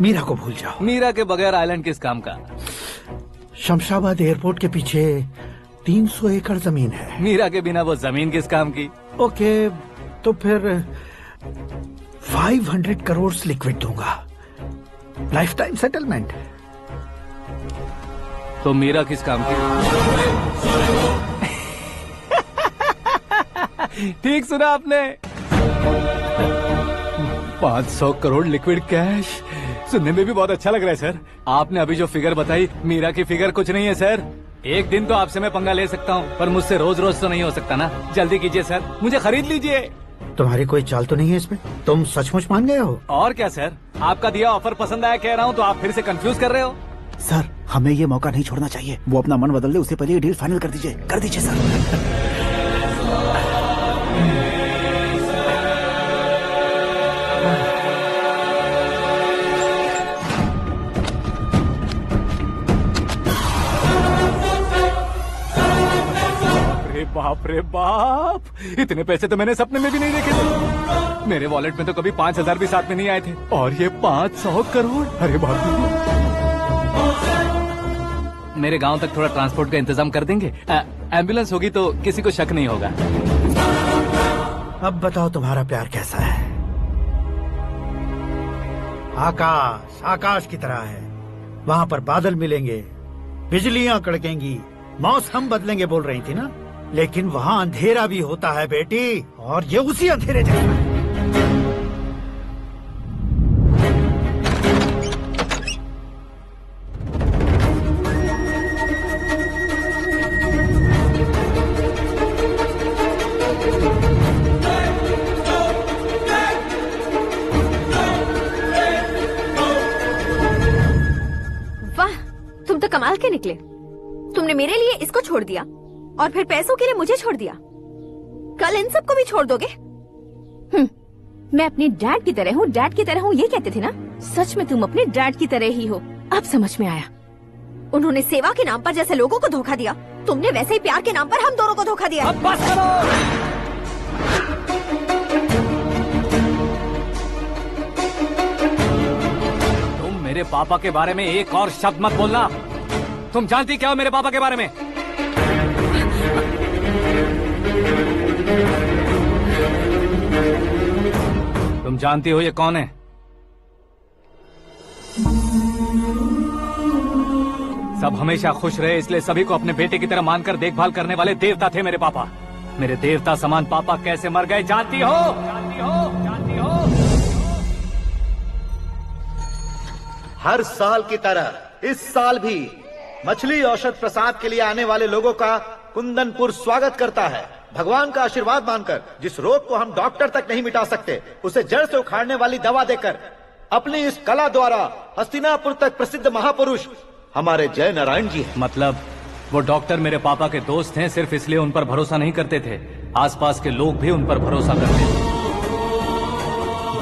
मीरा को भूल जाओ। मीरा के बगैर आइलैंड किस काम का? शमशाबाद एयरपोर्ट के पीछे 300 एकड़ जमीन है। मीरा के बिना वो जमीन किस काम की? ओके, तो फिर 500 करोड़ लिक्विड दूंगा, लाइफ टाइम सेटलमेंट। तो मीरा किस काम की? ठीक सुना आपने, 500 करोड़ लिक्विड कैश। सुनने में भी बहुत अच्छा लग रहा है सर। आपने अभी जो फिगर बताई, मीरा की फिगर कुछ नहीं है सर। एक दिन तो आपसे मैं पंगा ले सकता हूँ, पर मुझसे रोज रोज तो नहीं हो सकता ना। जल्दी कीजिए सर, मुझे खरीद लीजिए। तुम्हारी कोई चाल तो नहीं है इसमें? तुम सचमुच मान गए हो? और क्या सर, आपका दिया ऑफर पसंद आया कह रहा हूँ, तो आप फिर से कंफ्यूज कर रहे हो। सर, हमें ये मौका नहीं छोड़ना चाहिए। वो अपना मन बदल ले, उससे पहले ये डील फाइनल कर दीजिए। कर दीजिए सर। बाप रे बाप, इतने पैसे तो मैंने सपने में भी नहीं देखे थे। मेरे वॉलेट में तो कभी 5,000 भी साथ में नहीं आए थे, और ये 500 करोड़। अरे बाप रे। मेरे गांव तक थोड़ा ट्रांसपोर्ट का इंतजाम कर देंगे? एम्बुलेंस होगी तो किसी को शक नहीं होगा। अब बताओ तुम्हारा प्यार कैसा है? आकाश आकाश की तरह है, वहाँ पर बादल मिलेंगे, बिजलियां कड़केंगी, मौसम बदलेंगे बोल रही थी ना, लेकिन वहाँ अंधेरा भी होता है बेटी, और ये उसी अंधेरे जैसा है। वाह, तुम तो कमाल के निकले। तुमने मेरे लिए इसको छोड़ दिया और फिर पैसों के लिए मुझे छोड़ दिया। कल इन सबको भी छोड़ दोगे? मैं अपने डैड की तरह हूँ, डैड की तरह हूँ, ये कहते थे ना। सच में तुम अपने डैड की तरह ही हो, अब समझ में आया। उन्होंने सेवा के नाम पर जैसे लोगों को धोखा दिया, तुमने वैसे ही प्यार के नाम पर हम दोनों को धोखा दिया। अब बस करो। तुम मेरे पापा के बारे में एक और शब्द मत बोलना। तुम जानती क्या हो मेरे पापा के बारे में? तुम जानती हो ये कौन है? सब हमेशा खुश रहे, इसलिए सभी को अपने बेटे की तरह मानकर देखभाल करने वाले देवता थे मेरे पापा। मेरे देवता समान पापा कैसे मर गए जानती हो? जानती हो? जानती हो? हर साल की तरह इस साल भी मछली औषध प्रसाद के लिए आने वाले लोगों का कुंदनपुर स्वागत करता है। भगवान का आशीर्वाद मानकर जिस रोग को हम डॉक्टर तक नहीं मिटा सकते, उसे जड़ से उखाड़ने वाली दवा देकर अपनी इस कला द्वारा हस्तिनापुर तक प्रसिद्ध महापुरुष हमारे जय नारायण जी हैं। मतलब वो डॉक्टर मेरे पापा के दोस्त हैं, सिर्फ इसलिए उन पर भरोसा नहीं करते थे, आसपास के लोग भी उन पर भरोसा करते थे।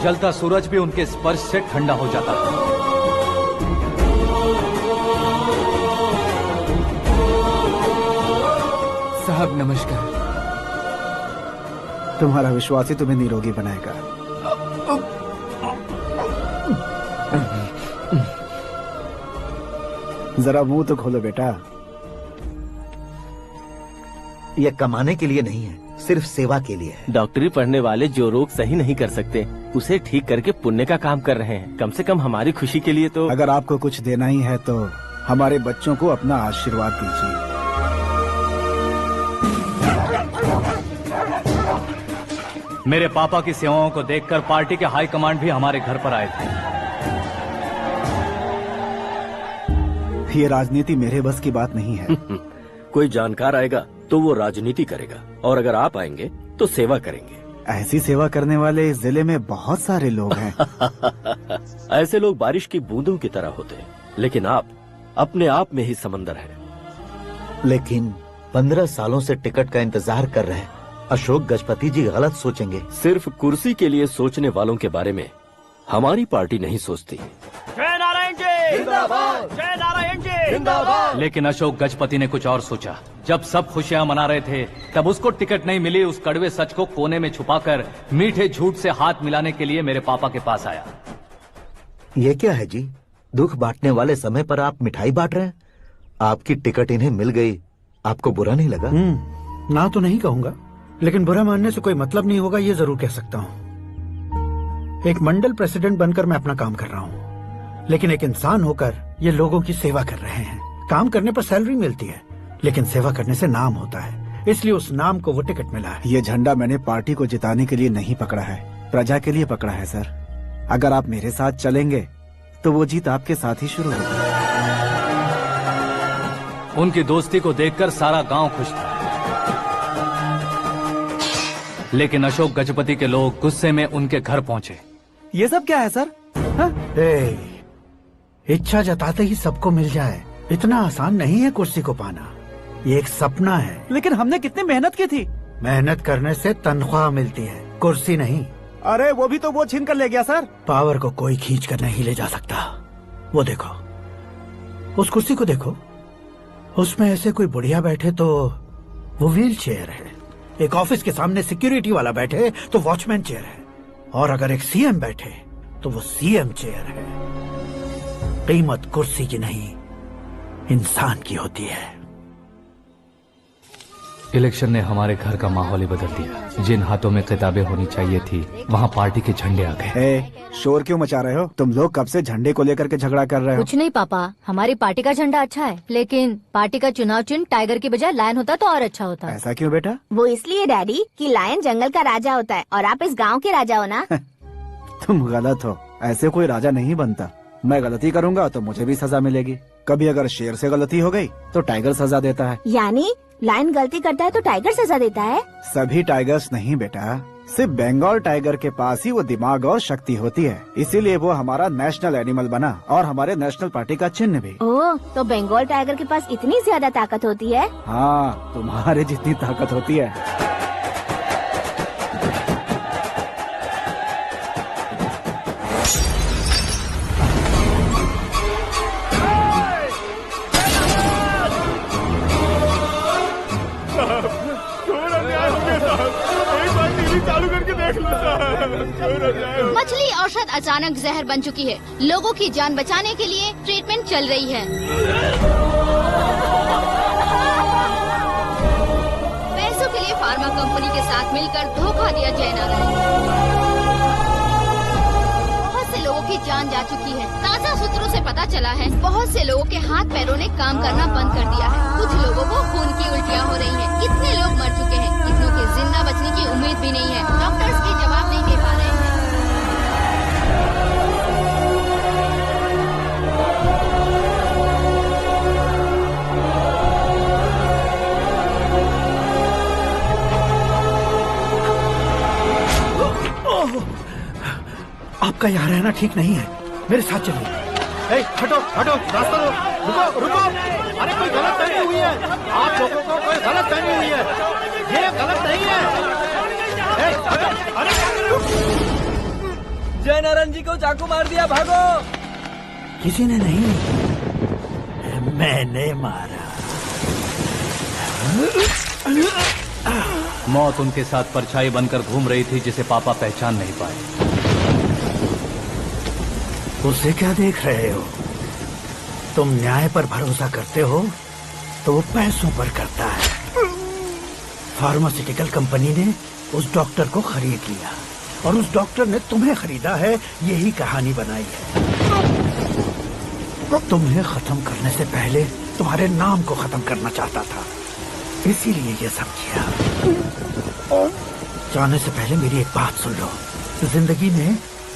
जलता सूरज भी उनके स्पर्श से ठंडा हो जाता था। साहब नमस्कार। तुम्हारा विश्वास ही तुम्हें निरोगी बनाएगा। जरा मुंह तो खोलो बेटा। यह कमाने के लिए नहीं है, सिर्फ सेवा के लिए है। डॉक्टरी पढ़ने वाले जो रोग सही नहीं कर सकते, उसे ठीक करके पुण्य का काम कर रहे हैं। कम से कम हमारी खुशी के लिए तो। अगर आपको कुछ देना ही है तो हमारे बच्चों को अपना आशीर्वाद दीजिए। मेरे पापा की सेवाओं को देखकर पार्टी के हाई कमांड भी हमारे घर पर आए थे। ये राजनीति मेरे बस की बात नहीं है। कोई जानकार आएगा तो वो राजनीति करेगा, और अगर आप आएंगे तो सेवा करेंगे। ऐसी सेवा करने वाले इस जिले में बहुत सारे लोग हैं। ऐसे लोग बारिश की बूंदों की तरह होते हैं, लेकिन आप अपने आप में ही समंदर हैं। लेकिन 15 सालों से टिकट का इंतजार कर रहे हैं। अशोक गजपति जी गलत सोचेंगे। सिर्फ कुर्सी के लिए सोचने वालों के बारे में हमारी पार्टी नहीं सोचती। जय नारायण जी जिंदाबाद, जय नारायण जी जिंदाबाद। लेकिन अशोक गजपति ने कुछ और सोचा। जब सब खुशियां मना रहे थे तब उसको टिकट नहीं मिली। उस कड़वे सच को कोने में छुपाकर मीठे झूठ से हाथ मिलाने के लिए मेरे पापा के पास आया। ये क्या है जी? दुख बांटने वाले समय पर आप मिठाई बांट रहे हैं। आपकी टिकट इन्हें मिल गई, आपको बुरा नहीं लगा? ना तो नहीं कहूंगा, लेकिन बुरा मानने से कोई मतलब नहीं होगा, ये जरूर कह सकता हूँ। एक मंडल प्रेसिडेंट बनकर मैं अपना काम कर रहा हूँ, लेकिन एक इंसान होकर ये लोगों की सेवा कर रहे हैं। काम करने पर सैलरी मिलती है, लेकिन सेवा करने से नाम होता है, इसलिए उस नाम को वो टिकट मिला है। ये झंडा मैंने पार्टी को जिताने के लिए नहीं पकड़ा है, प्रजा के लिए पकड़ा है सर। अगर आप मेरे साथ चलेंगे तो वो जीत आपके साथ ही शुरू होगी। उनकी दोस्ती को देखकर सारा गांव खुश था, लेकिन अशोक गजपति के लोग गुस्से में उनके घर पहुंचे। ये सब क्या है सर? इच्छा जताते ही सबको मिल जाए, इतना आसान नहीं है कुर्सी को पाना। ये एक सपना है। लेकिन हमने कितनी मेहनत की थी। मेहनत करने से तनख्वाह मिलती है, कुर्सी नहीं। अरे वो भी तो वो छीन कर ले गया सर। पावर को कोई खींच कर नहीं ले जा सकता। वो देखो, उस कुर्सी को देखो, उसमें ऐसे कोई बुढ़िया बैठे तो वो व्हील चेयर है। एक ऑफिस के सामने सिक्योरिटी वाला बैठे तो वॉचमैन चेयर है, और अगर एक सीएम बैठे तो वो सीएम चेयर है। कीमत कुर्सी की नहीं, इंसान की होती है। इलेक्शन ने हमारे घर का माहौल ही बदल दिया। जिन हाथों में किताबें होनी चाहिए थी, वहाँ पार्टी के झंडे आ गए। शोर क्यों मचा रहे हो? तुम लोग कब से झंडे को लेकर के झगड़ा कर रहे हो? कुछ नहीं पापा, हमारी पार्टी का झंडा अच्छा है, लेकिन पार्टी का चुनाव चिन्ह टाइगर की बजाय लायन होता तो और अच्छा होता। ऐसा क्यों बेटा? वो इसलिए डैडी कि लायन जंगल का राजा होता है और आप इस गांव के राजा हो ना। तुम गलत हो, ऐसे कोई राजा नहीं बनता। मैं गलती करूंगा तो मुझे भी सजा मिलेगी। कभी अगर शेर से गलती हो गई तो टाइगर सजा देता है। यानी लायन गलती करता है तो टाइगर सजा देता है? सभी टाइगर्स नहीं बेटा, सिर्फ बंगाल टाइगर के पास ही वो दिमाग और शक्ति होती है, इसीलिए वो हमारा नेशनल एनिमल बना और हमारे नेशनल पार्टी का चिन्ह भी। ओह, तो बंगाल टाइगर के पास इतनी ज्यादा ताकत होती है? हाँ, तुम्हारे जितनी ताकत होती है। मछली औषध अचानक जहर बन चुकी है। लोगों की जान बचाने के लिए ट्रीटमेंट चल रही है। पैसों के लिए फार्मा कंपनी के साथ मिलकर धोखा दिया जय नारायण। बहुत से लोगों की जान जा चुकी है। ताजा सूत्रों से पता चला है बहुत से लोगों के हाथ पैरों ने काम करना बंद कर दिया है। कुछ लोगों को खून की उल्टियाँ हो रही हैं। कितने लोग मर चुके हैं, कितनों के जिंदा बचने की उम्मीद भी नहीं है। डॉक्टर्स भी जवाब नहीं दे पा रहे हैं। आपका यहाँ रहना ठीक नहीं है, मेरे साथ चलिए। हटो हटो, रास्ता रुको रुको। अरे कोई गलत फहमी हुई है, आप लोगों को कोई गलत फहमी हुई है, ये गलत नहीं है। जय नारायण जी को चाकू मार दिया, भागो। किसी ने नहीं, मैंने मारा। मौत उनके साथ परछाई बनकर घूम रही थी, जिसे पापा पहचान नहीं पाए। उसे क्या देख रहे हो? तुम न्याय पर भरोसा करते हो तो वो पैसों पर करता है। फार्मास्यूटिकल कंपनी ने उस डॉक्टर को खरीद लिया और उस डॉक्टर ने तुम्हें खरीदा है, यही कहानी बनाई है। तुम्हें खत्म करने से पहले तुम्हारे नाम को खत्म करना चाहता था, इसीलिए ये सब किया। जाने से पहले मेरी एक बात सुन लो। जिंदगी में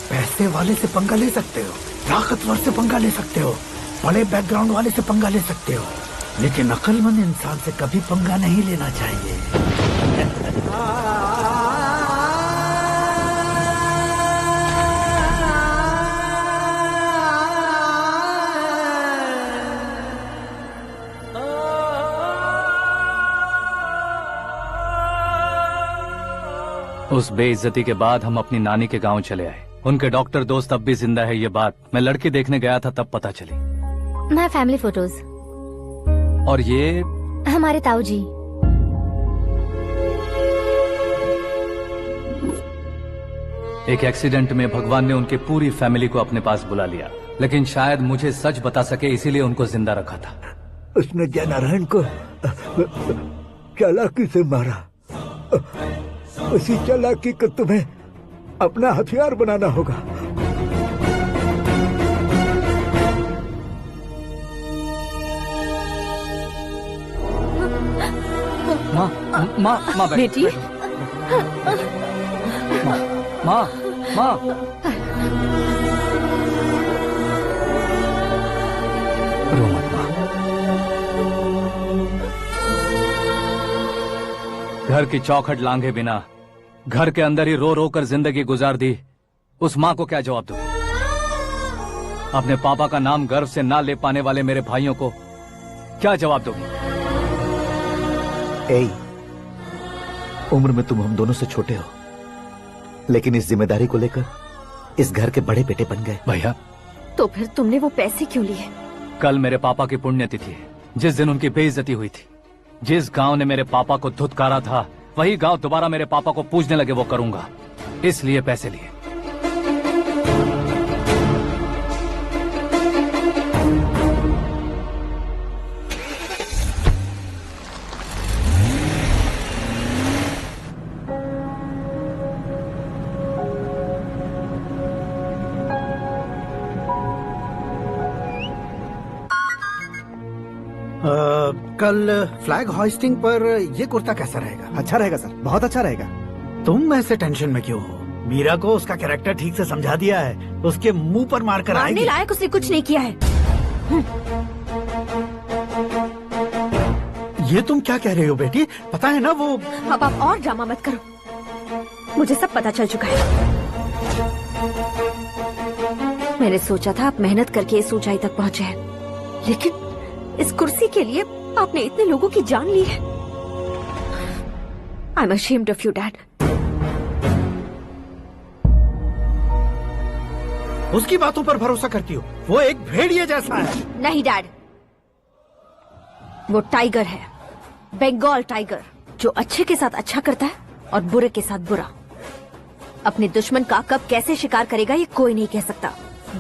पैसे वाले से पंगा ले सकते हो, ताकतवर से पंगा ले सकते हो, बड़े बैकग्राउंड वाले से पंगा ले सकते हो, लेकिन अक्लमंद इंसान से कभी पंगा नहीं लेना चाहिए। उस बेइज्जती के बाद हम अपनी नानी के गांव चले आए। उनके डॉक्टर दोस्त अब भी जिंदा है, ये बात मैं लड़की देखने गया था तब पता चली। My family photos. और ये हमारे ताऊ जी। एक एक्सीडेंट में भगवान ने उनकी पूरी फैमिली को अपने पास बुला लिया, लेकिन शायद मुझे सच बता सके इसीलिए उनको जिंदा रखा था। उसने जयनारायण को चालाकी से मारा। उसी चालाकी को तुम्हें अपना हथियार बनाना होगा। माँ बेटी। माँ रो मत माँ। घर की चौखट लांघे बिना घर के अंदर ही रो रो कर जिंदगी गुजार दी उस माँ को क्या जवाब दूं? अपने पापा का नाम गर्व से ना ले पाने वाले मेरे भाइयों को क्या जवाब दोगी? ए, उम्र में तुम हम दोनों से छोटे हो, लेकिन इस जिम्मेदारी को लेकर इस घर के बड़े बेटे बन गए। भैया, तो फिर तुमने वो पैसे क्यों लिए? कल मेरे पापा की पुण्यतिथि है, जिस दिन उनकी बेइज्जती हुई थी। जिस गांव ने मेरे पापा को धुतकारा था वही गांव दोबारा मेरे पापा को पूजने लगे, वो करूंगा, इसलिए पैसे लिए। कल फ्लैग होइस्टिंग पर ये कुर्ता कैसा रहेगा? अच्छा रहेगा सर, बहुत अच्छा रहेगा। तुम ऐसे टेंशन में क्यों हो? मीरा को उसका कैरेक्टर ठीक से समझा दिया है, उसके मुंह पर मारकर आएगी। मारने लायक उसने कुछ नहीं किया है। ये तुम क्या कह रहे हो बेटी? पता है ना वो। अब आप और ड्रामा मत करो, मुझे सब पता चल चुका है। मैंने सोचा था आप मेहनत करके इस ऊंचाई तक पहुंचे हैं, लेकिन इस कुर्सी के लिए आपने इतने लोगों की जान ली है। I am ashamed of you dad. उसकी बातों पर भरोसा करती हो? वो एक भेड़िए जैसा है। नहीं डैड, वो टाइगर है, बंगाल टाइगर, जो अच्छे के साथ अच्छा करता है और बुरे के साथ बुरा। अपने दुश्मन का कब कैसे शिकार करेगा ये कोई नहीं कह सकता।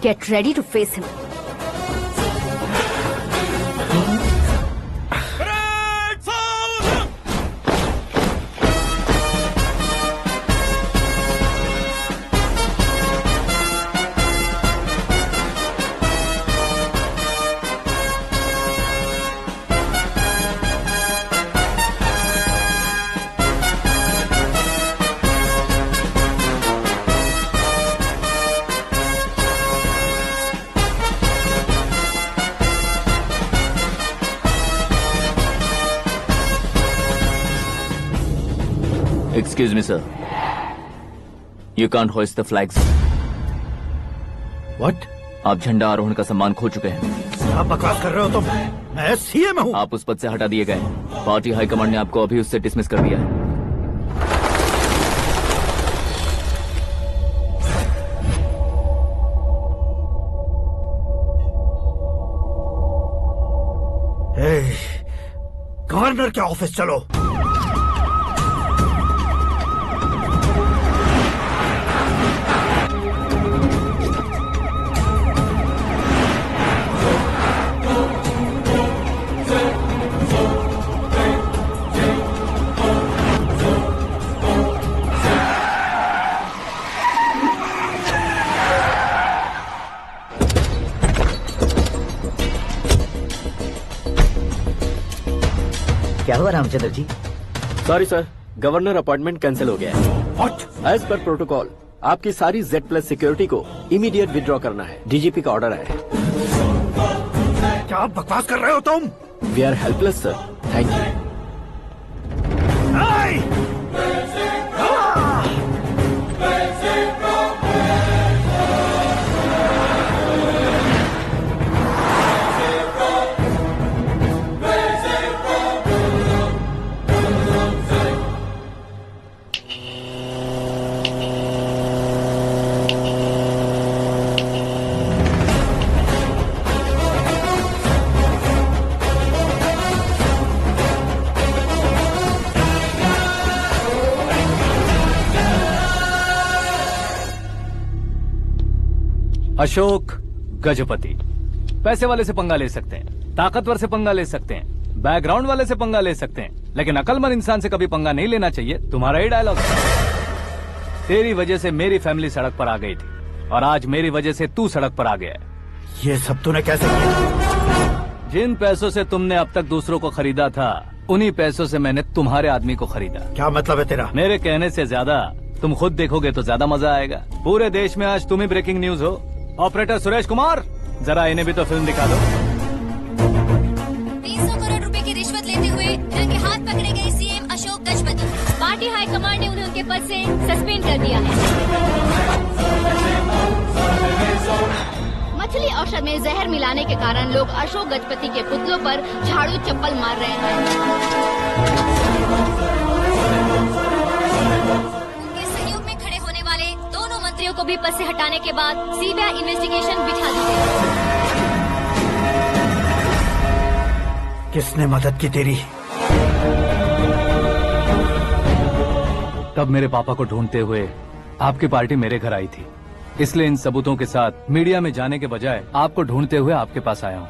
Get ready to face him. Excuse me, sir. You can't hoist the flags. What? आप झंडा आरोहण का सम्मान खो चुके हैं। आप बकवास कर रहे हो तुम? मैं सीएम हूँ। आप उस पद से हटा दिए गए। पार्टी हाईकमांड ने आपको अभी उससे डिसमिस कर दिया है। गवर्नर के ऑफिस चलो। क्या हुआ Ramchandra ji? Sorry sir, governor appointment cancel हो गया है। एज पर प्रोटोकॉल आपकी सारी Z+ सिक्योरिटी को इमीडिएट विड्रॉ करना है। डीजीपी का ऑर्डर है। क्या बकवास कर रहे हो तुम? We are helpless sir. Thank you. Ashok Gajapati पैसे वाले से पंगा ले सकते हैं, ताकतवर से पंगा ले सकते हैं, बैकग्राउंड वाले से पंगा ले सकते हैं, लेकिन अकलमंद इंसान से कभी पंगा नहीं लेना चाहिए। तुम्हारा ही डायलॉग। तेरी वजह से मेरी फैमिली सड़क पर आ गई थी और आज मेरी वजह से तू सड़क पर आ गया है। ये सब तूने कैसे किया? जिन पैसों से तुमने अब तक दूसरों को खरीदा था, उन्हीं पैसों से मैंने तुम्हारे आदमी को खरीदा। क्या मतलब है तेरा? मेरे कहने से ज्यादा तुम खुद देखोगे तो ज्यादा मजा आएगा। पूरे देश में आज तुम ही ब्रेकिंग न्यूज हो। ऑपरेटर सुरेश कुमार, जरा इन्हें भी तो फिल्म दिखा दो। 300 करोड़ रुपए की रिश्वत लेते हुए रंगे हाथ पकड़े गए CM Ashok Gajapati. Party high command ने उन्हें उनके पद से सस्पेंड कर दिया है। मछली औषध में जहर मिलाने के कारण लोग अशोक गजपति के पुतलों पर झाड़ू चप्पल मार रहे हैं। उनके सहयोग में खड़े होने वाले दोनों मंत्रियों को भी पद से हटाने के बाद सीबीआई इन्वेस्टिगेशन बिठा दी गई। किसने मदद की तेरी? तब मेरे पापा को ढूंढते हुए आपकी पार्टी मेरे घर आई थी, इसलिए इन सबूतों के साथ मीडिया में जाने के बजाय आपको ढूंढते हुए आपके पास आया हूँ।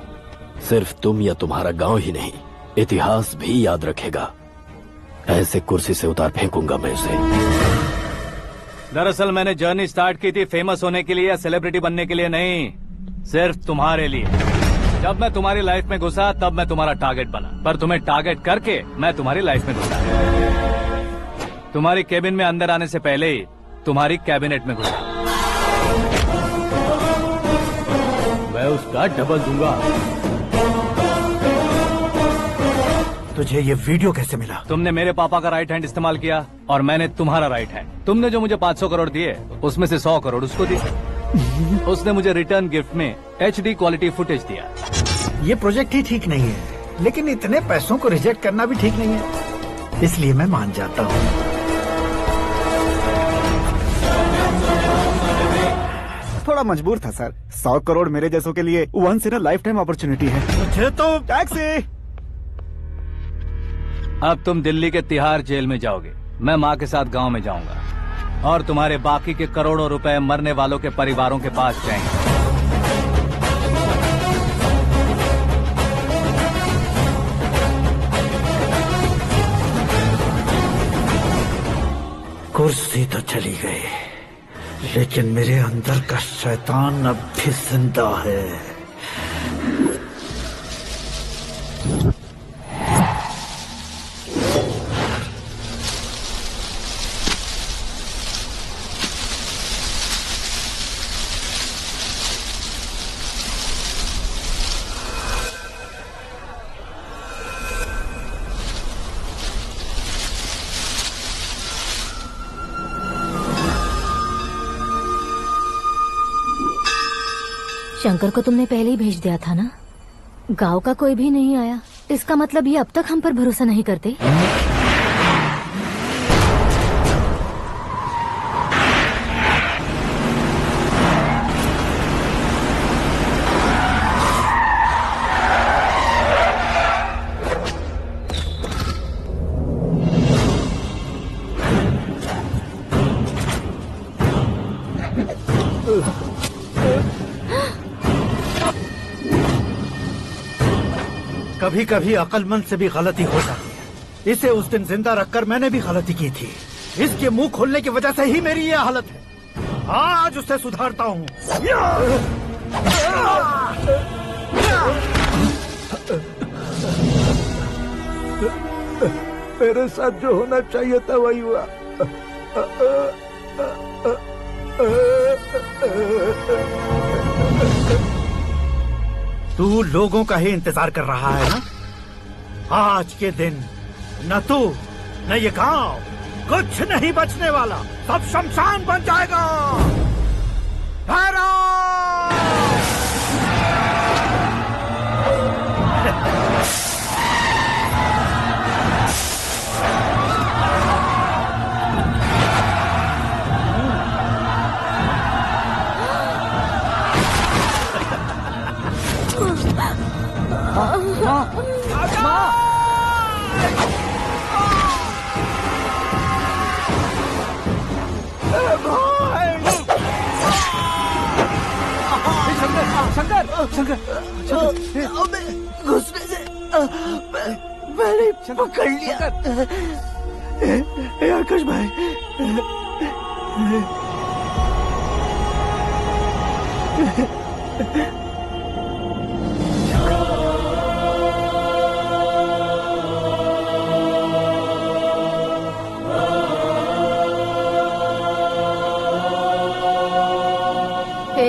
सिर्फ तुम या तुम्हारा गांव ही नहीं, इतिहास भी याद रखेगा। ऐसे कुर्सी से उतार फेंकूंगा मैं उसे। दरअसल मैंने जर्नी स्टार्ट की थी फेमस होने के लिए या सेलिब्रिटी बनने के लिए नहीं, सिर्फ तुम्हारे लिए। जब मैं तुम्हारी लाइफ में घुसा तब मैं तुम्हारा टारगेट बना, पर तुम्हें टारगेट करके मैं तुम्हारी लाइफ में घुसा। तुम्हारी केबिन में अंदर आने से पहले ही तुम्हारी कैबिनेट में घुसा। मैं उसका डबल दूंगा। तुझे ये वीडियो कैसे मिला? तुमने मेरे पापा का राइट हैंड इस्तेमाल किया और मैंने तुम्हारा राइट हैंड। तुमने जो मुझे 500 करोड़ दिए उसमें से 100 करोड़ उसको दिए। उसने मुझे रिटर्न गिफ्ट में HD क्वालिटी फुटेज दिया। ये प्रोजेक्ट ही ठीक नहीं है, लेकिन इतने पैसों को रिजेक्ट करना भी ठीक नहीं है, इसलिए मैं मान जाता हूँ। थोड़ा मजबूर था सर। 100 करोड़ मेरे जैसों के लिए once in a lifetime opportunity है। मुझे तो टैक्सी। अब तुम दिल्ली के तिहाड़ जेल में जाओगे, मैं माँ के साथ गांव में जाऊंगा और तुम्हारे बाकी के करोड़ों रुपए मरने वालों के परिवारों के पास जाएंगे। कुर्सी तो चली गई, लेकिन मेरे अंदर का शैतान अब भी जिंदा है। शंकर को तुमने पहले ही भेज दिया था ना? गांव का कोई भी नहीं आया, इसका मतलब ये अब तक हम पर भरोसा नहीं करते। कभी कभी अक्लमंद से भी गलती हो जाती है। इसे उस दिन जिंदा रखकर मैंने भी गलती की थी। इसके मुंह खोलने की वजह से ही मेरी ये हालत है। आज उसे सुधारता हूँ। मेरे साथ जो होना चाहिए था वही हुआ। तू लोगों का ही इंतजार कर रहा है ना? आज के दिन न तू न ये गांव कुछ नहीं बचने वाला, सब शमशान बन जाएगा। भैरव! शंकर, घुसने से मैंने पकड़ लिया। आकाश भाई,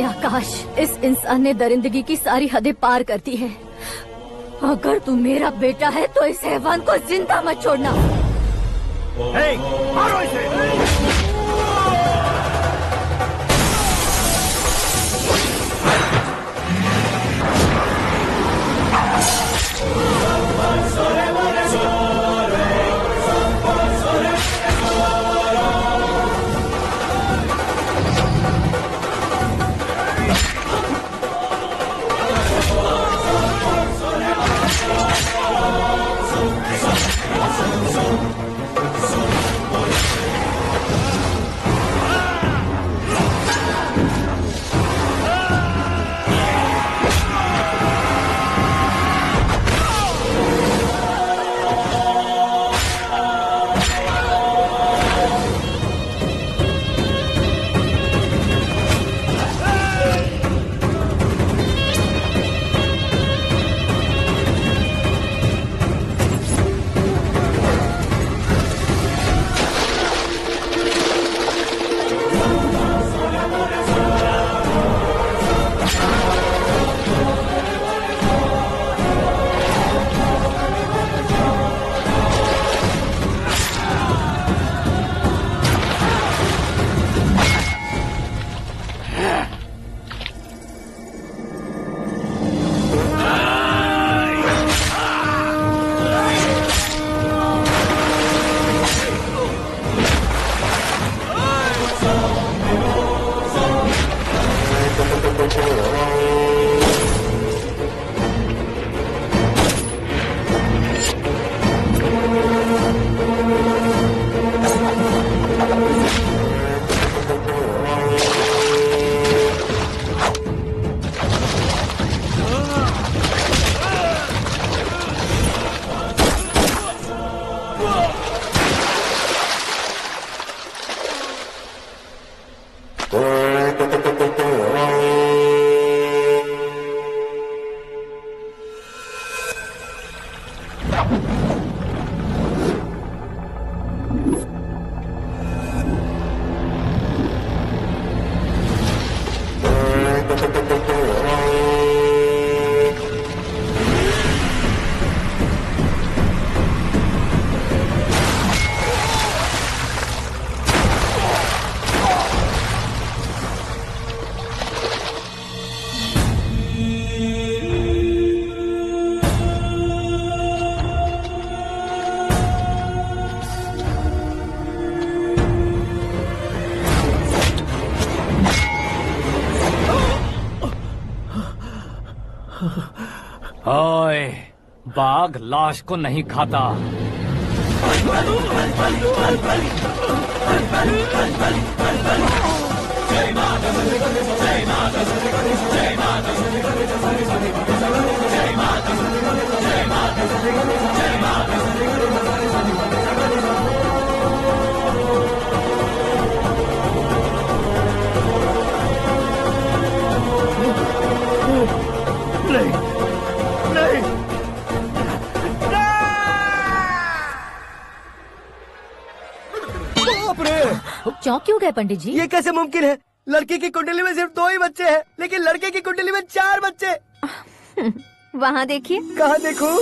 आकाश, इस इंसान ने दरिंदगी की सारी हदें पार कर दी है। अगर तू मेरा बेटा है तो इस हैवान को जिंदा मत छोड़ना। मारो इसे! ओए, बाघ लाश को नहीं खाता। नहीं, नहीं, नहीं! बाप रे! चौंक क्यों गए पंडित जी? ये कैसे मुमकिन है? लड़की की कुंडली में सिर्फ 2 ही बच्चे हैं, लेकिन लड़के की कुंडली में 4 बच्चे। वहाँ देखिए। कहाँ देखूं?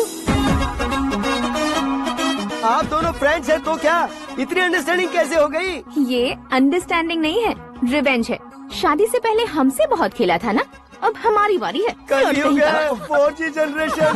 आप दोनों फ्रेंड्स हैं तो क्या इतनी अंडरस्टैंडिंग कैसे हो गई? ये अंडरस्टैंडिंग नहीं है, रिवेंज है। शादी से पहले हमसे बहुत खेला था ना, अब हमारी बारी है। कलयुग है, 4G जनरेशन।